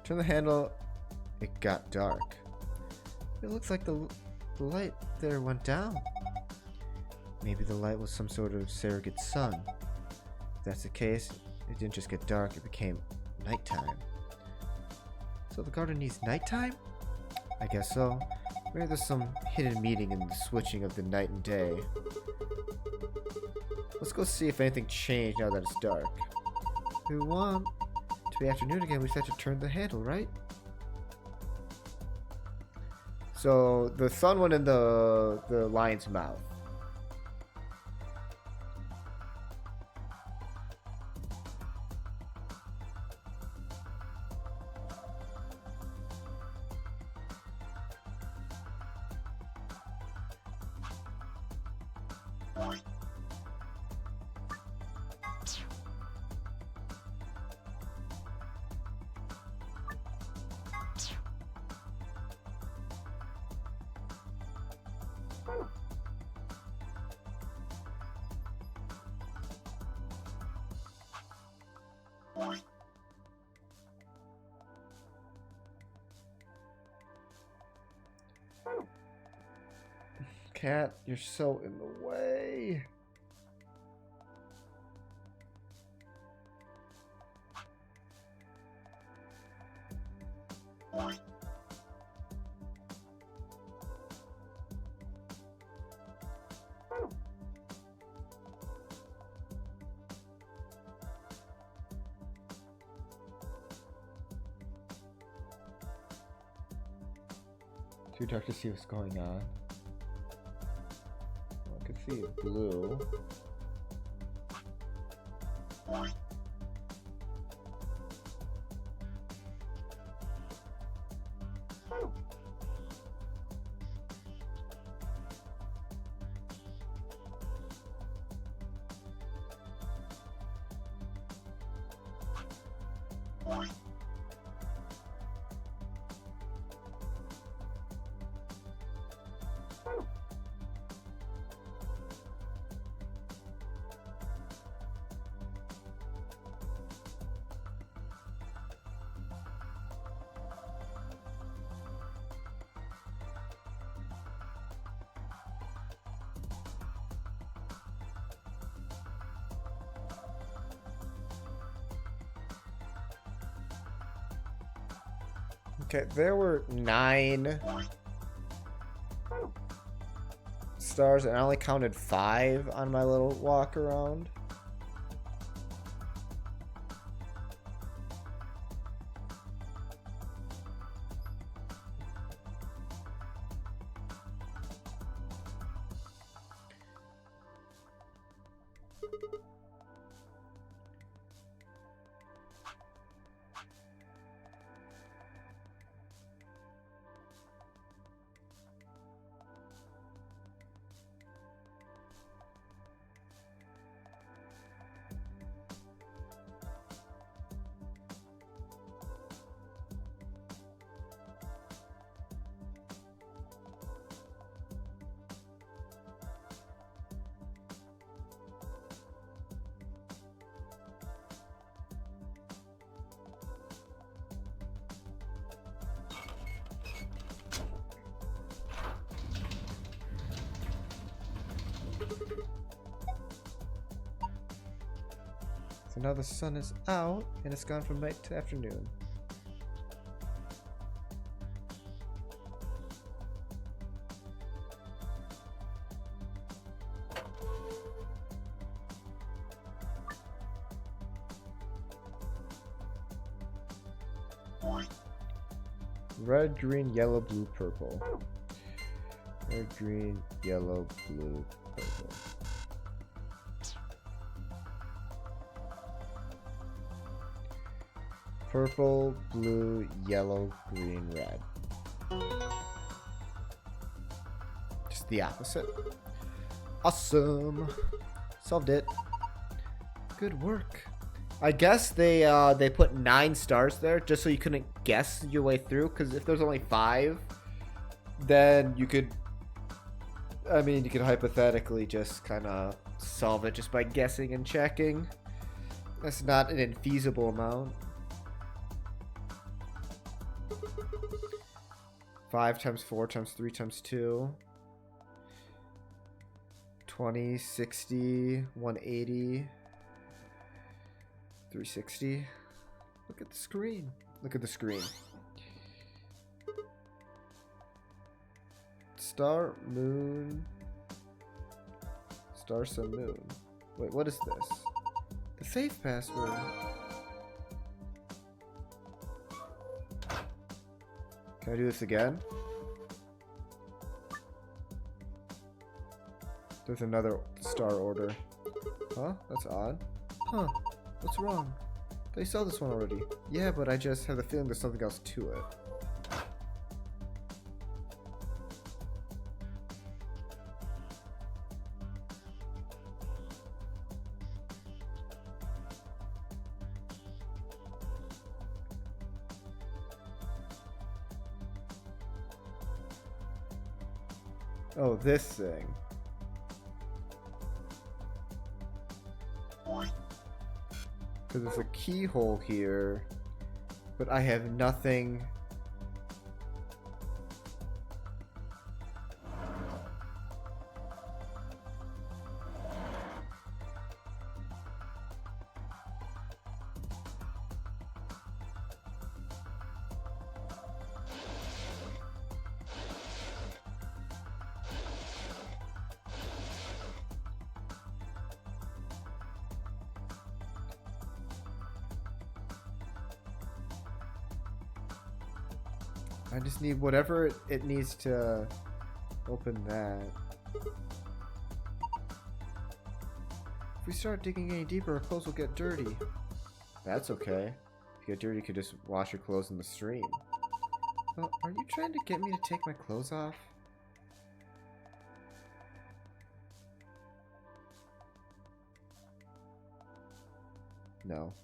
Turn the handle. It got dark. It looks like the light there went down. Maybe the light was some sort of surrogate sun. If that's the case, it didn't just get dark, it became nighttime. So the garden needs nighttime? I guess so. Maybe there's some hidden meaning in the switching of the night and day. Let's go see if anything changed now that it's dark. We want to be afternoon again, we just have to turn the handle, right? So the sun went in the lion's mouth. Cat, you're so in the way. Too dark to see what's going on. I can see it blue. Okay, there were 9 stars and I only counted 5 on my little walk around. So now the sun is out and it's gone from night to afternoon. Red, green, yellow, blue, purple. Red, green, yellow, blue, purple. Purple, blue, yellow, green, red. Just the opposite. Awesome. Solved it. Good work. I guess they put 9 stars there just so you couldn't guess your way through, because if there's only 5, then you could, I mean, you could hypothetically just kind of solve it just by guessing and checking. That's not an infeasible amount. 5 times 4 times 3 times 2. 20, 60, 180. 360. Look at the screen. Look at the screen. Star, moon. Star, sun, moon. Wait, what is this? The safe password. Can I do this again? There's another star order. Huh? That's odd. Huh. What's wrong? They saw this one already. Yeah, but I just have the feeling there's something else to it. Oh, this thing. Because there's a keyhole here, but I have nothing. I just need whatever it needs to open that. If we start digging any deeper, our clothes will get dirty. That's okay. If you get dirty, you could just wash your clothes in the stream. Well, are you trying to get me to take my clothes off? No.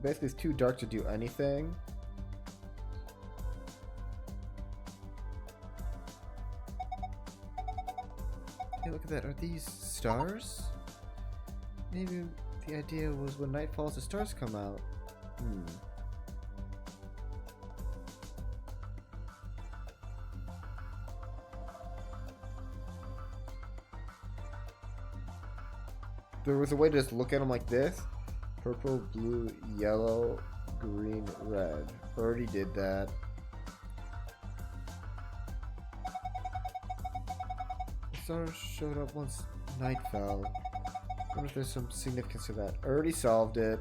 Basically, it's too dark to do anything. Hey, look at that. Are these stars? Maybe the idea was when night falls, the stars come out. There was a way to just look at them like this. Purple, blue, yellow, green, red. Already did that. The stars showed up once night fell. I wonder if there's some significance to that. Already solved it.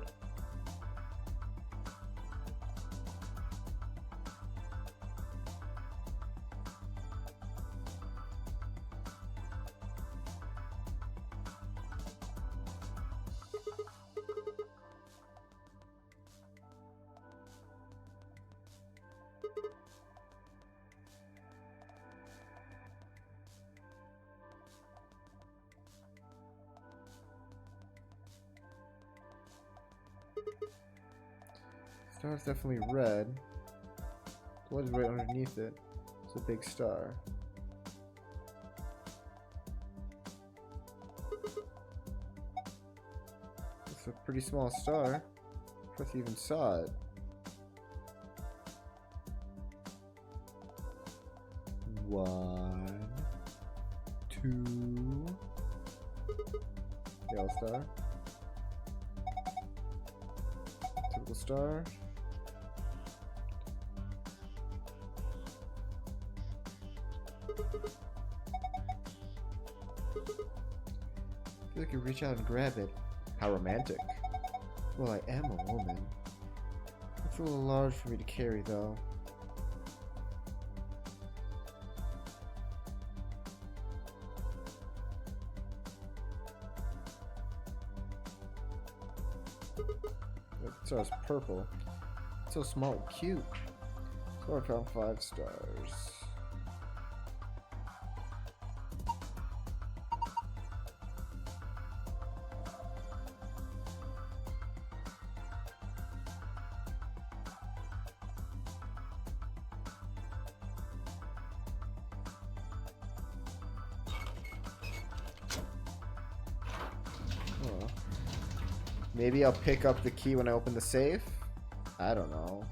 Star's definitely red. What is right underneath it? It's a big star. It's a pretty small star. If you even saw it. One, two. Yellow star. Typical star. I feel like you reach out and grab it. How romantic. Well, I am a woman. It's a little large for me to carry, though. That star's purple. It's so small and cute. So I found 5 stars. Maybe I'll pick up the key when I open the safe? I don't know.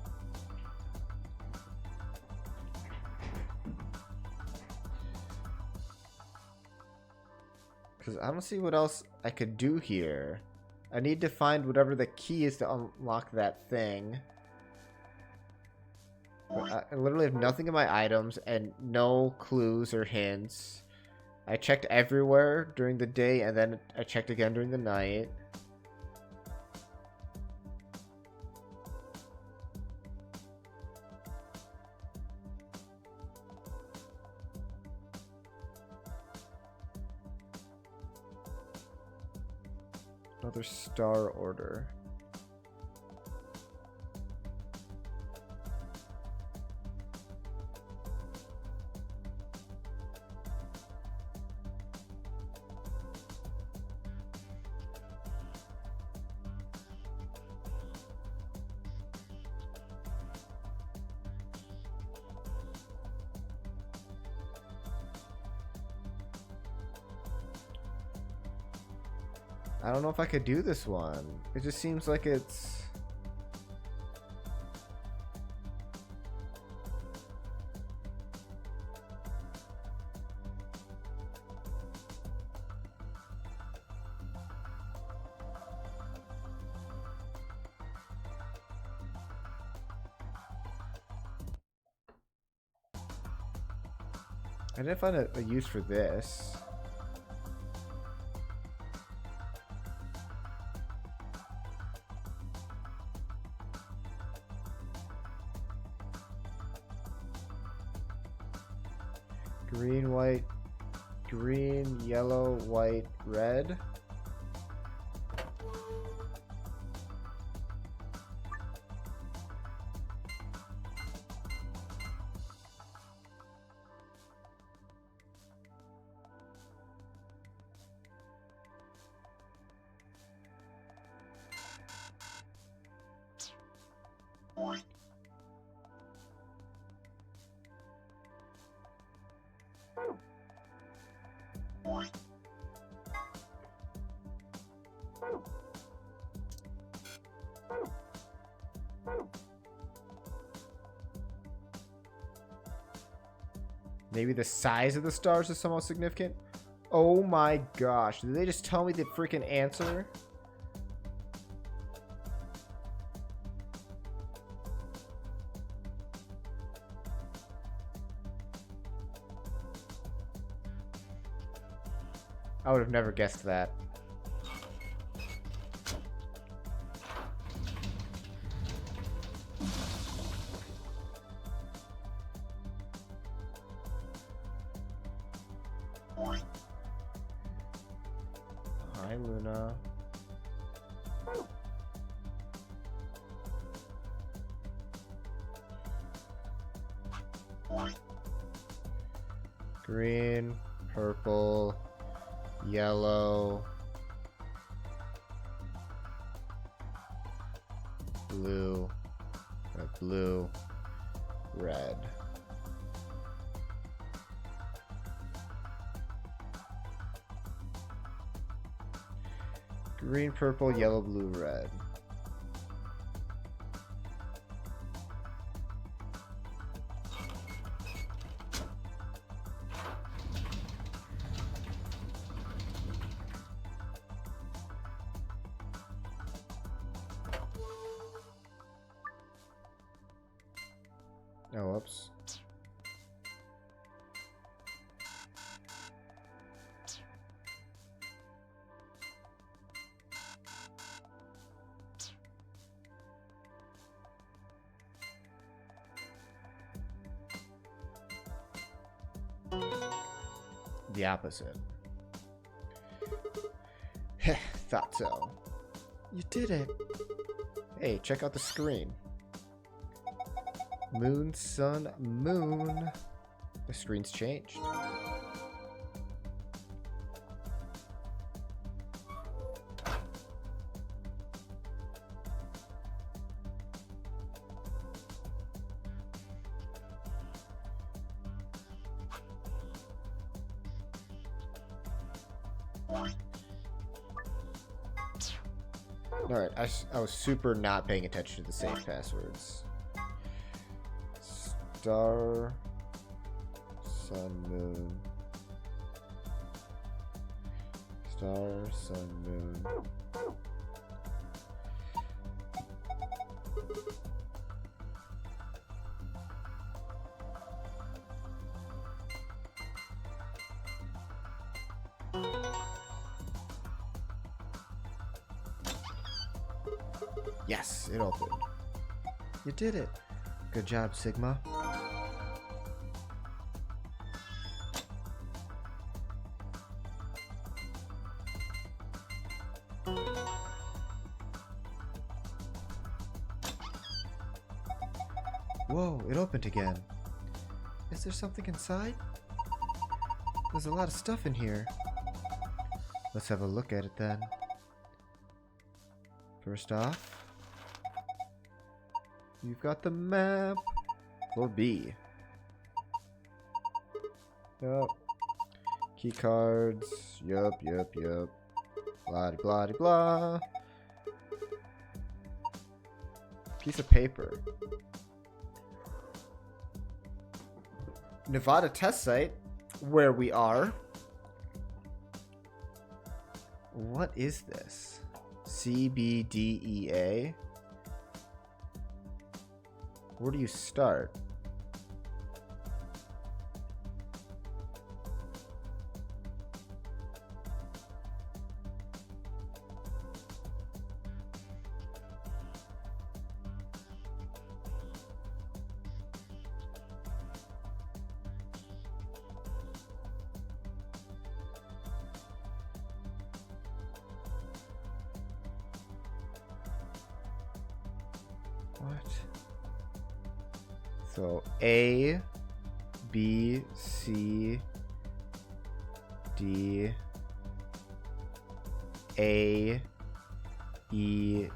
Because I don't see what else I could do here. I need to find whatever the key is to unlock that thing. But I literally have nothing in my items and no clues or hints. I checked everywhere during the day and then I checked again during the night. Another star order. I don't know if I could do this one. It just seems like it's... I didn't find a use for this. Green, white, green, yellow, white, red. Maybe the size of the stars is somewhat significant. Oh my gosh. Did they just tell me the freaking answer? I would have never guessed that. Hi, Luna. Green, purple, yellow, blue, blue, red. Green, purple, yellow, blue, red. Oh, whoops. The opposite. Heh, thought so. You did it. Hey, check out the screen. Moon, sun, moon. The screen's changed. Alright, I was super not paying attention to the safe passwords. Star, sun, moon. Star, sun, moon. Yes, it opened. You did it. Good job, Sigma. Whoa, it opened again. Is there something inside? There's a lot of stuff in here. Let's have a look at it then. First off, you've got the map. Floor B. Yup. Key cards. Yup. Blah blah blah. Piece of paper. Nevada test site, where we are. What is this? CBDEA? Where do you start? What? So A, B, C, D, A, E,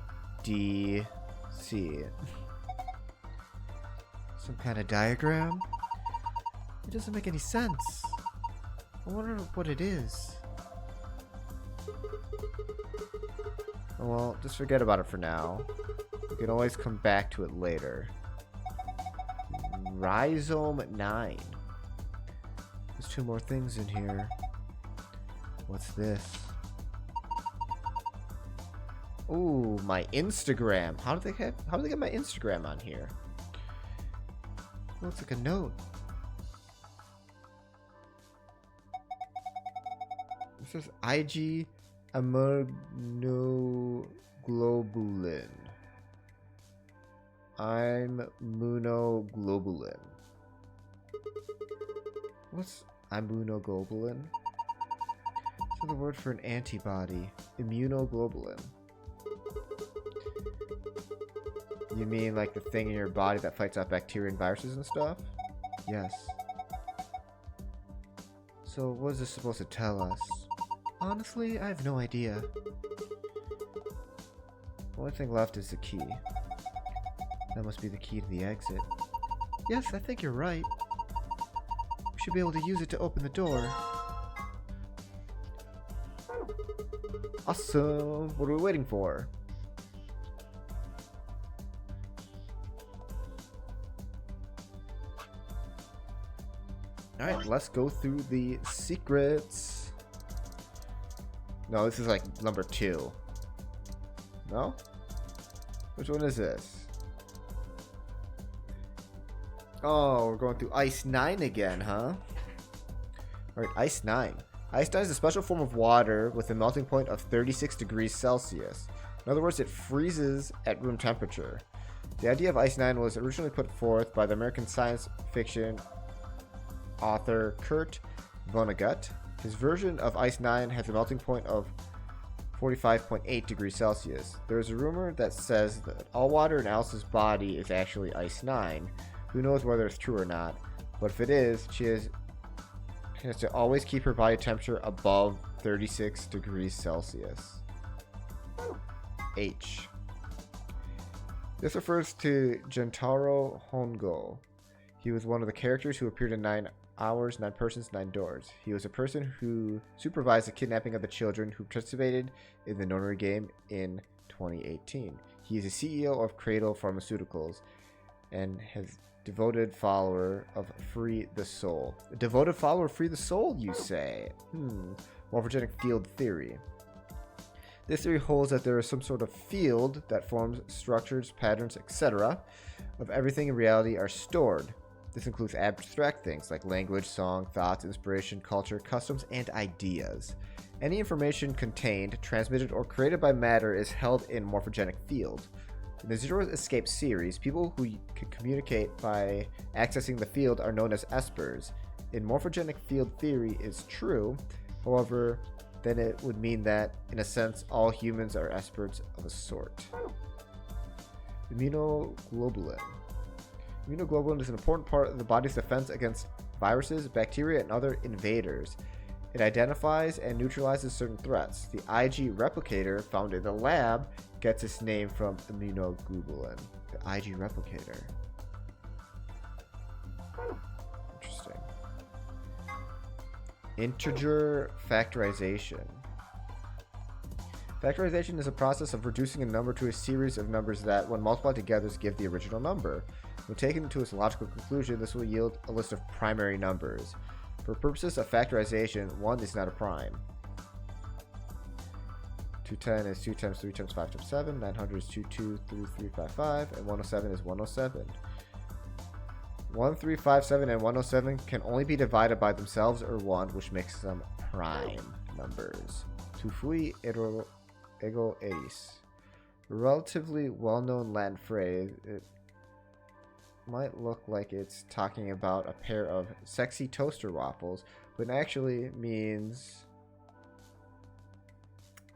D, C. Some kind of diagram? It doesn't make any sense. I wonder what it is. Oh, well, just forget about it for now. We can always come back to it later. Rhizome 9. There's 2 more things in here. What's this? Ooh, my Instagram. How do they get my Instagram on here? Looks like a note. It says IG immunoglobulin. I'm immunoglobulin. What's immunoglobulin? It's another word for an antibody. Immunoglobulin. You mean like the thing in your body that fights off bacteria and viruses and stuff? Yes. So what is this supposed to tell us? Honestly, I have no idea. The only thing left is the key. That must be the key to the exit. Yes, I think you're right. We should be able to use it to open the door. Awesome! What are we waiting for? Alright, let's go through the secrets. No, this is like number 2. No? Which one is this? Oh, we're going through Ice 9 again, huh? Alright, Ice 9. Ice 9 is a special form of water with a melting point of 36 degrees Celsius. In other words, it freezes at room temperature. The idea of Ice 9 was originally put forth by the American science fiction author Kurt Vonnegut. His version of Ice 9 has a melting point of 45.8 degrees Celsius. There is a rumor that says that all water in Alice's body is actually Ice 9. Who knows whether it's true or not, but if it is, she has to always keep her body temperature above 36 degrees Celsius. H. This refers to Gentaro Hongo. He was one of the characters who appeared in 9 Hours, 9 Persons, 9 Doors. He was a person who supervised the kidnapping of the children who participated in the Nonary game in 2018. He is a CEO of Cradle Pharmaceuticals and has devoted follower of Free the Soul. A devoted follower of Free the Soul, you say? Morphogenic field theory. This theory holds that there is some sort of field that forms structures, patterns, etc. of everything in reality are stored. This includes abstract things like language, song, thoughts, inspiration, culture, customs, and ideas. Any information contained, transmitted, or created by matter is held in morphogenic field. In the Zero Escape series, people who can communicate by accessing the field are known as espers. In morphogenic field theory is true, however, then it would mean that, in a sense, all humans are espers of a sort. Immunoglobulin. Immunoglobulin is an important part of the body's defense against viruses, bacteria, and other invaders. It identifies and neutralizes certain threats. The IG replicator found in the lab gets its name from immunoglobulin. The IG replicator. Interesting. Integer factorization. Factorization is a process of reducing a number to a series of numbers that, when multiplied together, give the original number. When taken to its logical conclusion, this will yield a list of primary numbers. For purposes of factorization, 1 is not a prime. 210 is 2 times 3 times 5 times 7. 900 is 223355. And 107 is 107. 1357 and 107 can only be divided by themselves or 1, which makes them prime numbers. Tu fui ego eris. A relatively well-known Latin phrase. It might look like it's talking about a pair of sexy toaster waffles, but it actually means...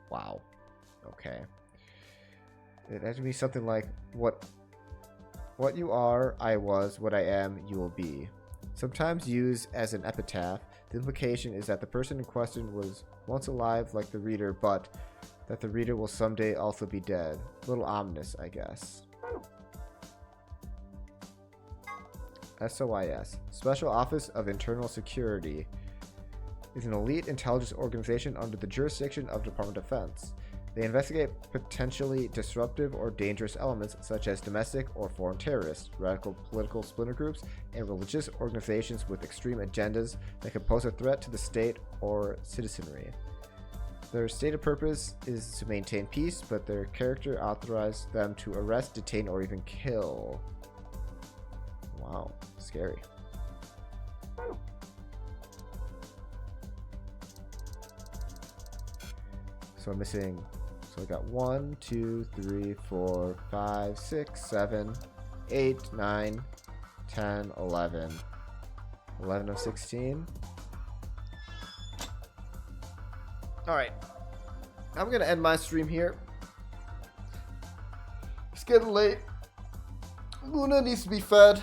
Wow. Okay. It has to be something like, what you are, I was. What I am, you will be. Sometimes used as an epitaph, the implication is that the person in question was once alive like the reader, but that the reader will someday also be dead. A little ominous, I guess. SOIS, Special Office of Internal Security, is an elite intelligence organization under the jurisdiction of the Department of Defense. They investigate potentially disruptive or dangerous elements such as domestic or foreign terrorists, radical political splinter groups, and religious organizations with extreme agendas that could pose a threat to the state or citizenry. Their stated purpose is to maintain peace, but their character authorized them to arrest, detain, or even kill. Wow, scary. So I'm missing, so I got 1, 2, 3, 4, 5, 6, 7, 8, 9, 10, 11. 11 of 16. Alright. I'm going to end my stream here. It's getting late. Luna needs to be fed.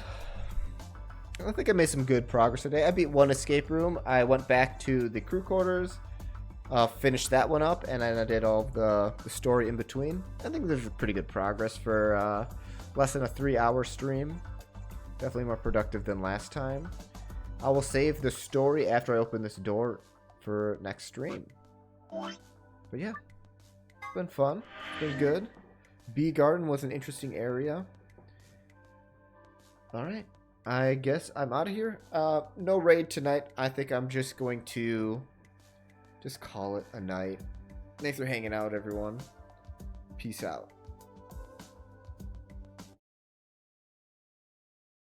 I think I made some good progress today. I beat one escape room. I went back to the crew quarters, finished that one up, and then I did all the story in between. I think there's pretty good progress for Less than a 3-hour stream. Definitely more productive than last time. I will save the story after I open this door for next stream. But yeah, it's been fun. It's been good. Bee Garden was an interesting area. Alright, I guess I'm out of here. No raid tonight. I think I'm just going to just call it a night. Thanks for hanging out, everyone. Peace out.